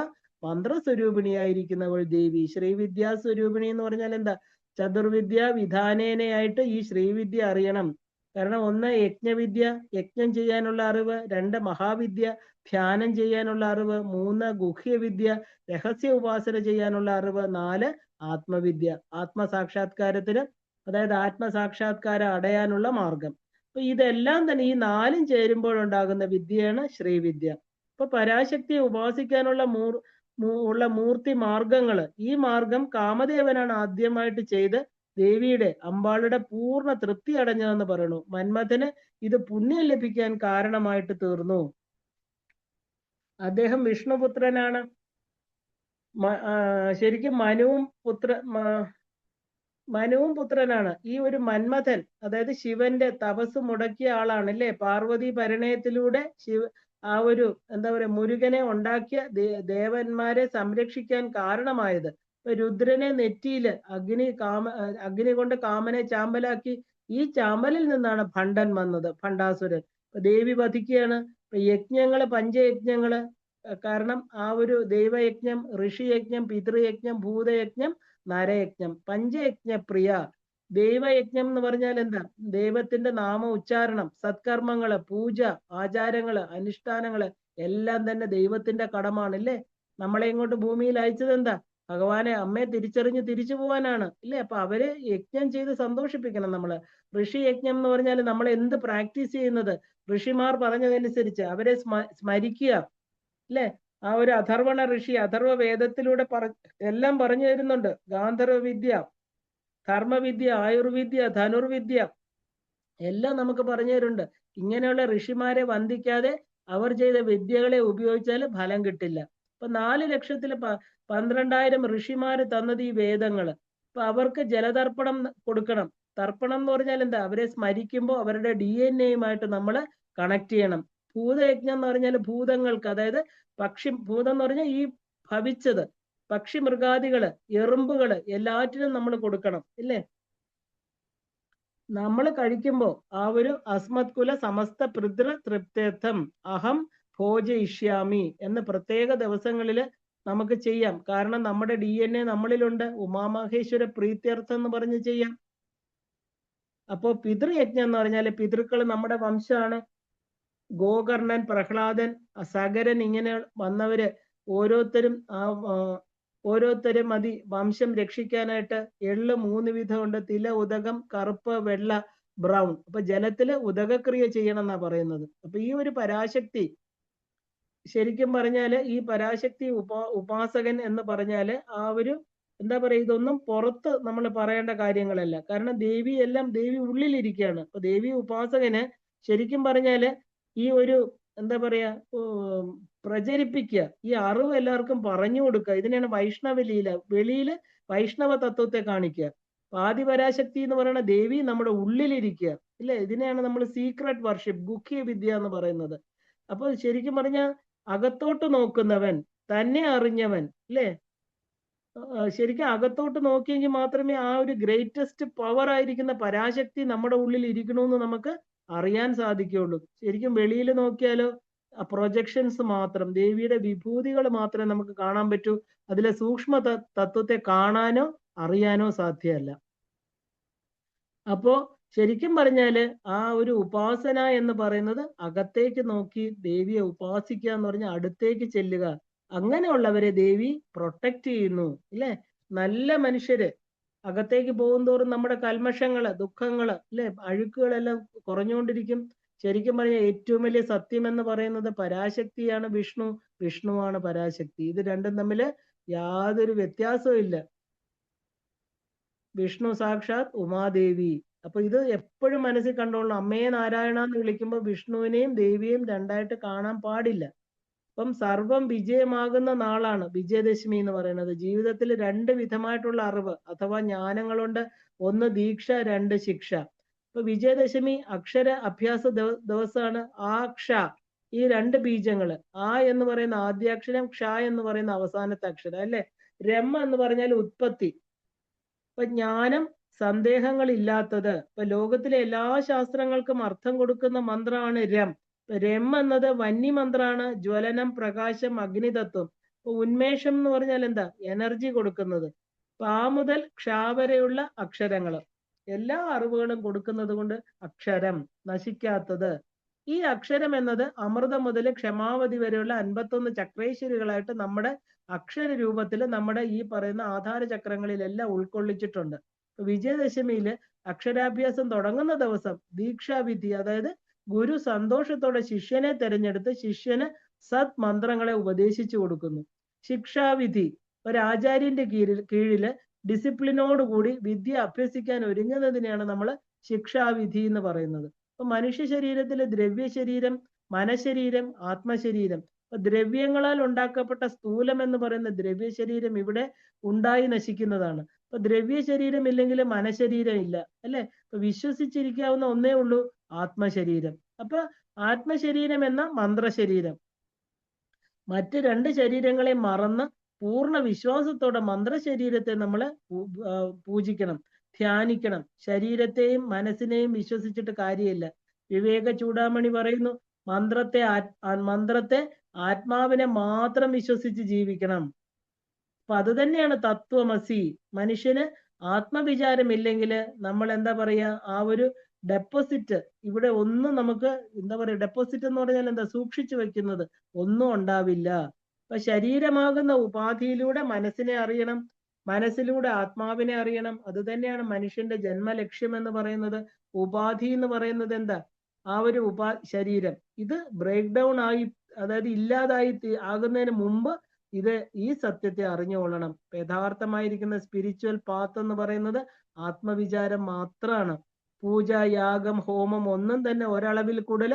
മന്ത്രസ്വരൂപിണിയായിരിക്കുന്നവൾ ദേവി. ശ്രീവിദ്യാ സ്വരൂപിണി എന്ന് പറഞ്ഞാൽ എന്താ? ചതുർവിദ്യ വിധാനേനയായിട്ട് ഈ ശ്രീവിദ്യ അറിയണം. കാരണം 1 യജ്ഞവിദ്യ, യജ്ഞം ചെയ്യാനുള്ള അറിവ്. 2 മഹാവിദ്യ, ധ്യാനം ചെയ്യാനുള്ള അറിവ്. 3 ഗുഹ്യവിദ്യ, രഹസ്യ ഉപാസന ചെയ്യാനുള്ള അറിവ്. 4 ആത്മവിദ്യ, ആത്മസാക്ഷാത്കാരത്തിന്, അതായത് ആത്മസാക്ഷാത്കാരം അടയാനുള്ള മാർഗം. അപ്പൊ ഇതെല്ലാം തന്നെ ഈ 4ഉം ചേരുമ്പോഴുണ്ടാകുന്ന വിദ്യയാണ് ശ്രീവിദ്യ. ഇപ്പൊ പരാശക്തിയെ ഉപാസിക്കാനുള്ള മൂർത്തി മാർഗങ്ങള്, ഈ മാർഗം കാമദേവനാണ് ആദ്യമായിട്ട് ചെയ്ത് ദേവിയുടെ, അമ്പാളുടെ പൂർണ്ണ തൃപ്തി അടഞ്ഞതെന്ന് പറയുന്നു. മന്മഥന് ഇത് പുണ്യം ലഭിക്കാൻ കാരണമായിട്ട് തീർന്നു. അദ്ദേഹം വിഷ്ണുപുത്രനാണ്. ശരിക്കും മനുവും പുത്രനാണ്. ഈ ഒരു മന്മഥൻ, അതായത് ശിവന്റെ തപസ് മുടക്കിയ ആളാണ് അല്ലേ? പാർവതി പരിണയത്തിലൂടെ ആ ഒരു എന്താ പറയാ മുരുകനെ ഉണ്ടാക്കിയ ദേവന്മാരെ സംരക്ഷിക്കാൻ കാരണമായത്. ഇപ്പൊ രുദ്രനെ നെറ്റിയില് അഗ്നി കൊണ്ട് കാമനെ ചാമ്പലാക്കി. ഈ ചാമ്പലിൽ നിന്നാണ് ഭണ്ഡൻ വന്നത്, ഭണ്ഡാസുരൻ. ദേവി വധിക്കുകയാണ്. യജ്ഞങ്ങള്, പഞ്ചയജ്ഞങ്ങള്, കാരണം ആ ഒരു ദൈവയജ്ഞം, ഋഷിയജ്ഞം, പിതൃയജ്ഞം, ഭൂതയജ്ഞം, നരയജ്ഞം, പഞ്ചയജ്ഞ പ്രിയ. ദൈവയജ്ഞം എന്ന് പറഞ്ഞാൽ എന്താ? ദൈവത്തിന്റെ നാമ ഉച്ചാരണം, സത്കർമ്മങ്ങള്, പൂജ, ആചാരങ്ങള്, അനുഷ്ഠാനങ്ങള് എല്ലാം തന്നെ ദൈവത്തിന്റെ കടമാണല്ലേ? നമ്മളെ ഇങ്ങോട്ട് ഭൂമിയിൽ അയച്ചത് എന്താ? ഭഗവാനെ, അമ്മയെ തിരിച്ചറിഞ്ഞ് തിരിച്ചു പോവാനാണ് ഇല്ലേ? അപ്പൊ അവരെ യജ്ഞം ചെയ്ത് സന്തോഷിപ്പിക്കണം നമ്മള്. ഋഷി യജ്ഞം എന്ന് പറഞ്ഞാൽ നമ്മൾ എന്ത് പ്രാക്ടീസ് ചെയ്യുന്നത്? ഋഷിമാർ പറഞ്ഞതനുസരിച്ച് അവരെ സ്മരിക്കുക അല്ലെ? ആ ഒരു അഥർവണ ഋഷി അഥർവ വേദത്തിലൂടെ എല്ലാം പറഞ്ഞു തരുന്നുണ്ട്. ഗാന്ധർവ വിദ്യ, ധർമ്മവിദ്യ, ആയുർവിദ്യ, ധനുർവിദ്യ എല്ലാം നമുക്ക് പറഞ്ഞു തരുന്നുണ്ട്. ഇങ്ങനെയുള്ള ഋഷിമാരെ വന്ദിക്കാതെ അവർ ചെയ്ത വിദ്യകളെ ഉപയോഗിച്ചാൽ ഫലം കിട്ടില്ല. ഇപ്പൊ 4,12,000 ഋഷിമാര് തന്നത് ഈ വേദങ്ങള്. അപ്പൊ അവർക്ക് ജലതർപ്പണം കൊടുക്കണം. തർപ്പണം എന്ന് പറഞ്ഞാൽ എന്താ? അവരെ സ്മരിക്കുമ്പോൾ അവരുടെ DNA നമ്മൾ കണക്ട് ചെയ്യണം. ഭൂതയജ്ഞം എന്ന് പറഞ്ഞാൽ ഭൂതങ്ങൾക്ക്, അതായത് ഭൂതം എന്ന് പറഞ്ഞാൽ ഈ ഭവിച്ചത്, പക്ഷി മൃഗാദികള്, എറുമ്പുകള് എല്ലാറ്റിനും നമ്മൾ കൊടുക്കണം ഇല്ലേ? നമ്മൾ കഴിക്കുമ്പോൾ ആ ഒരു അസ്മത്കുല സമസ്ത പിതൃ തൃപ്ത്യർത്ഥം അഹം ഭോജയിഷ്യാമി എന്ന് പ്രത്യേക ദിവസങ്ങളിൽ നമുക്ക് ചെയ്യാം. കാരണം നമ്മുടെ DNA നമ്മളിലുണ്ട്. ഉമാമഹേശ്വര പ്രീത്യർത്ഥം എന്ന് പറഞ്ഞ് ചെയ്യാം. അപ്പോ പിതൃയജ്ഞം എന്ന് പറഞ്ഞാൽ പിതൃക്കൾ നമ്മുടെ വംശമാണ്. ഗോകർണൻ, പ്രഹ്ലാദൻ, സഗരൻ, ഇങ്ങനെ വന്നവര് ഓരോരുത്തരും മതി വംശം രക്ഷിക്കാനായിട്ട്. എള്ള് 3 വിധമുണ്ട്: തില, ഉദകം, കറുപ്പ്, വെള്ള, ബ്രൗൺ. അപ്പൊ ജലത്തില് ഉദകക്രിയ ചെയ്യണം എന്നാ പറയുന്നത്. അപ്പൊ ഈ ഒരു പരാശക്തി, ശരിക്കും പറഞ്ഞാല് ഈ പരാശക്തി ഉപാസകൻ എന്ന് പറഞ്ഞാല് ആ ഒരു എന്താ പറയാ, ഇതൊന്നും പുറത്ത് നമ്മൾ പറയേണ്ട കാര്യങ്ങളല്ല. കാരണം ദേവി ഉള്ളിലിരിക്കുകയാണ്. അപ്പൊ ദേവി ഉപാസകന് ശരിക്കും പറഞ്ഞാല് ഈ ഒരു എന്താ പറയാ പ്രചരിപ്പിക്കുക, ഈ അറിവ് എല്ലാവർക്കും പറഞ്ഞു കൊടുക്കുക. ഇതിനാണ് വൈഷ്ണവ ലീല. വെളിയില് വൈഷ്ണവ തത്വത്തെ കാണിക്കുക. ആദിപരാശക്തി എന്ന് പറയുന്ന ദേവി നമ്മുടെ ഉള്ളിലിരിക്കുക ഇല്ലേ? ഇതിനെയാണ് നമ്മൾ സീക്രട്ട് വർഷിപ്പ്, ഗുഹ്യ വിദ്യ എന്ന് പറയുന്നത്. അപ്പൊ ശരിക്കും പറഞ്ഞാൽ അകത്തോട്ട് നോക്കുന്നവൻ, തന്നെ അറിഞ്ഞവൻ അല്ലേ? ശരിക്കും അകത്തോട്ട് നോക്കിയെങ്കിൽ മാത്രമേ ആ ഒരു ഗ്രേറ്റസ്റ്റ് പവർ ആയിരിക്കുന്ന പരാശക്തി നമ്മുടെ ഉള്ളിൽ ഇരിക്കണമെന്ന് നമുക്ക് അറിയാൻ സാധിക്കുകയുള്ളൂ. ശരിക്കും വെളിയിൽ നോക്കിയാലോ പ്രൊജക്ഷൻസ് മാത്രം, ദേവിയുടെ വിഭൂതികൾ മാത്രമേ നമുക്ക് കാണാൻ പറ്റൂ. അതിലെ സൂക്ഷ്മ തത്വത്തെ കാണാനോ അറിയാനോ സാധ്യമല്ല. അപ്പോ ശരിക്കും പറഞ്ഞാല് ആ ഒരു ഉപാസന എന്ന് പറയുന്നത് അകത്തേക്ക് നോക്കി ദേവിയെ ഉപാസിക്കുക എന്ന് പറഞ്ഞാൽ അടുത്തേക്ക് ചെല്ലുക. അങ്ങനെയുള്ളവരെ ദേവി പ്രൊട്ടക്ട് ചെയ്യുന്നു ഇല്ലേ? നല്ല മനുഷ്യര് അകത്തേക്ക് പോകുന്തോറും നമ്മുടെ കൽമഷങ്ങള്, ദുഃഖങ്ങള് അല്ലെ, അഴുക്കുകളെല്ലാം കുറഞ്ഞുകൊണ്ടിരിക്കും. ശരിക്കും പറഞ്ഞാൽ ഏറ്റവും വലിയ സത്യം എന്ന് പറയുന്നത് പരാശക്തിയാണ് വിഷ്ണു, വിഷ്ണുവാണ് പരാശക്തി. ഇത് രണ്ടും തമ്മില് യാതൊരു വ്യത്യാസവും ഇല്ല. വിഷ്ണു സാക്ഷാത് ഉമാദേവി. അപ്പൊ ഇത് എപ്പോഴും മനസ്സിൽ കണ്ടോളണം. അമ്മയെ നാരായണ എന്ന് വിളിക്കുമ്പോൾ വിഷ്ണുവിനെയും ദേവിയെയും രണ്ടായിട്ട് കാണാൻ പാടില്ല. അപ്പം സർവം വിജയമാകുന്ന നാളാണ് വിജയദശമി എന്ന് പറയുന്നത്. ജീവിതത്തിൽ 2 വിധമായിട്ടുള്ള അറിവ് അഥവാ ജ്ഞാനങ്ങളുണ്ട്. ഒന്ന് ദീക്ഷ, 2 ശിക്ഷ. ഇപ്പൊ വിജയദശമി അക്ഷര അഭ്യാസ ദിവസമാണ്. ആ ക്ഷ, ഈ 2 ബീജങ്ങള്, ആ എന്ന് പറയുന്ന ആദ്യാക്ഷരം, ക്ഷ എന്ന് പറയുന്ന അവസാനത്തെ അക്ഷരം അല്ലെ? രമ എന്ന് പറഞ്ഞാൽ ഉത്പത്തി. ഇപ്പൊ ജ്ഞാനം, സന്ദേഹങ്ങൾ ഇല്ലാത്തത്. ഇപ്പൊ ലോകത്തിലെ എല്ലാ ശാസ്ത്രങ്ങൾക്കും അർത്ഥം കൊടുക്കുന്ന മന്ത്രമാണ് രം. രം എന്നത് വന്യമന്ത്രാണ്. ജ്വലനം, പ്രകാശം, അഗ്നിതത്വം. ഇപ്പൊ ഉന്മേഷം എന്ന് പറഞ്ഞാൽ എന്താ? എനർജി കൊടുക്കുന്നത്. അപ്പൊ ആ മുതൽ ക്ഷ വരെയുള്ള അക്ഷരങ്ങൾ എല്ലാ അറിവുകളും കൊടുക്കുന്നത് കൊണ്ട് അക്ഷരം, നശിക്കാത്തത്. ഈ അക്ഷരം എന്നത് അമൃതം മുതൽ ക്ഷമാവധി വരെയുള്ള 51 ചക്രേശ്വരികളായിട്ട് നമ്മുടെ അക്ഷര രൂപത്തിൽ നമ്മുടെ ഈ പറയുന്ന ആധാര ചക്രങ്ങളിലെല്ലാം ഉൾക്കൊള്ളിച്ചിട്ടുണ്ട്. വിജയദശമിയില് അക്ഷരാഭ്യാസം തുടങ്ങുന്ന ദിവസം ദീക്ഷാവിധി, അതായത് ഗുരു സന്തോഷത്തോടെ ശിഷ്യനെ തെരഞ്ഞെടുത്ത് ശിഷ്യന് സത് മന്ത്രങ്ങളെ ഉപദേശിച്ചു കൊടുക്കുന്നു. ശിക്ഷാവിധി, ഒരു ആചാര്യന്റെ കീഴില് ഡിസിപ്ലിനോടുകൂടി വിദ്യ അഭ്യസിക്കാൻ ഒരുങ്ങുന്നതിനെയാണ് നമ്മൾ ശിക്ഷാവിധി എന്ന് പറയുന്നത്. അപ്പൊ മനുഷ്യ ശരീരത്തിലെ ദ്രവ്യ ശരീരം, മനശരീരം, ആത്മശരീരം അപ്പൊ ദ്രവ്യങ്ങളാൽ ഉണ്ടാക്കപ്പെട്ട സ്ഥൂലം എന്ന് പറയുന്ന ദ്രവ്യ ശരീരം ഇവിടെ ഉണ്ടായി നശിക്കുന്നതാണ്. അപ്പൊ ദ്രവ്യ ശരീരം ഇല്ലെങ്കിൽ മനശരീരം ഇല്ല, അല്ലെ? അപ്പൊ വിശ്വസിച്ചിരിക്കാവുന്ന ഒന്നേ ഉള്ളൂ, ആത്മശരീരം. അപ്പൊ ആത്മശരീരം എന്ന മന്ത്രശരീരം മറ്റ് രണ്ട് ശരീരങ്ങളെ മറന്ന് പൂർണ്ണ വിശ്വാസത്തോടെ മന്ത്രശരീരത്തെ നമ്മൾ പൂജിക്കണം, ധ്യാനിക്കണം. ശരീരത്തെയും മനസ്സിനെയും വിശ്വസിച്ചിട്ട് കാര്യമില്ല. വിവേക ചൂടാമണി പറയുന്നു, മന്ത്രത്തെ ആത്മാവിനെ മാത്രം വിശ്വസിച്ച് ജീവിക്കണം. അപ്പൊ അത് തന്നെയാണ് തത്വമസി. മനുഷ്യന് ആത്മവിചാരമില്ലെങ്കിൽ നമ്മൾ എന്താ പറയാ, ആ ഒരു ഡെപ്പോസിറ്റ് ഇവിടെ ഒന്നും നമുക്ക് എന്താ പറയാ, ഡെപ്പോസിറ്റ് എന്ന് പറഞ്ഞാൽ എന്താ, സൂക്ഷിച്ചു വെക്കുന്നത് ഒന്നും ഉണ്ടാവില്ല. അപ്പൊ ശരീരമാകുന്ന ഉപാധിയിലൂടെ മനസ്സിനെ അറിയണം, മനസ്സിലൂടെ ആത്മാവിനെ അറിയണം. അത് തന്നെയാണ് മനുഷ്യന്റെ ജന്മലക്ഷ്യം എന്ന് പറയുന്നത്. ഉപാധി എന്ന് പറയുന്നത് എന്താ, ആ ഒരു ശരീരം ഇത് ബ്രേക്ക് ഡൗൺ ആയി, അതായത് ഇല്ലാതായി ആകുന്നതിന് മുമ്പ് ഇത് ഈ സത്യത്തെ അറിഞ്ഞുകൊള്ളണം. യഥാർത്ഥമായിരിക്കുന്ന സ്പിരിച്വൽ പാത്ത് എന്ന് പറയുന്നത് ആത്മവിചാരം മാത്രമാണ്. പൂജ, യാഗം, ഹോമം ഒന്നും തന്നെ ഒരളവിൽ കൂടുതൽ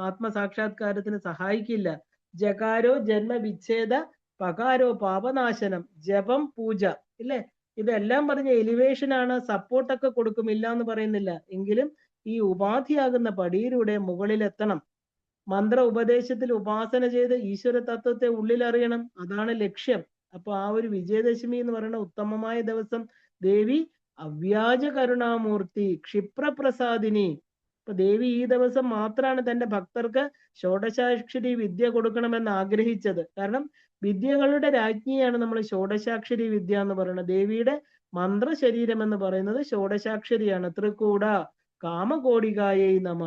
ആത്മസാക്ഷാത്കാരത്തിന് സഹായിക്കില്ല. ജകാരോ ജന്മവിച്ഛേദ പകാരോ പാപനാശനം, ജപം, പൂജ, ഇല്ലേ? ഇതെല്ലാം പറഞ്ഞ എലിവേഷൻ ആണ്, സപ്പോർട്ടൊക്കെ കൊടുക്കുമില്ല എന്ന് പറയുന്നില്ല. എങ്കിലും ഈ ഉപാധിയാകുന്ന പടിയിലൂടെ മുകളിലെത്തണം. മന്ത്ര ഉപദേശത്തിൽ ഉപാസന ചെയ്ത് ഈശ്വര തത്വത്തെ ഉള്ളിലറിയണം, അതാണ് ലക്ഷ്യം. അപ്പൊ ആ ഒരു വിജയദശമി എന്ന് പറയുന്ന ഉത്തമമായ ദിവസം ദേവി അവ്യാജ കരുണാമൂർത്തി ക്ഷിപ്രപ്രസാദിനി. അപ്പൊ ദേവി ഈ ദിവസം മാത്രമാണ് തന്റെ ഭക്തർക്ക് ഷോഡശാക്ഷരി വിദ്യ കൊടുക്കണമെന്ന് ആഗ്രഹിച്ചത്. കാരണം വിദ്യകളുടെ രാജ്ഞിയാണ് നമ്മൾ ഷോഡശാക്ഷരി വിദ്യ എന്ന് പറയുന്നത്. ദേവിയുടെ മന്ത്രശരീരം എന്ന് പറയുന്നത് ഷോഡശാക്ഷരിയാണ്. ത്രികൂട കാമകോടികായൈ നമ.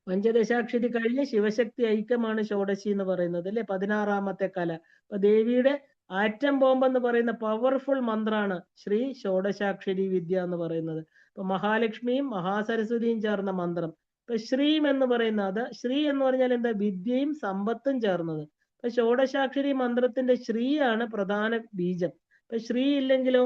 പഞ്ചദശാക്ഷരി കഴിഞ്ഞ് ശിവശക്തി ഐക്യമാണ് ഷോഡശി എന്ന് പറയുന്നത്, അല്ലെ? 16ാമത്തെ കല. അപ്പൊ ദേവിയുടെ ആറ്റം ബോംബ് എന്ന് പറയുന്ന പവർഫുൾ മന്ത്രമാണ് ശ്രീ ഷോഡശാക്ഷരി വിദ്യ എന്ന് പറയുന്നത്. ഇപ്പൊ മഹാലക്ഷ്മിയും മഹാസരസ്വതിയും ചേർന്ന മന്ത്രം. ഇപ്പൊ ശ്രീം എന്ന് പറയുന്ന, അത് ശ്രീ എന്ന് പറഞ്ഞാൽ എന്താ, വിദ്യയും സമ്പത്തും ചേർന്നത്. ഇപ്പൊ ഷോഡശാക്ഷരി മന്ത്രത്തിന്റെ ശ്രീ ആണ് പ്രധാന ബീജം. ഇപ്പൊ ശ്രീ ഇല്ലെങ്കിലോ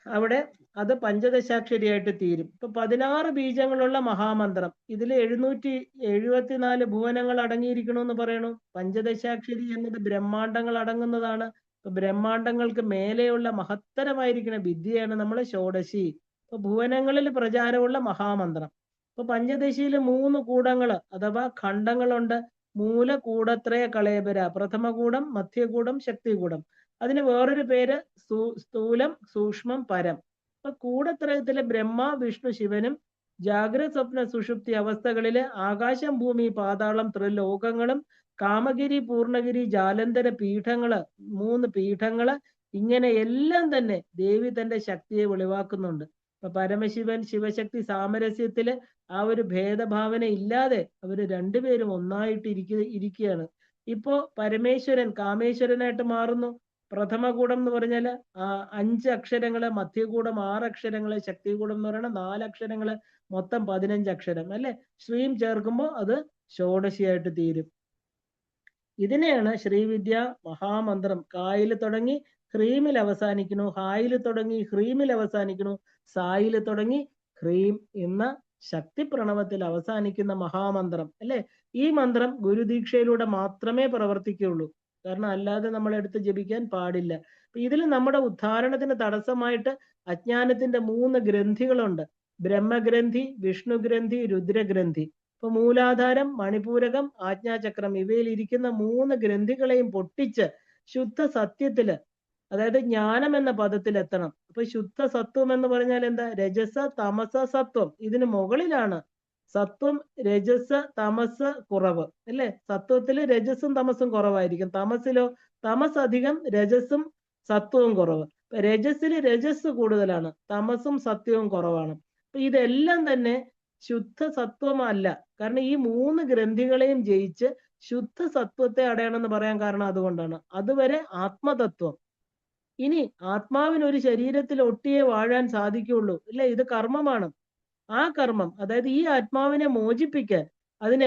അവിടെ അത് പഞ്ചദശാക്ഷരിയായിട്ട് തീരും. ഇപ്പൊ 16 ബീജങ്ങളുള്ള മഹാമന്ത്രം, ഇതിൽ 774 ഭുവനങ്ങൾ അടങ്ങിയിരിക്കണമെന്ന് പറയണു. പഞ്ചദശാക്ഷരി എന്നത് ബ്രഹ്മാണ്ടങ്ങൾ അടങ്ങുന്നതാണ്. ഇപ്പൊ ബ്രഹ്മാണ്ടങ്ങൾക്ക് മേലെയുള്ള മഹത്തരമായിരിക്കുന്ന വിദ്യയാണ് നമ്മൾ ഷോഡശി. ഇപ്പൊ ഭുവനങ്ങളിൽ പ്രചാരമുള്ള മഹാമന്ത്രം. ഇപ്പൊ പഞ്ചദശിയിൽ 3 കൂടങ്ങൾ അഥവാ ഖണ്ഡങ്ങളുണ്ട്. മൂല കൂടത്രയ കളേബര, പ്രഥമകൂടം, മധ്യകൂടം, ശക്തികൂടം. അതിന് വേറൊരു പേര് സ്ഥൂലം, സൂക്ഷ്മം, പരം. അപ്പൊ കൂടത്രയത്തിലെ ബ്രഹ്മ, വിഷ്ണു, ശിവനും ജാഗ്രത, സ്വപ്ന, സുഷുപ്തി അവസ്ഥകളില് ആകാശം, ഭൂമി, പാതാളം, ത്രിലോകങ്ങളും കാമഗിരി, പൂർണ്ണഗിരി, ജാലന്ധര പീഠങ്ങള്, 3 പീഠങ്ങള്, ഇങ്ങനെ എല്ലാം തന്നെ ദേവി തന്റെ ശക്തിയെ വെളിവാക്കുന്നുണ്ട്. ഇപ്പൊ പരമശിവൻ ശിവശക്തി സാമരസ്യത്തില് ആ ഒരു ഭേദഭാവന ഇല്ലാതെ അവര് രണ്ടുപേരും ഒന്നായിട്ട് ഇരിക്കുകയാണ്. ഇപ്പോ പരമേശ്വരൻ കാമേശ്വരനായിട്ട് മാറുന്നു. പ്രഥമകൂടം എന്ന് പറഞ്ഞാല് 5 അക്ഷരങ്ങള്, മധ്യകൂടം 6 അക്ഷരങ്ങള്, ശക്തികൂടം എന്ന് പറയുന്നത് 4 അക്ഷരങ്ങള്, മൊത്തം 15 അക്ഷരം, അല്ലെ? ശ്രീം ചേർക്കുമ്പോൾ അത് ഷോഡശിയായിട്ട് തീരും. ഇതിനെയാണ് ശ്രീവിദ്യ മഹാമന്ത്രം. കായിൽ തുടങ്ങി ഹ്രീമിൽ അവസാനിക്കുന്നു, ഹായിൽ തുടങ്ങി ഹ്രീമിൽ അവസാനിക്കുന്നു, സായിൽ തുടങ്ങി ഹ്രീം എന്ന ശക്തി പ്രണവത്തിൽ അവസാനിക്കുന്ന മഹാമന്ത്രം, അല്ലെ? ഈ മന്ത്രം ഗുരുദീക്ഷയിലൂടെ മാത്രമേ പ്രവർത്തിക്കുകയുള്ളൂ. കാരണം അല്ലാതെ നമ്മളെടുത്ത് ജപിക്കാൻ പാടില്ല. ഇതിൽ നമ്മുടെ ഉദ്ധാരണത്തിന് തടസ്സമായിട്ട് അജ്ഞാനത്തിന്റെ 3 ഗ്രന്ഥികളുണ്ട്. ബ്രഹ്മഗ്രന്ഥി, വിഷ്ണുഗ്രന്ഥി, രുദ്രഗ്രന്ഥി. ഇപ്പൊ മൂലാധാരം, മണിപൂരകം, ആജ്ഞാചക്രം ഇവയിൽ ഇരിക്കുന്ന 3 ഗ്രന്ഥികളെയും പൊട്ടിച്ച് ശുദ്ധ സത്യത്തില്, അതായത് ജ്ഞാനം എന്ന പദത്തിൽ എത്തണം. അപ്പൊ ശുദ്ധ സത്വം എന്ന് പറഞ്ഞാൽ എന്താ, രജസ, തമസ, സത്വം. ഇതിന് മുകളിലാണ് സത്വം, രജസ്, തമസ് കുറവ്, അല്ലെ? സത്വത്തില് രജസും തമസും കുറവായിരിക്കും. തമസിലോ തമസ് അധികം, രജസും സത്വവും കുറവ്. രജസില് രജസ് കൂടുതലാണ്, തമസും സത്യവും കുറവാണ്. അപ്പൊ ഇതെല്ലാം തന്നെ ശുദ്ധ സത്വമല്ല. കാരണം ഈ 3 ഗ്രന്ഥികളെയും ജയിച്ച് ശുദ്ധ സത്വത്തെ അടയണമെന്ന് പറയാൻ കാരണം അതുകൊണ്ടാണ്. അതുവരെ ആത്മതത്വം. ഇനി ആത്മാവിന് ഒരു ശരീരത്തിൽ ഒട്ടിയേ വാഴാൻ സാധിക്കുകയുള്ളൂ, ഇല്ല? ഇത് കർമ്മമാണ്. ആ കർമ്മം, അതായത് ഈ ആത്മാവിനെ മോചിപ്പിക്കാൻ അതിന്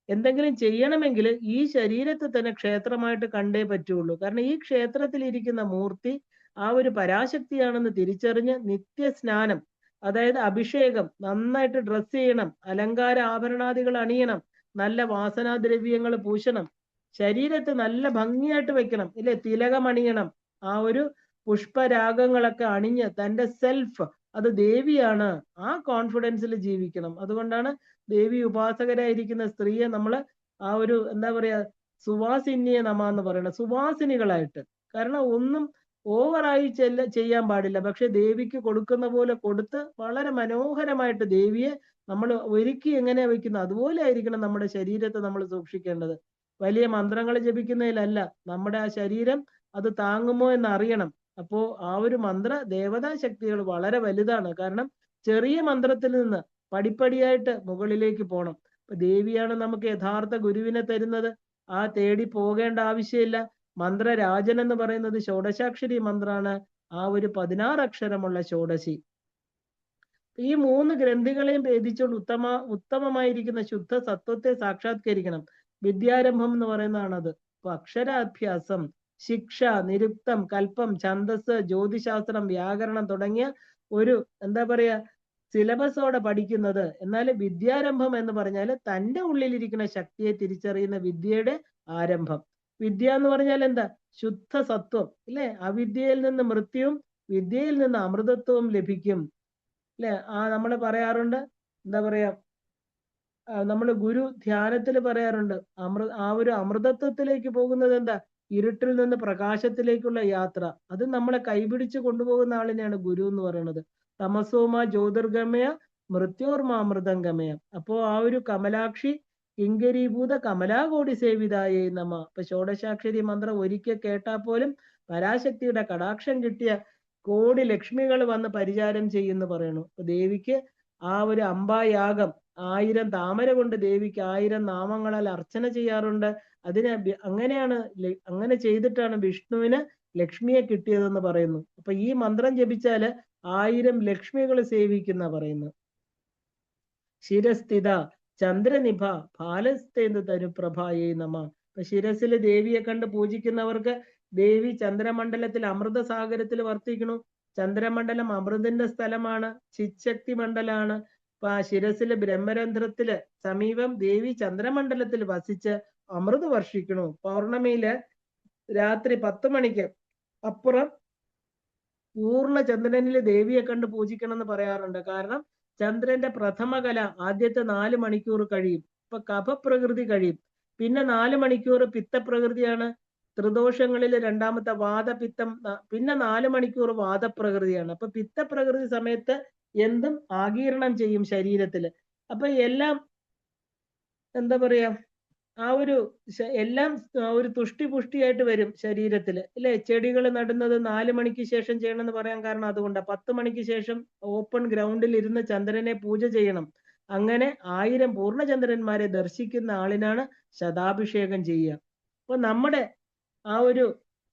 എന്തെങ്കിലും ചെയ്യണമെങ്കിൽ ഈ ശരീരത്തെ തന്നെ ക്ഷേത്രമായിട്ട് കണ്ടേ പറ്റുള്ളൂ. കാരണം ഈ ക്ഷേത്രത്തിൽ ഇരിക്കുന്ന മൂർത്തി ആ ഒരു പരാശക്തിയാണെന്ന് തിരിച്ചറിഞ്ഞ് നിത്യസ്നാനം, അതായത് അഭിഷേകം, നന്നായിട്ട് ഡ്രസ് ചെയ്യണം, അലങ്കാര ആഭരണാദികൾ അണിയണം, നല്ല വാസനാദ്രവ്യങ്ങൾ പൂശണം, ശരീരത്തെ നല്ല ഭംഗിയായിട്ട് വെക്കണം, ഇല്ലേ, തിലകമണിയണം, ആ ഒരു പുഷ്പരാഗങ്ങളൊക്കെ അണിഞ്ഞ് തന്റെ സെൽഫ് അത് ദേവിയാണ്, ആ കോൺഫിഡൻസിൽ ജീവിക്കണം. അതുകൊണ്ടാണ് ദേവി ഉപാസകരായിരിക്കുന്ന സ്ത്രീയെ നമ്മൾ ആ ഒരു എന്താ പറയാ സുവാസിന്യെ നമ എന്ന് പറയുന്നത്, സുവാസിനികളായിട്ട്. കാരണം ഒന്നും ഓവറായി ചെയ്യാൻ പാടില്ല, പക്ഷെ ദേവിക്ക് കൊടുക്കുന്ന പോലെ കൊടുത്ത് വളരെ മനോഹരമായിട്ട് ദേവിയെ നമ്മൾ ഒരുക്കി എങ്ങനെ വെക്കുന്നു അതുപോലെ ആയിരിക്കണം നമ്മുടെ ശരീരത്തെ നമ്മൾ സൂക്ഷിക്കേണ്ടത്. വലിയ മന്ത്രങ്ങൾ ജപിക്കുന്നതിലല്ല, നമ്മുടെ ആ ശരീരം അത് താങ്ങുമോ എന്ന് അറിയണം. അപ്പോ ആ ഒരു മന്ത്ര ദേവതാ ശക്തികൾ വളരെ വലുതാണ്. കാരണം ചെറിയ മന്ത്രത്തിൽ നിന്ന് പടിപ്പടിയായിട്ട് മുകളിലേക്ക് പോകണം. അപ്പൊ ദേവിയാണ് നമുക്ക് യഥാർത്ഥ ഗുരുവിനെ തരുന്നത്. ആ തേടി പോകേണ്ട ആവശ്യമില്ല. മന്ത്രരാജൻ എന്ന് പറയുന്നത് ഷോഡശാക്ഷരി മന്ത്രാണ്, ആ ഒരു 16 അക്ഷരമുള്ള ഷോഡശി. ഈ 3 ഗ്രന്ഥികളെയും ഭേദിച്ചുകൊണ്ട് ഉത്തമമായിരിക്കുന്ന ശുദ്ധ സത്വത്തെ സാക്ഷാത്കരിക്കണം. വിദ്യാരംഭം എന്ന് പറയുന്നതാണത്. അപ്പൊ അക്ഷരാഭ്യാസം, ശിക്ഷ, നിരുക്തം, കൽപ്പം, ഛന്ദസ്, ജ്യോതിശാസ്ത്രം, വ്യാകരണം തുടങ്ങിയ ഒരു എന്താ പറയാ സിലബസോടെ പഠിക്കുന്നത്. എന്നാൽ വിദ്യാരംഭം എന്ന് പറഞ്ഞാൽ തന്റെ ഉള്ളിലിരിക്കുന്ന ശക്തിയെ തിരിച്ചറിയുന്ന വിദ്യയുടെ ആരംഭം. വിദ്യ എന്ന് പറഞ്ഞാൽ എന്താ? ശുദ്ധ സത്വം, ഇല്ലേ? അവിദ്യയിൽ നിന്ന് മൃത്യുവും വിദ്യയിൽ നിന്ന് അമൃതത്വവും ലഭിക്കും, അല്ലെ? നമ്മൾ പറയാറുണ്ട്, എന്താ പറയാ, നമ്മൾ ഗുരു ധ്യാനത്തിൽ പറയാറുണ്ട്, ആ ഒരു അമൃതത്വത്തിലേക്ക് പോകുന്നത് എന്താ? ഇരുട്ടിൽ നിന്ന് പ്രകാശത്തിലേക്കുള്ള യാത്ര. അത് നമ്മളെ കൈപിടിച്ച് കൊണ്ടുപോകുന്ന ആളിനെയാണ് ഗുരു എന്ന് പറയുന്നത്. തമസോമ ജ്യോതിർഗമയ മൃത്യോർമാമൃതംഗമയ. അപ്പോ ആ ഒരു കമലാക്ഷി കിങ്കരീഭൂത കമലാകോടി സേവിതായേ നമ. ഇപ്പൊ ഷോഡശാക്ഷരി മന്ത്രം ഒരിക്കൽ കേട്ടാൽ പോലും പരാശക്തിയുടെ കടാക്ഷം കിട്ടിയ കോടി ലക്ഷ്മികൾ വന്ന് പരിചാരം ചെയ്യുന്നു പറയുന്നു. അപ്പൊ ദേവിക്ക് ആ ഒരു അംബായാഗം 1000 താമര കൊണ്ട് ദേവിക്ക് 1000 നാമങ്ങളാൽ അർച്ചന ചെയ്യാറുണ്ട്. അങ്ങനെ ചെയ്തിട്ടാണ് വിഷ്ണുവിന് ലക്ഷ്മിയെ കിട്ടിയതെന്ന് പറയുന്നു. അപ്പൊ ഈ മന്ത്രം ജപിച്ചാല് 1000 ലക്ഷ്മികൾ സേവിക്കുന്ന പറയുന്നു. ശിരസ്ഥിത ചന്ദ്രനിഭ ഫാലസ്തേന്ദു തനുപ്രഭായേ നമ. അപ്പൊ ശിരസിൽ ദേവിയെ കണ്ട് പൂജിക്കുന്നവർക്ക് ദേവി ചന്ദ്രമണ്ഡലത്തിൽ അമൃതസാഗരത്തിൽ വർത്തിക്കണു. ചന്ദ്രമണ്ഡലം അമൃതിന്റെ സ്ഥലമാണ്, ചിച്ഛക്തി മണ്ഡലാണ്. അപ്പൊ ആ ശിരസിലെ ബ്രഹ്മരന്ധ്രത്തില് സമീപം ദേവി ചന്ദ്രമണ്ഡലത്തിൽ വസിച്ച് അമൃത് വർഷിക്കണു. പൗർണമിയില് രാത്രി 10 മണിക്ക് അപ്പുറം പൂർണ്ണ ചന്ദ്രനിൽ ദേവിയെ കണ്ട് പൂജിക്കണം എന്ന് പറയാറുണ്ട്. കാരണം ചന്ദ്രന്റെ പ്രഥമ കല ആദ്യത്തെ 4 മണിക്കൂർ കഴിയും, ഇപ്പൊ കഫപ്രകൃതി കഴിയും. പിന്നെ 4 മണിക്കൂർ പിത്തപ്രകൃതിയാണ്, ത്രിദോഷങ്ങളിൽ രണ്ടാമത്തെ വാദപിത്തം. പിന്നെ 4 മണിക്കൂർ വാദപ്രകൃതിയാണ്. അപ്പൊ പിത്തപ്രകൃതി സമയത്ത് എന്തും ആഗീരണം ചെയ്യും ശരീരത്തില്. അപ്പൊ എല്ലാം എന്താ പറയാ ആ ഒരു എല്ലാം ഒരു തുഷ്ടിപുഷ്ടിയായിട്ട് വരും ശരീരത്തില്, അല്ലെ? ചെടികൾ നടുന്നത് 4 മണിക്ക് ശേഷം ചെയ്യണം എന്ന് പറയാൻ കാരണം അതുകൊണ്ടാണ്. 10 മണിക്ക് ശേഷം ഓപ്പൺ ഗ്രൗണ്ടിൽ ഇരുന്ന് ചന്ദ്രനെ പൂജ ചെയ്യണം. അങ്ങനെ 1000 പൂർണ്ണചന്ദ്രന്മാരെ ദർശിക്കുന്ന ആളിനാണ് ശതാഭിഷേകം ചെയ്യുക. അപ്പൊ നമ്മുടെ ആ ഒരു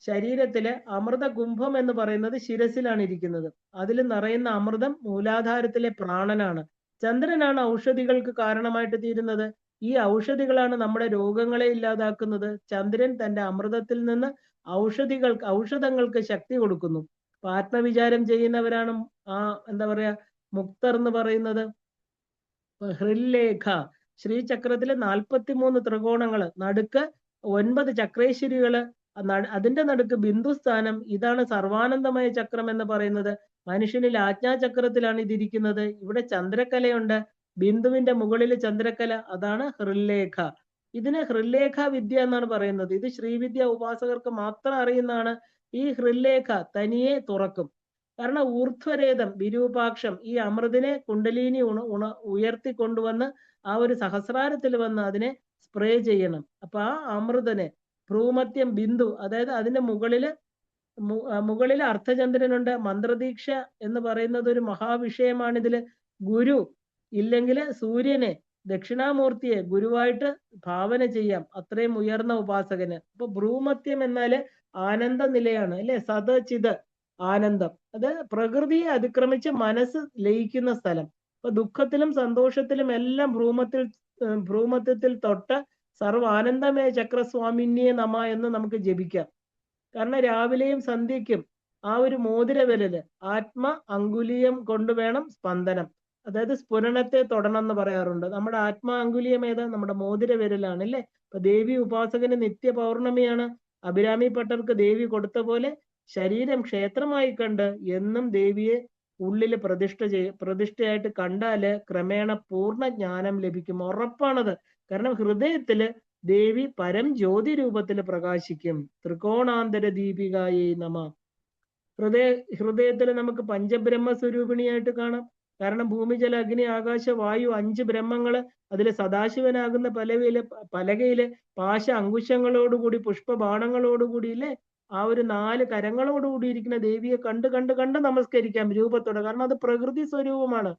ശരീരത്തിലെ അമൃത കുംഭം എന്ന് പറയുന്നത് ശിരസിലാണ് ഇരിക്കുന്നത്. അതിൽ നിറയുന്ന അമൃതം മൂലാധാരത്തിലെ പ്രാണനാണ്. ചന്ദ്രനാണ് ഔഷധികൾക്ക് കാരണമായിട്ട് തീരുന്നത്. ഈ ഔഷധികളാണ് നമ്മുടെ രോഗങ്ങളെ ഇല്ലാതാക്കുന്നത്. ചന്ദ്രൻ തന്റെ അമൃതത്തിൽ നിന്ന് ഔഷധങ്ങൾക്ക് ശക്തി കൊടുക്കുന്നു. അപ്പൊ ആത്മവിചാരം ചെയ്യുന്നവരാണ് ആ എന്താ പറയാ മുക്തർ എന്ന് പറയുന്നത്. ഹൃല്ലേഖ, ശ്രീചക്രത്തിലെ 43 ത്രികോണങ്ങള്, നടുക്ക് 9 ചക്രേശ്വരികള്, അതിന്റെ നടുക്ക് ബിന്ദുസ്ഥാനം. ഇതാണ് സർവാനന്ദമയ ചക്രം എന്ന് പറയുന്നത്. മനുഷ്യനിൽ ആജ്ഞാചക്രത്തിലാണ് ഇതിരിക്കുന്നത്. ഇവിടെ ചന്ദ്രക്കലയുണ്ട്, ബിന്ദുവിന്റെ മുകളിൽ ചന്ദ്രക്കല, അതാണ് ഹൃല്ലേഖ. ഇതിന് ഹൃല്ലേഖ വിദ്യ എന്നാണ് പറയുന്നത്. ഇത് ശ്രീവിദ്യ ഉപാസകർക്ക് മാത്രം അറിയുന്നതാണ്. ഈ ഹൃല്ലേഖ തനിയെ തുറക്കും. കാരണം ഊർധ്വരേതം വിരൂപാക്ഷം ഈ അമൃതിനെ കുണ്ടലിനി ഉയർത്തിക്കൊണ്ടുവന്ന് ആ ഒരു സഹസ്രാരത്തിൽ വന്ന് അതിനെ സ്പ്രേ ചെയ്യണം. അപ്പൊ ആ അമൃതനെ ഭ്രൂമത്യം ബിന്ദു, അതായത് അതിന്റെ മുകളിൽ അർദ്ധചന്ദ്രനുണ്ട്. മന്ത്രദീക്ഷ എന്ന് പറയുന്നത് ഒരു മഹാവിഷയമാണ്. ഇതില് ഗുരു ഇല്ലെങ്കിൽ സൂര്യനെ, ദക്ഷിണാമൂർത്തിയെ ഗുരുവായിട്ട് ഭാവന ചെയ്യാം, അത്രയും ഉയർന്ന ഉപാസകന്. അപ്പൊ ഭ്രൂമത്യം എന്നാല് ആനന്ദ നിലയാണ്, അല്ലെ? സത് ചിത് ആനന്ദം, അത് പ്രകൃതിയെ അതിക്രമിച്ച് മനസ്സ് ലയിക്കുന്ന സ്ഥലം. അപ്പൊ ദുഃഖത്തിലും സന്തോഷത്തിലും എല്ലാം ഭ്രൂമത്യത്തിൽ തൊട്ട് സർവാനന്ദമയ ചക്രസ്വാമിന്യെ നമ എന്ന് നമുക്ക് ജപിക്കാം. കാരണം രാവിലെയും സന്ധ്യയ്ക്കും ആ ഒരു മോതിര വിരല് ആത്മ അങ്കുലിയം കൊണ്ട് വേണം സ്പന്ദനം. അതായത് സ്ഫുരണത്തെ തൊടണം എന്ന് പറയാറുണ്ട്. നമ്മുടെ ആത്മാങ്കുലിയം ഏതാ? നമ്മുടെ മോതിര വിരലാണ് അല്ലേ? അപ്പൊ ദേവി ഉപാസകന് നിത്യ പൗർണമിയാണ്. അഭിരാമി ഭട്ടർക്ക് ദേവി കൊടുത്ത പോലെ ശരീരം ക്ഷേത്രമായി കണ്ട് എന്നും ദേവിയെ ഉള്ളില് പ്രതിഷ്ഠയായിട്ട് കണ്ടാല് ക്രമേണ പൂർണ്ണ ജ്ഞാനം ലഭിക്കും. ഉറപ്പാണത്. കാരണം ഹൃദയത്തില് ദേവി പരം ജ്യോതി രൂപത്തിൽ പ്രകാശിക്കും. ത്രികോണാന്തര ദീപികായേ നമ. ഹൃദയത്തിൽ നമുക്ക് പഞ്ചബ്രഹ്മ സ്വരൂപിണിയായിട്ട് കാണാം. കാരണം ഭൂമി, ജല, അഗ്നി, ആകാശ, വായു 5 ബ്രഹ്മങ്ങള് അതില് സദാശിവനാകുന്ന പലകയില് പാശ അങ്കുശങ്ങളോടുകൂടി പുഷ്പബാണങ്ങളോടുകൂടി ഇല്ലേ, ആ ഒരു 4 കരങ്ങളോടുകൂടി ഇരിക്കുന്ന ദേവിയെ കണ്ട് കണ്ട് കണ്ട് നമസ്കരിക്കാം രൂപത്തോടെ. കാരണം അത് പ്രകൃതി സ്വരൂപമാണ്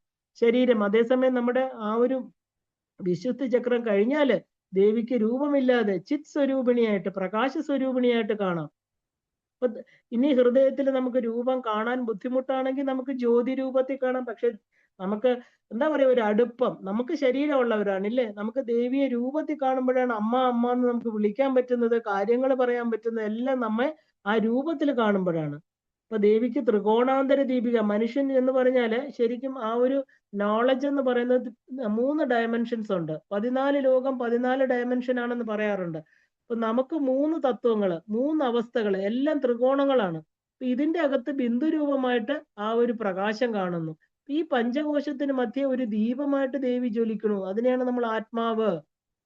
ശരീരം. അതേസമയം നമ്മുടെ ആ ഒരു വിശുദ്ധ ചക്രം കഴിഞ്ഞാല് ദേവിക്ക് രൂപമില്ലാതെ ചിത് സ്വരൂപിണിയായിട്ട് പ്രകാശ സ്വരൂപിണിയായിട്ട് കാണാം. അപ്പൊ ഇനി ഹൃദയത്തിൽ നമുക്ക് രൂപം കാണാൻ ബുദ്ധിമുട്ടാണെങ്കിൽ നമുക്ക് ജ്യോതി രൂപത്തിൽ കാണാം. പക്ഷെ നമുക്ക് എന്താ പറയാ, ഒരു അടുപ്പം, നമുക്ക് ശരീരമുള്ളവരാണ് ഇല്ലേ, നമുക്ക് ദേവിയെ രൂപത്തിൽ കാണുമ്പോഴാണ് അമ്മ അമ്മ എന്ന് നമുക്ക് വിളിക്കാൻ പറ്റുന്നത്, കാര്യങ്ങൾ പറയാൻ പറ്റുന്നത് എല്ലാം നമ്മെ ആ രൂപത്തിൽ കാണുമ്പോഴാണ്. അപ്പൊ ദേവിക്ക് ത്രികോണാന്തര ദീപിക, മനുഷ്യൻ എന്ന് പറഞ്ഞാല് ശരിക്കും ആ ഒരു നോളജ് എന്ന് പറയുന്നത് 3 ഡയമെൻഷൻസ് ഉണ്ട്. 14 ലോകം 14 ഡയമെൻഷൻ ആണെന്ന് പറയാറുണ്ട്. അപ്പൊ നമുക്ക് 3 തത്വങ്ങള്, 3 അവസ്ഥകള് എല്ലാം ത്രികോണങ്ങളാണ്. അപ്പൊ ഇതിന്റെ അകത്ത് ബിന്ദു രൂപമായിട്ട് ആ ഒരു പ്രകാശം കാണുന്നു. ഈ പഞ്ചകോശത്തിന് മധ്യേ ഒരു ദീപമായിട്ട് ദേവി ജ്വലിക്കണു. അതിനെയാണ് നമ്മൾ ആത്മാവ്,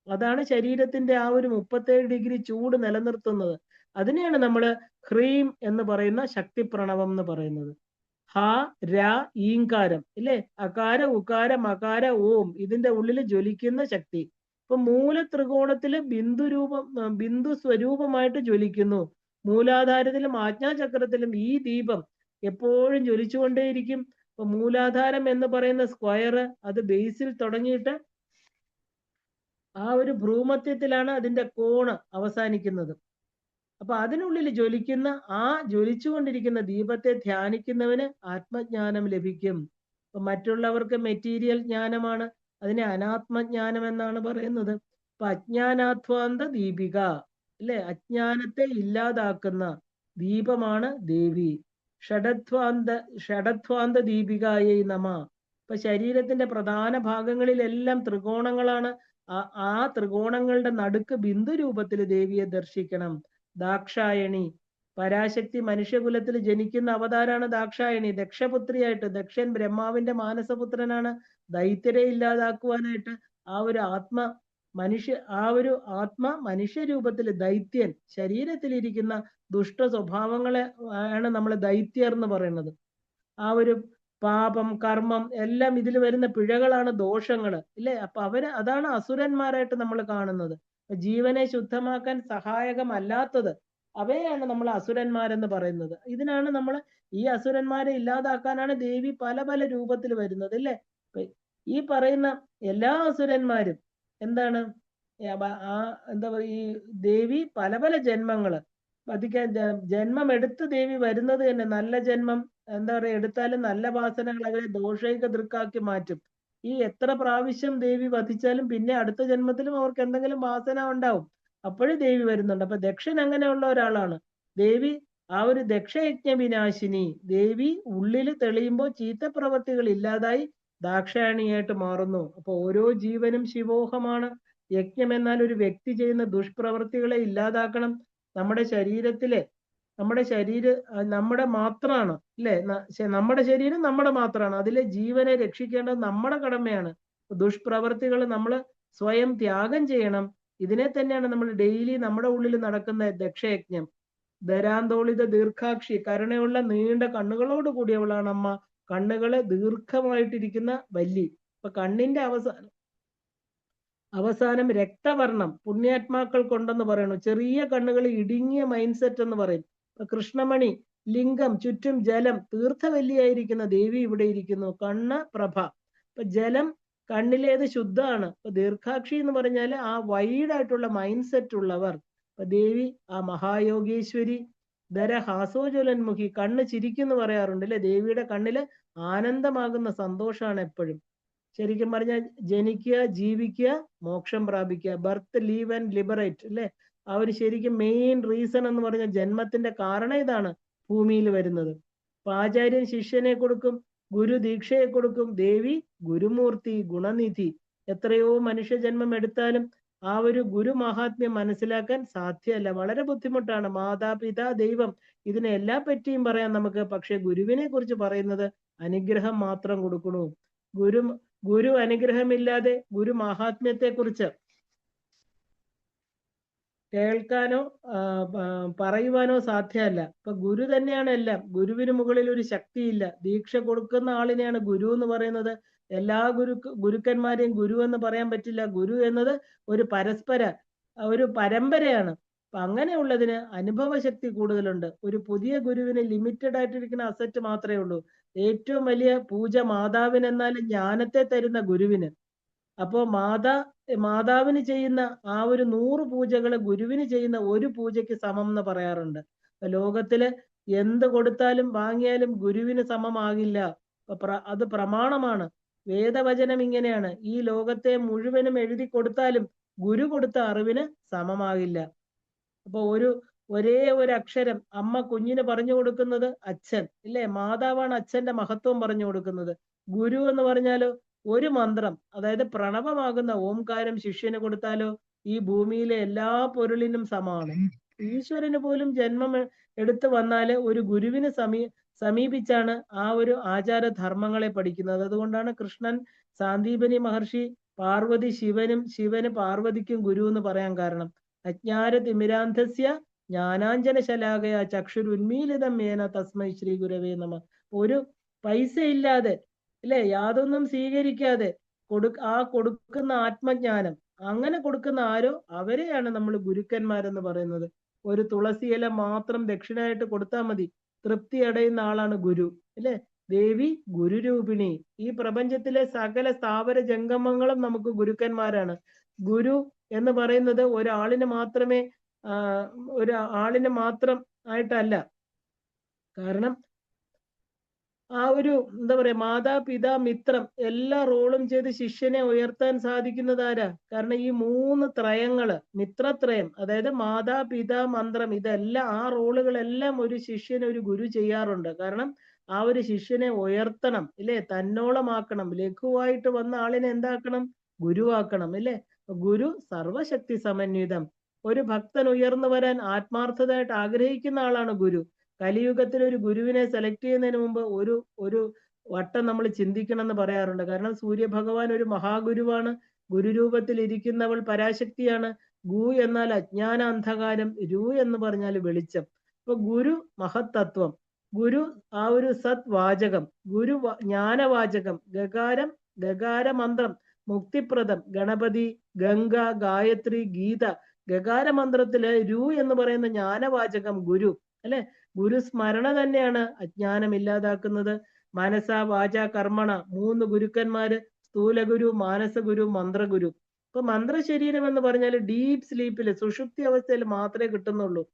അതാണ് ശരീരത്തിന്റെ ആ ഒരു 37 ഡിഗ്രി ചൂട് നിലനിർത്തുന്നത്. അതിനെയാണ് നമ്മൾ ഹ്രീം എന്ന് പറയുന്ന ശക്തി പ്രണവം എന്ന് പറയുന്നത്. ഹ, ര, ഈങ്കാരം ഇല്ലേ, അകാര, ഉകാര, മകാര, ഓം, ഇതിന്റെ ഉള്ളിൽ ജ്വലിക്കുന്ന ശക്തി. ഇപ്പൊ മൂല ത്രികോണത്തില് ബിന്ദു സ്വരൂപമായിട്ട് ജ്വലിക്കുന്നു. മൂലാധാരത്തിലും ആജ്ഞാചക്രത്തിലും ഈ ദീപം എപ്പോഴും ജ്വലിച്ചുകൊണ്ടേയിരിക്കും. ഇപ്പൊ മൂലാധാരം എന്ന് പറയുന്ന സ്ക്വയർ, അത് ബേസിൽ തുടങ്ങിയിട്ട് ആ ഒരു ഭ്രൂമധ്യത്തിലാണ് അതിന്റെ കോണ് അവസാനിക്കുന്നത്. അപ്പൊ അതിനുള്ളിൽ ജ്വലിക്കുന്ന ആ ജ്വലിച്ചുകൊണ്ടിരിക്കുന്ന ദീപത്തെ ധ്യാനിക്കുന്നവന് ആത്മജ്ഞാനം ലഭിക്കും. അപ്പൊ മറ്റുള്ളവർക്ക് മെറ്റീരിയൽ ജ്ഞാനമാണ്, അതിനെ അനാത്മജ്ഞാനം എന്നാണ് പറയുന്നത്. അപ്പൊ അജ്ഞാനാധ്വാന്ത ദീപിക അല്ലെ, അജ്ഞാനത്തെ ഇല്ലാതാക്കുന്ന ദീപമാണ് ദേവി. ഷഡധ്വാന്ത ദീപികായേ നമ. ഇപ്പൊ ശരീരത്തിന്റെ പ്രധാന ഭാഗങ്ങളിലെല്ലാം ത്രികോണങ്ങളാണ്. ആ ത്രികോണങ്ങളുടെ നടുക്ക് ബിന്ദു രൂപത്തിൽ ദേവിയെ ദർശിക്കണം. ദാക്ഷായണി, പരാശക്തി മനുഷ്യകുലത്തിൽ ജനിക്കുന്ന അവതാരാണ് ദാക്ഷായണി. ദക്ഷപുത്രിയായിട്ട്, ദക്ഷൻ ബ്രഹ്മാവിന്റെ മാനസപുത്രനാണ്. ദൈത്യരെ ഇല്ലാതാക്കുവാനായിട്ട് ആ ഒരു ആത്മ മനുഷ്യ രൂപത്തിൽ ദൈത്യൻ ശരീരത്തിലിരിക്കുന്ന ദുഷ്ട സ്വഭാവങ്ങളെ ആണ് നമ്മൾ ദൈത്യർ എന്ന് പറയുന്നത്. ആ ഒരു പാപം, കർമ്മം എല്ലാം ഇതിൽ വരുന്ന പിഴകളാണ് ദോഷങ്ങൾ ഇല്ലേ. അപ്പൊ അതാണ് അസുരന്മാരായിട്ട് നമ്മൾ കാണുന്നത്. ജീവനെ ശുദ്ധമാക്കാൻ സഹായകമല്ലാത്തത് അവയെയാണ് നമ്മൾ അസുരന്മാരെന്ന് പറയുന്നത്. ഇതിനാണ് നമ്മൾ ഈ അസുരന്മാരെ ഇല്ലാതാക്കാനാണ് ദേവി പല പല രൂപത്തിൽ വരുന്നത് അല്ലേ. ഈ പറയുന്ന എല്ലാ അസുരന്മാരും എന്താണ്, എന്താ പറയുക, ഈ ദേവി പല പല ജന്മങ്ങള് ജന്മം എടുത്ത് ദേവി വരുന്നത് തന്നെ നല്ല ജന്മം എന്താ പറയുക എടുത്താലും നല്ല വാസനകൾ അവരെ ദോഷൈക ദൃക്കാക്കി മാറ്റും. ഈ എത്ര പ്രാവശ്യം ദേവി വധിച്ചാലും പിന്നെ അടുത്ത ജന്മത്തിലും അവർക്ക് എന്തെങ്കിലും വാസന ഉണ്ടാവും, അപ്പോഴും ദേവി വരുന്നുണ്ട്. അപ്പൊ ദക്ഷൻ അങ്ങനെയുള്ള ഒരാളാണ്. ദേവി ആ ഒരു ദക്ഷയജ്ഞ വിനാശിനി, ദേവി ഉള്ളില് തെളിയുമ്പോൾ ചീത്ത പ്രവൃത്തികൾ ഇല്ലാതായി ദാക്ഷായണിയായിട്ട് മാറുന്നു. അപ്പൊ ഓരോ ജീവനും ശിവോഹമാണ്. യജ്ഞം എന്നാൽ ഒരു വ്യക്തി ചെയ്യുന്ന ദുഷ്പ്രവൃത്തികളെ ഇല്ലാതാക്കണം. നമ്മുടെ നമ്മുടെ മാത്രമാണ് അല്ലെ, നമ്മുടെ ശരീരം നമ്മുടെ മാത്രമാണ്. അതിലെ ജീവനെ രക്ഷിക്കേണ്ടത് നമ്മുടെ കടമയാണ്. ദുഷ്പ്രവർത്തികൾ നമ്മൾ സ്വയം ത്യാഗം ചെയ്യണം. ഇതിനെ തന്നെയാണ് നമ്മൾ ഡെയിലി നമ്മുടെ ഉള്ളിൽ നടക്കുന്ന ദക്ഷയജ്ഞം. ധരാന്തോളിത ദീർഘാക്ഷി, കരുണയുള്ള നീണ്ട കണ്ണുകളോട് കൂടിയവളാണ് അമ്മ. കണ്ണുകള് ദീർഘമായിട്ടിരിക്കുന്ന വല്ലി. അപ്പൊ കണ്ണിന്റെ അവസാനം രക്തവർണം പുണ്യാത്മാക്കൾ കൊണ്ടെന്ന് പറയുന്നു. ചെറിയ കണ്ണുകൾ, ഇടുങ്ങിയ മൈൻഡ് സെറ്റ് എന്ന് പറയും. കൃഷ്ണമണി, ലിംഗം, ചുറ്റും ജലം, തീർത്ഥവല്ലിയായിരിക്കുന്ന ദേവി ഇവിടെ ഇരിക്കുന്നു. കണ്ണ് പ്രഭ. ഇപ്പൊ ജലം കണ്ണിലേത് ശുദ്ധമാണ്. ഇപ്പൊ ദീർഘാക്ഷി എന്ന് പറഞ്ഞാൽ ആ വൈഡ് ആയിട്ടുള്ള മൈൻഡ് സെറ്റ് ഉള്ളവർ. ഇപ്പൊ ദേവി ആ മഹായോഗീശ്വരി. ഹാസോജ്വലന്മുഖി, കണ്ണ് ചിരിക്കുന്നു പറയാറുണ്ട് അല്ലെ. ദേവിയുടെ കണ്ണില് ആനന്ദമാകുന്ന സന്തോഷമാണ് എപ്പോഴും. ശരിക്കും പറഞ്ഞാൽ ജനിക്കുക, ജീവിക്കുക, മോക്ഷം പ്രാപിക്കുക, ബർത്ത്, ലീവ് ആൻഡ് ലിബറേറ്റ് അല്ലെ. ആ ഒരു ശരിക്കും മെയിൻ റീസൺ എന്ന് പറഞ്ഞാൽ ജന്മത്തിന്റെ കാരണം ഇതാണ് ഭൂമിയിൽ വരുന്നത്. അപ്പൊ ആചാര്യൻ ശിഷ്യനെ കൊടുക്കും, ഗുരു ദീക്ഷയെ കൊടുക്കും. ദേവി ഗുരുമൂർത്തി ഗുണനിധി. എത്രയോ മനുഷ്യജന്മം എടുത്താലും ആ ഒരു ഗുരു മഹാത്മ്യം മനസ്സിലാക്കാൻ സാധ്യമല്ല. വളരെ ബുദ്ധിമുട്ടാണ്. മാതാപിതാ ദൈവം ഇതിനെ എല്ലാ പറ്റിയും പറയാം നമുക്ക്. പക്ഷെ ഗുരുവിനെ കുറിച്ച് പറയുന്നത് അനുഗ്രഹം മാത്രം കൊടുക്കണു. ഗുരു അനുഗ്രഹമില്ലാതെ ഗുരു മഹാത്മ്യത്തെ കുറിച്ച് കേൾക്കാനോ പറയുവാനോ സാധ്യമല്ല. ഇപ്പൊ ഗുരു തന്നെയാണ് എല്ലാം. ഗുരുവിന് മുകളിൽ ഒരു ശക്തിയില്ല. ദീക്ഷ കൊടുക്കുന്ന ആളിനെയാണ് ഗുരു എന്ന് പറയുന്നത്. എല്ലാ ഗുരുക്കന്മാരെയും ഗുരു എന്ന് പറയാൻ പറ്റില്ല. ഗുരു എന്നത് ഒരു ഒരു പരമ്പരയാണ്. അപ്പൊ അങ്ങനെയുള്ളതിന് അനുഭവ ശക്തി കൂടുതലുണ്ട്. ഒരു പുതിയ ഗുരുവിന് ലിമിറ്റഡ് ആയിട്ടിരിക്കുന്ന അസറ്റ് മാത്രമേ ഉള്ളൂ. ഏറ്റവും വലിയ പൂജ മാതാവിനെന്നാൽ ജ്ഞാനത്തെ തരുന്ന ഗുരുവിന്. അപ്പോ മാതാവിന് ചെയ്യുന്ന ആ ഒരു 100 പൂജകള് ഗുരുവിന് ചെയ്യുന്ന ഒരു പൂജയ്ക്ക് സമം എന്ന് പറയാറുണ്ട്. ലോകത്തില് എന്ത് കൊടുത്താലും വാങ്ങിയാലും ഗുരുവിന് സമമാകില്ല. അത് പ്രമാണമാണ്. വേദവചനം ഇങ്ങനെയാണ്. ഈ ലോകത്തെ മുഴുവനും എഴുതി കൊടുത്താലും ഗുരു കൊടുത്ത അറിവിന് സമമാകില്ല. അപ്പൊ ഒരേ ഒരു അക്ഷരം അമ്മ കുഞ്ഞിന് പറഞ്ഞു കൊടുക്കുന്നത് അച്ഛൻ, ഇല്ലേ? മാതാവാണ് അച്ഛന്റെ മഹത്വം പറഞ്ഞു കൊടുക്കുന്നത്. ഗുരു എന്ന് പറഞ്ഞാലോ ഒരു മന്ത്രം, അതായത് പ്രണവമാകുന്ന ഓംകാരം ശിഷ്യന് കൊടുത്താലോ ഈ ഭൂമിയിലെ എല്ലാ പൊരുളിനും സമാണ്. ഈശ്വരന് പോലും ജന്മം എടുത്തു വന്നാല് ഒരു ഗുരുവിനെ സമീപിച്ചാണ് ആ ഒരു ആചാരധർമ്മങ്ങളെ പഠിക്കുന്നത്. അതുകൊണ്ടാണ് കൃഷ്ണൻ സാന്ദീപനി മഹർഷി പാർവതി ശിവനും, ശിവന് പാർവതിക്കും ഗുരു എന്ന് പറയാൻ കാരണം. അജ്ഞാന തിമിരാന്ധസ്യ ജ്ഞാനാഞ്ജന ശലാകയ ചക്ഷുരുന്മീലിതം മേന തസ്മൈ ശ്രീ ഗുരവേ നമ. ഒരു പൈസ ഇല്ലാതെ, അല്ലെ, യാതൊന്നും സ്വീകരിക്കാതെ കൊടുക്കുന്ന ആത്മജ്ഞാനം, അങ്ങനെ കൊടുക്കുന്ന ആരോ അവരെയാണ് നമ്മൾ ഗുരുക്കന്മാരെന്ന് പറയുന്നത്. ഒരു തുളസി ഇല മാത്രം ദക്ഷിണയായിട്ട് കൊടുത്താൽ മതി, തൃപ്തി അടയുന്ന ആളാണ് ഗുരു, അല്ലെ? ദേവി ഗുരുരൂപിണി. ഈ പ്രപഞ്ചത്തിലെ സകല സ്ഥാവര ജംഗമങ്ങളും നമുക്ക് ഗുരുക്കന്മാരാണ്. ഗുരു എന്ന് പറയുന്നത് ഒരാളിന് മാത്രം ആയിട്ടല്ല. കാരണം ആ ഒരു എന്താ പറയാ, മാതാപിതാ മിത്രം എല്ലാ റോളും ചെയ്ത് ശിഷ്യനെ ഉയർത്താൻ സാധിക്കുന്നത് ആരാ? കാരണം ഈ 3 ത്രയങ്ങള്, മിത്രത്രയം, അതായത് മാതാപിതാ മന്ത്രം, ഇതെല്ലാം ആ റോളുകളെല്ലാം ഒരു ശിഷ്യന് ഒരു ഗുരു ചെയ്യാറുണ്ട്. കാരണം ആ ഒരു ശിഷ്യനെ ഉയർത്തണം, ഇല്ലേ? തന്നോളമാക്കണം. ലഘുവായിട്ട് വന്ന ആളിനെ എന്താക്കണം? ഗുരുവാക്കണം, ഇല്ലേ? ഗുരു സർവശക്തി സമന്വിതം. ഒരു ഭക്തൻ ഉയർന്നു വരാൻ ആത്മാർത്ഥമായിട്ട് ആഗ്രഹിക്കുന്ന ആളാണ് ഗുരു. കലിയുഗത്തിൽ ഒരു ഗുരുവിനെ സെലക്ട് ചെയ്യുന്നതിന് മുമ്പ് ഒരു വട്ടം നമ്മൾ ചിന്തിക്കണം എന്ന് പറയാറുണ്ട്. കാരണം സൂര്യഭഗവാൻ ഒരു മഹാഗുരുവാണ്. ഗുരുരൂപത്തിൽ ഇരിക്കുന്നവൾ പരാശക്തിയാണ്. ഗു എന്നാൽ അജ്ഞാന അന്ധകാരം, രു എന്ന് പറഞ്ഞാൽ വെളിച്ചം. അപ്പൊ ഗുരു മഹത്തത്വം, ഗുരു ആ ഒരു സത് വാചകം, ഗുരു ജ്ഞാനവാചകം, ഗകാര മന്ത്രം, മുക്തിപ്രദം, ഗണപതി, ഗംഗ, ഗായത്രി, ഗീത. ഗകാര മന്ത്രത്തില് രു എന്ന് പറയുന്ന ജ്ഞാനവാചകം ഗുരു, അല്ലെ? ഗുരു സ്മരണ തന്നെയാണ് അജ്ഞാനം ഇല്ലാതാക്കുന്നത്. മനസ വാച കർമ്മണ 3 ഗുരുക്കന്മാര്, സ്ഥൂലഗുരു, മാനസഗുരു, മന്ത്രഗുരു. ഇപ്പൊ മന്ത്രശരീരം എന്ന് പറഞ്ഞാൽ ഡീപ് സ്ലീപ്പില്, സുഷുപ്തി അവസ്ഥയിൽ മാത്രമേ കിട്ടുന്നുള്ളൂ.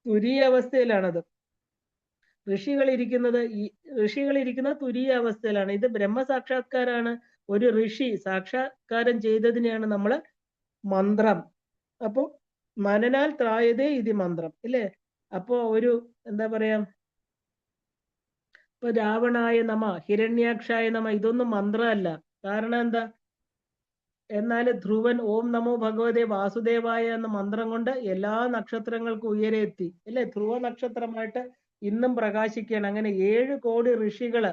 തുരീയ അവസ്ഥയിലാണത്. ഋഷികളിരിക്കുന്നത് തുരീയ അവസ്ഥയിലാണ്. ഇത് ബ്രഹ്മസാക്ഷാത്കാരാണ്. ഒരു ഋഷി സാക്ഷാത്കാരം ചെയ്തതിനെയാണ് നമ്മള് മന്ത്രം. അപ്പൊ മനനാൽ ത്രായതേ ഇത് മന്ത്രം, ഇല്ലേ? അപ്പോ എന്താ പറയാ, ഇപ്പൊ രാവണായ നമ, ഹിരണ്യാക്ഷായ നമ, ഇതൊന്നും മന്ത്രമല്ല. കാരണം എന്താ? എന്നാൽ ധ്രുവൻ ഓം നമോ ഭഗവതേ വാസുദേവായ എന്ന മന്ത്രം കൊണ്ട് എല്ലാ നക്ഷത്രങ്ങൾക്കും ഉയരെത്തി, അല്ലെ? ധ്രുവ നക്ഷത്രമായിട്ട് ഇന്നും പ്രകാശിക്കുകയാണ്. അങ്ങനെ 7 കോടി ഋഷികള്,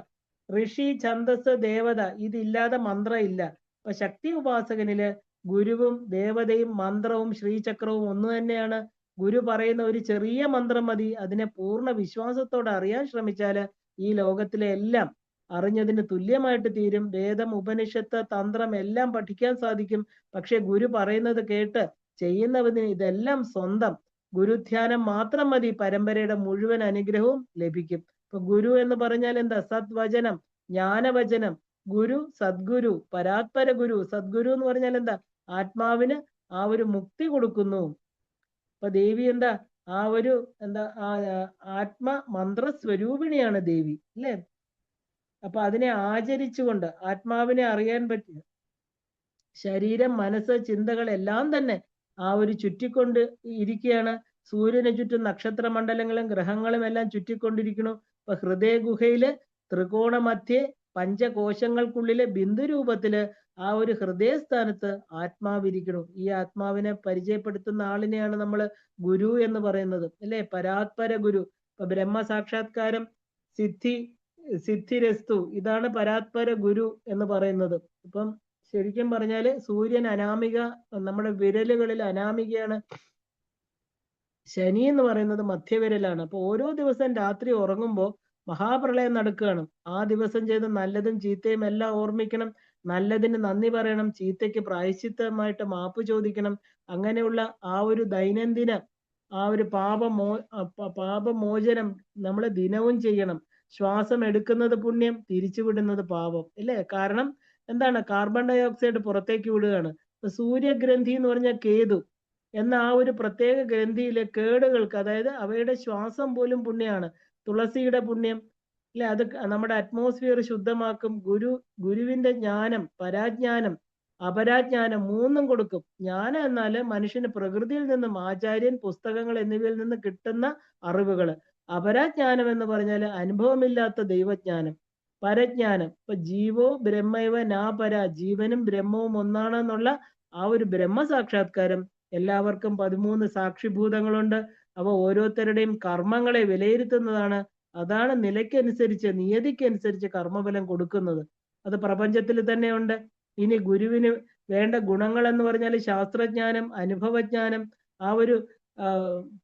ഋഷി, ഛന്ദസ്, ദേവത, ഇതില്ലാതെ മന്ത്രം ഇല്ല. അപ്പൊ ശക്തി ഉപാസകനില് ഗുരുവും ദേവതയും മന്ത്രവും ശ്രീചക്രവും ഒന്ന് തന്നെയാണ്. ഗുരു പറയുന്ന ഒരു ചെറിയ മന്ത്രം മതി, അതിനെ പൂർണ്ണ വിശ്വാസത്തോടെ അറിയാൻ ശ്രമിച്ചാല് ഈ ലോകത്തിലെ എല്ലാം അറിഞ്ഞതിന് തുല്യമായിട്ട് തീരും. വേദം, ഉപനിഷത്ത്, തന്ത്രം എല്ലാം പഠിക്കാൻ സാധിക്കും. പക്ഷെ ഗുരു പറയുന്നത് കേട്ട് ചെയ്യുന്നവന് ഇതെല്ലാം സ്വന്തം. ഗുരുധ്യാനം മാത്രം മതി, പരമ്പരയുടെ മുഴുവൻ അനുഗ്രഹവും ലഭിക്കും. ഇപ്പൊ ഗുരു എന്ന് പറഞ്ഞാൽ എന്താ? സദ്വചനം, ജ്ഞാനവചനം. ഗുരു സദ്ഗുരു, പരാത്പര ഗുരു. സദ്ഗുരു എന്ന് പറഞ്ഞാൽ എന്താ? ആത്മാവിന് ആ ഒരു മുക്തി കൊടുക്കുന്നു. അപ്പൊ ദേവി എന്താ? ആ ഒരു ആത്മ മന്ത്ര സ്വരൂപിണിയാണ് ദേവി, അല്ലേ? അപ്പൊ അതിനെ ആചരിച്ചുകൊണ്ട് ആത്മാവിനെ അറിയാൻ പറ്റും. ശരീരം, മനസ്സ്, ചിന്തകൾ എല്ലാം തന്നെ ആ ഒരു ചുറ്റിക്കൊണ്ട് ഇരിക്കുകയാണ്. സൂര്യന് ചുറ്റും നക്ഷത്രമണ്ഡലങ്ങളും ഗ്രഹങ്ങളും എല്ലാം ചുറ്റിക്കൊണ്ടിരിക്കുന്നു. ഇപ്പൊ ഹൃദയ ഗുഹയില് ത്രികോണമധ്യേ പഞ്ചകോശങ്ങൾക്കുള്ളിലെ ബിന്ദു രൂപത്തില് ആ ഒരു ഹൃദയസ്ഥാനത്ത് ആത്മാവിരിക്കണു. ഈ ആത്മാവിനെ പരിചയപ്പെടുത്തുന്ന ആളിനെയാണ് നമ്മൾ ഗുരു എന്ന് പറയുന്നത്, അല്ലെ? പരാത്പര ഗുരു. ഇപ്പൊ ബ്രഹ്മ സാക്ഷാത്കാരം, സിദ്ധിരസ്തു, ഇതാണ് പരാത്പര ഗുരു എന്ന് പറയുന്നത്. ഇപ്പം ശരിക്കും പറഞ്ഞാല് സൂര്യൻ അനാമിക, നമ്മുടെ വിരലുകളിൽ അനാമികയാണ്. ശനി എന്ന് പറയുന്നത് മധ്യവിരലാണ്. അപ്പൊ ഓരോ ദിവസം രാത്രി ഉറങ്ങുമ്പോൾ മഹാപ്രളയം നടക്കുകയാണ്. ആ ദിവസം ചെയ്ത് നല്ലതും ചീത്തയും എല്ലാം ഓർമ്മിക്കണം. നല്ലതിന് നന്ദി പറയണം, ചീത്തയ്ക്ക് പ്രായശ്ചിത്തമായിട്ട് മാപ്പ് ചോദിക്കണം. അങ്ങനെയുള്ള ആ ഒരു ദൈനംദിന ആ ഒരു പാപമോചനം നമ്മൾ ദിനവും ചെയ്യണം. ശ്വാസം എടുക്കുന്നത് പുണ്യം, തിരിച്ചുവിടുന്നത് പാപം, അല്ലേ? കാരണം എന്താണ്? കാർബൺ ഡൈ ഓക്സൈഡ് പുറത്തേക്ക് വിടുകയാണ്. സൂര്യഗ്രന്ഥി എന്ന് പറഞ്ഞാൽ കേതു എന്ന ആ ഒരു പ്രത്യേക ഗ്രന്ഥിയിലെ കേടുകൾക്ക്, അതായത് അവയുടെ ശ്വാസം പോലും പുണ്യമാണ്. തുളസിയുടെ പുണ്യം, അല്ലെ? അത് നമ്മുടെ അറ്റ്മോസ്ഫിയർ ശുദ്ധമാക്കും. ഗുരുവിന്റെ ജ്ഞാനം, പരാജ്ഞാനം, അപരാജ്ഞാനം മൂന്നും കൊടുക്കും. ജ്ഞാനം എന്നാല് മനുഷ്യന് പ്രകൃതിയിൽ നിന്നും, ആചാര്യൻ, പുസ്തകങ്ങൾ എന്നിവയിൽ നിന്ന് കിട്ടുന്ന അറിവുകള്. അപരാജ്ഞാനം എന്ന് പറഞ്ഞാല് അനുഭവമില്ലാത്ത ദൈവജ്ഞാനം. പരജ്ഞാനം, ഇപ്പൊ ജീവോ ബ്രഹ്മൈവ നാ പര, ജീവനും ബ്രഹ്മവും ഒന്നാണെന്നുള്ള ആ ഒരു ബ്രഹ്മസാക്ഷാത്കാരം. എല്ലാവർക്കും 13 സാക്ഷിഭൂതങ്ങളുണ്ട്. അവ ഓരോരുത്തരുടെയും കർമ്മങ്ങളെ വിലയിരുത്തുന്നതാണ്. അതാണ് നിലയ്ക്കനുസരിച്ച്, നിയതിക്കനുസരിച്ച് കർമ്മഫലം കൊടുക്കുന്നത്. അത് പ്രപഞ്ചത്തിൽ തന്നെ ഉണ്ട്. ഇനി ഗുരുവിന് വേണ്ട ഗുണങ്ങൾ എന്ന് പറഞ്ഞാൽ ശാസ്ത്രജ്ഞാനം, അനുഭവജ്ഞാനം, ആ ഒരു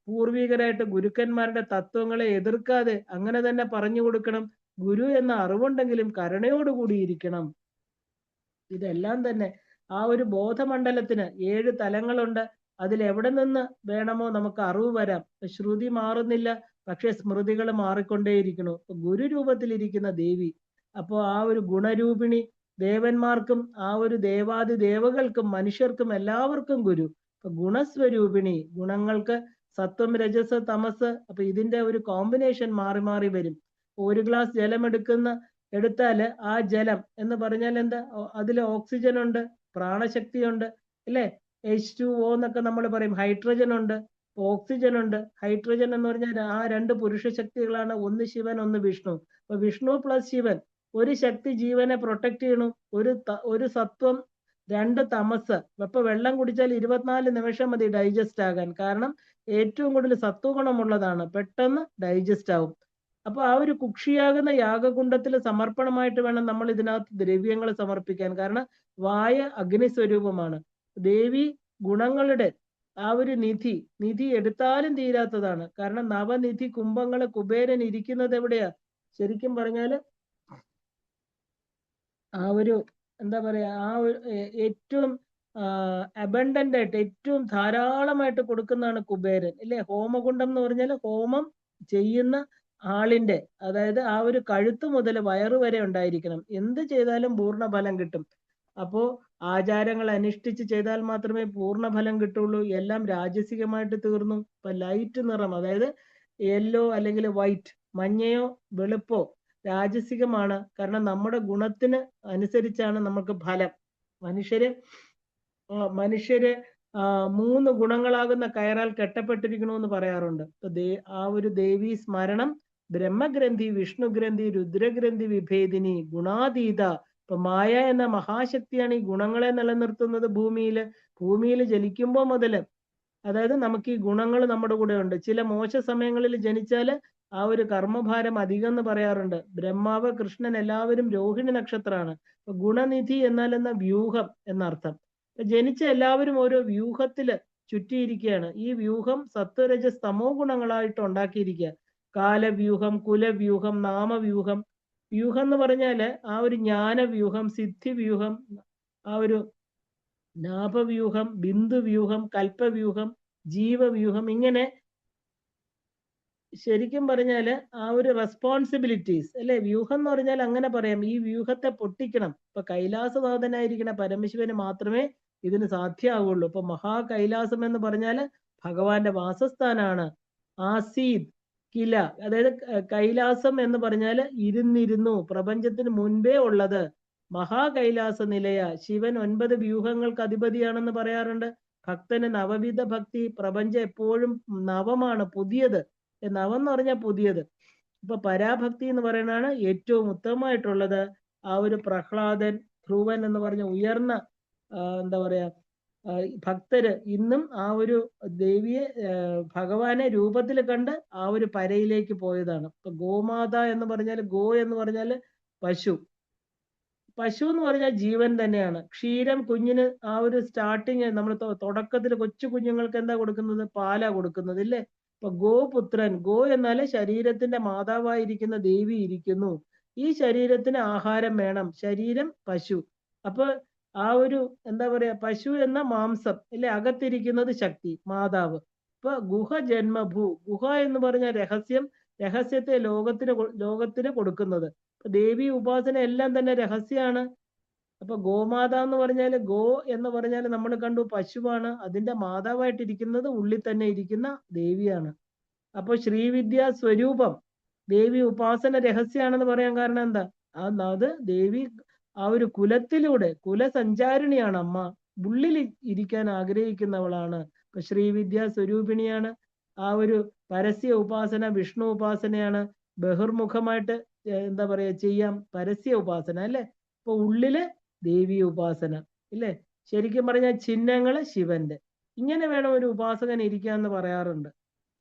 പൂർവികരായിട്ട് ഗുരുക്കന്മാരുടെ തത്വങ്ങളെ എതിർക്കാതെ അങ്ങനെ തന്നെ പറഞ്ഞു കൊടുക്കണം. ഗുരു എന്ന അറിവുണ്ടെങ്കിലും കരുണയോടുകൂടി ഇരിക്കണം. ഇതെല്ലാം തന്നെ ആ ഒരു ബോധമണ്ഡലത്തിന് 7 തലങ്ങളുണ്ട്. അതിൽ എവിടെ നിന്ന് വേണമോ നമുക്ക് അറിവ് വരാം. ശ്രുതി മാറുന്നില്ല, പക്ഷെ സ്മൃതികൾ മാറിക്കൊണ്ടേയിരിക്കണു. ഗുരു രൂപത്തിലിരിക്കുന്ന ദേവി, അപ്പോ ആ ഒരു ഗുണരൂപിണി, ദേവന്മാർക്കും ആ ഒരു ദേവാദി ദേവകൾക്കും മനുഷ്യർക്കും എല്ലാവർക്കും ഗുരു. ഗുണസ്വരൂപിണി, ഗുണങ്ങൾക്ക് സത്വം, രജസ്, തമസ്. അപ്പൊ ഇതിന്റെ ഒരു കോമ്പിനേഷൻ മാറി മാറി വരും. ഒരു ഗ്ലാസ് ജലം എടുത്താല് ആ ജലം എന്ന് പറഞ്ഞാൽ എന്താ? അതിൽ ഓക്സിജൻ ഉണ്ട്, പ്രാണശക്തി ഉണ്ട്, അല്ലെ? H2O എന്നൊക്കെ നമ്മൾ പറയും. ഹൈഡ്രജൻ ഉണ്ട്, ഓക്സിജൻ ഉണ്ട്. ഹൈഡ്രജൻ എന്ന് പറഞ്ഞാൽ ആ 2 പുരുഷ ശക്തികളാണ്. ഒന്ന് ശിവൻ, ഒന്ന് വിഷ്ണു. അപ്പൊ വിഷ്ണു പ്ലസ് ശിവൻ, ഒരു ശക്തി ജീവനെ പ്രൊട്ടക്ട് ചെയ്യണു, ഒരു സത്വം, 2 തമസ്. അപ്പൊ വെള്ളം കുടിച്ചാൽ 24 നിമിഷം മതി ഡൈജസ്റ്റ് ആകാൻ. കാരണം ഏറ്റവും കൂടുതൽ സത്വഗുണമുള്ളതാണ്, പെട്ടെന്ന് ഡൈജസ്റ്റ് ആവും. അപ്പൊ ആ ഒരു കുക്ഷിയാകുന്ന യാഗകുണ്ടത്തിൽ സമർപ്പണമായിട്ട് വേണം നമ്മൾ ഇതിനകത്ത് ദ്രവ്യങ്ങൾ സമർപ്പിക്കാൻ. കാരണം വായ അഗ്നിസ്വരൂപമാണ്. ദേവി ഗുണങ്ങളുടെ ആ ഒരു നിധി എടുത്താലും തീരാത്തതാണ്. കാരണം നവനിധി കുംഭങ്ങള് കുബേരൻ ഇരിക്കുന്നത് എവിടെയാ? ശരിക്കും പറഞ്ഞാല് ആ ഒരു എന്താ പറയാ, ആ ഒരു ഏറ്റവും അബണ്ടന്റ് ആയിട്ട്, ഏറ്റവും ധാരാളമായിട്ട് കൊടുക്കുന്നതാണ് കുബേരൻ, അല്ലെ? ഹോമകുണ്ടം എന്ന് പറഞ്ഞാൽ ഹോമം ചെയ്യുന്ന ആളിന്റെ, അതായത് ആ ഒരു കഴുത്ത് മുതൽ വയറ് വരെ ഉണ്ടായിരിക്കണം. എന്ത് ചെയ്താലും പൂർണ്ണ ഫലം കിട്ടും. അപ്പോ ആചാരങ്ങൾ അനുഷ്ഠിച്ച് ചെയ്താൽ മാത്രമേ പൂർണ്ണ ഫലം കിട്ടുള്ളൂ. എല്ലാം രാജസികമായിട്ട് തീർന്നു. ഇപ്പൊ ലൈറ്റ് നിറം, അതായത് യെല്ലോ അല്ലെങ്കിൽ വൈറ്റ്, മഞ്ഞയോ വെളുപ്പോ രാജസികമാണ്. കാരണം നമ്മുടെ ഗുണത്തിന് അനുസരിച്ചാണ് നമുക്ക് ഫലം. മനുഷ്യര് 3 ഗുണങ്ങളാകുന്ന കയറാൽ കെട്ടപ്പെട്ടിരിക്കണമെന്ന് പറയാറുണ്ട്. ആ ഒരു ദേവി സ്മരണം, ബ്രഹ്മഗ്രന്ഥി, വിഷ്ണുഗ്രന്ഥി, രുദ്രഗ്രന്ഥി വിഭേദിനി, ഗുണാതീത. ഇപ്പൊ മായ എന്ന മഹാശക്തിയാണ് ഈ ഗുണങ്ങളെ നിലനിർത്തുന്നത് ഭൂമിയിൽ ജനിക്കുമ്പോൾ മുതല്. അതായത് നമുക്ക് ഈ ഗുണങ്ങൾ നമ്മുടെ കൂടെ ഉണ്ട്. ചില മോശ സമയങ്ങളിൽ ജനിച്ചാല് ആ ഒരു കർമ്മഭാരം അധികം എന്ന് പറയാറുണ്ട്. ബ്രഹ്മാവ്, കൃഷ്ണൻ എല്ലാവരും രോഹിണി നക്ഷത്രമാണ്. ഗുണനിധി എന്നാൽ എന്ന വ്യൂഹം എന്നർത്ഥം. ജനിച്ച എല്ലാവരും ഓരോ വ്യൂഹത്തില് ചുറ്റിയിരിക്കുകയാണ്. ഈ വ്യൂഹം സത്വരജസ് തമോ ഗുണങ്ങളായിട്ട് ഉണ്ടാക്കിയിരിക്കുക. കാലവ്യൂഹം, കുലവ്യൂഹം, നാമവ്യൂഹം. വ്യൂഹം എന്ന് പറഞ്ഞാല് ആ ഒരു ജ്ഞാനവ്യൂഹം, സിദ്ധിവ്യൂഹം, ആ ഒരു നാഭവ്യൂഹം, ബിന്ദുവ്യൂഹം, കൽപ്പവ്യൂഹം, ജീവവ്യൂഹം. ഇങ്ങനെ ശരിക്കും പറഞ്ഞാല് ആ ഒരു റെസ്പോൺസിബിലിറ്റീസ്, അല്ലെ? വ്യൂഹം എന്ന് പറഞ്ഞാൽ അങ്ങനെ പറയാം. ഈ വ്യൂഹത്തെ പൊട്ടിക്കണം. ഇപ്പൊ കൈലാസനാഥനായിരിക്കുന്ന പരമശിവന് മാത്രമേ ഇതിന് സാധ്യമാവുള്ളൂ. ഇപ്പൊ മഹാകൈലാസം എന്ന് പറഞ്ഞാല് ഭഗവാന്റെ വാസസ്ഥാനാണ്. ആസീദ് കില, അതായത് കൈലാസം എന്ന് പറഞ്ഞാല് ഇരുന്നിരുന്നു, പ്രപഞ്ചത്തിന് മുൻപേ ഉള്ളത്. മഹാകൈലാസ നിലയ. ശിവൻ 9 വ്യൂഹങ്ങൾക്ക് അധിപതിയാണെന്ന് പറയാറുണ്ട്. ഭക്തന് നവവിധ ഭക്തി. പ്രപഞ്ചം എപ്പോഴും നവമാണ്, പുതിയത്. നവം എന്ന് പറഞ്ഞാൽ പുതിയത്. ഇപ്പൊ പരാഭക്തി എന്ന് പറയുന്നതാണ് ഏറ്റവും ഉത്തമമായിട്ടുള്ളത്. ആ ഒരു പ്രഹ്ലാദൻ, ധ്രുവൻ എന്ന് പറഞ്ഞ ഉയർന്ന എന്താ പറയാ ഭക്തര് ഇന്നും ആ ഒരു ദേവിയെ ഭഗവാനെ രൂപത്തിൽ കണ്ട് ആ ഒരു പരയിലേക്ക് പോയതാണ്. ഇപ്പൊ ഗോമാത എന്ന് പറഞ്ഞാൽ, ഗോ എന്ന് പറഞ്ഞാൽ പശു. പശു എന്ന് പറഞ്ഞാൽ ജീവൻ തന്നെയാണ്. ക്ഷീരം കുഞ്ഞിന് ആ ഒരു സ്റ്റാർട്ടിങ് നമ്മൾ തുടക്കത്തിൽ കൊച്ചു കുഞ്ഞുങ്ങൾക്ക് എന്താ കൊടുക്കുന്നത്? പാലാ കൊടുക്കുന്നത് ഇല്ലേ? ഇപ്പൊ ഗോപുത്രൻ, ഗോ എന്നാല് ശരീരത്തിന്റെ മാതാവായിരിക്കുന്ന ദേവി ഇരിക്കുന്നു. ഈ ശരീരത്തിന് ആഹാരം വേണം. ശരീരം പശു. അപ്പൊ ആ ഒരു എന്താ പറയാ, പശു എന്ന മാംസം ഇല്ലേ, അകത്തിരിക്കുന്നത് ശക്തി, മാതാവ്. ഇപ്പൊ ഗുഹ ജന്മഭൂ, ഗുഹ എന്ന് പറഞ്ഞ രഹസ്യം, രഹസ്യത്തെ ലോകത്തിന് കൊടുക്കുന്നത്. ദേവി ഉപാസന എല്ലാം തന്നെ രഹസ്യമാണ്. അപ്പൊ ഗോമാത എന്ന് പറഞ്ഞാല്, ഗോ എന്ന് പറഞ്ഞാൽ നമ്മൾ കണ്ടു പശുവാണ്. അതിന്റെ മാതാവായിട്ടിരിക്കുന്നത് ഉള്ളിൽ തന്നെ ഇരിക്കുന്ന ദേവിയാണ്. അപ്പൊ ശ്രീവിദ്യാ സ്വരൂപം ദേവി ഉപാസന രഹസ്യമാണെന്ന് പറയാൻ കാരണം എന്താ? അത് ദേവി ആ ഒരു കുലത്തിലൂടെ കുലസഞ്ചാരിണിയാണ് അമ്മ. ഉള്ളിൽ ഇരിക്കാൻ ആഗ്രഹിക്കുന്നവളാണ്. ഇപ്പൊ ശ്രീവിദ്യാ സ്വരൂപിണിയാണ്. ആ ഒരു പരസ്യ ഉപാസന വിഷ്ണു ഉപാസനയാണ്. ബഹിർമുഖമായിട്ട് എന്താ പറയാ ചെയ്യാം പരസ്യ ഉപാസന അല്ലെ. ഇപ്പൊ ഉള്ളില് ദേവി ഉപാസന ഇല്ലേ. ശരിക്കും പറഞ്ഞാൽ ചിഹ്നങ്ങള് ശിവന്റെ. ഇങ്ങനെ വേണം ഒരു ഉപാസകൻ ഇരിക്കാന്ന് പറയാറുണ്ട്.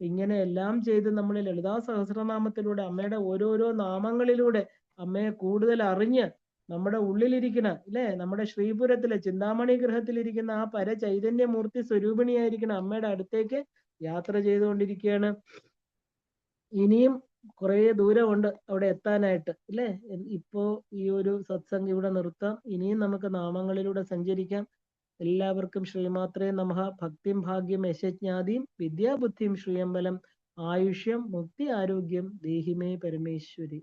ഇങ്ങനെ എല്ലാം ചെയ്ത് നമ്മൾ ലളിതാ സഹസ്രനാമത്തിലൂടെ അമ്മയുടെ ഓരോരോ നാമങ്ങളിലൂടെ അമ്മയെ കൂടുതൽ അറിഞ്ഞ് നമ്മുടെ ഉള്ളിലിരിക്കുന്ന ഇല്ലേ, നമ്മുടെ ശ്രീപുരത്തിലെ ചിന്താമണി ഗൃഹത്തിലിരിക്കുന്ന ആ പരചൈതന്യമൂർത്തി സ്വരൂപിണിയായിരിക്കുന്ന അമ്മയുടെ അടുത്തേക്ക് യാത്ര ചെയ്തുകൊണ്ടിരിക്കുകയാണ്. ഇനിയും കുറെ ദൂരമുണ്ട് അവിടെ എത്താനായിട്ട് ഇല്ലേ. ഇപ്പോ ഈ ഒരു സത്സംഗം ഇവിടെ നിർത്താം. ഇനിയും നമുക്ക് നാമങ്ങളിലൂടെ സഞ്ചരിക്കാം. എല്ലാവർക്കും ശ്രീമാത്രേ നമഃ. ഭക്തിം ഭാഗ്യം യശജ്ഞാതിം വിദ്യാബുദ്ധിം ശ്രീയമ്പലം ആയുഷ്യം മുക്തി ആരോഗ്യം ദേഹിമേ പരമേശ്വരി.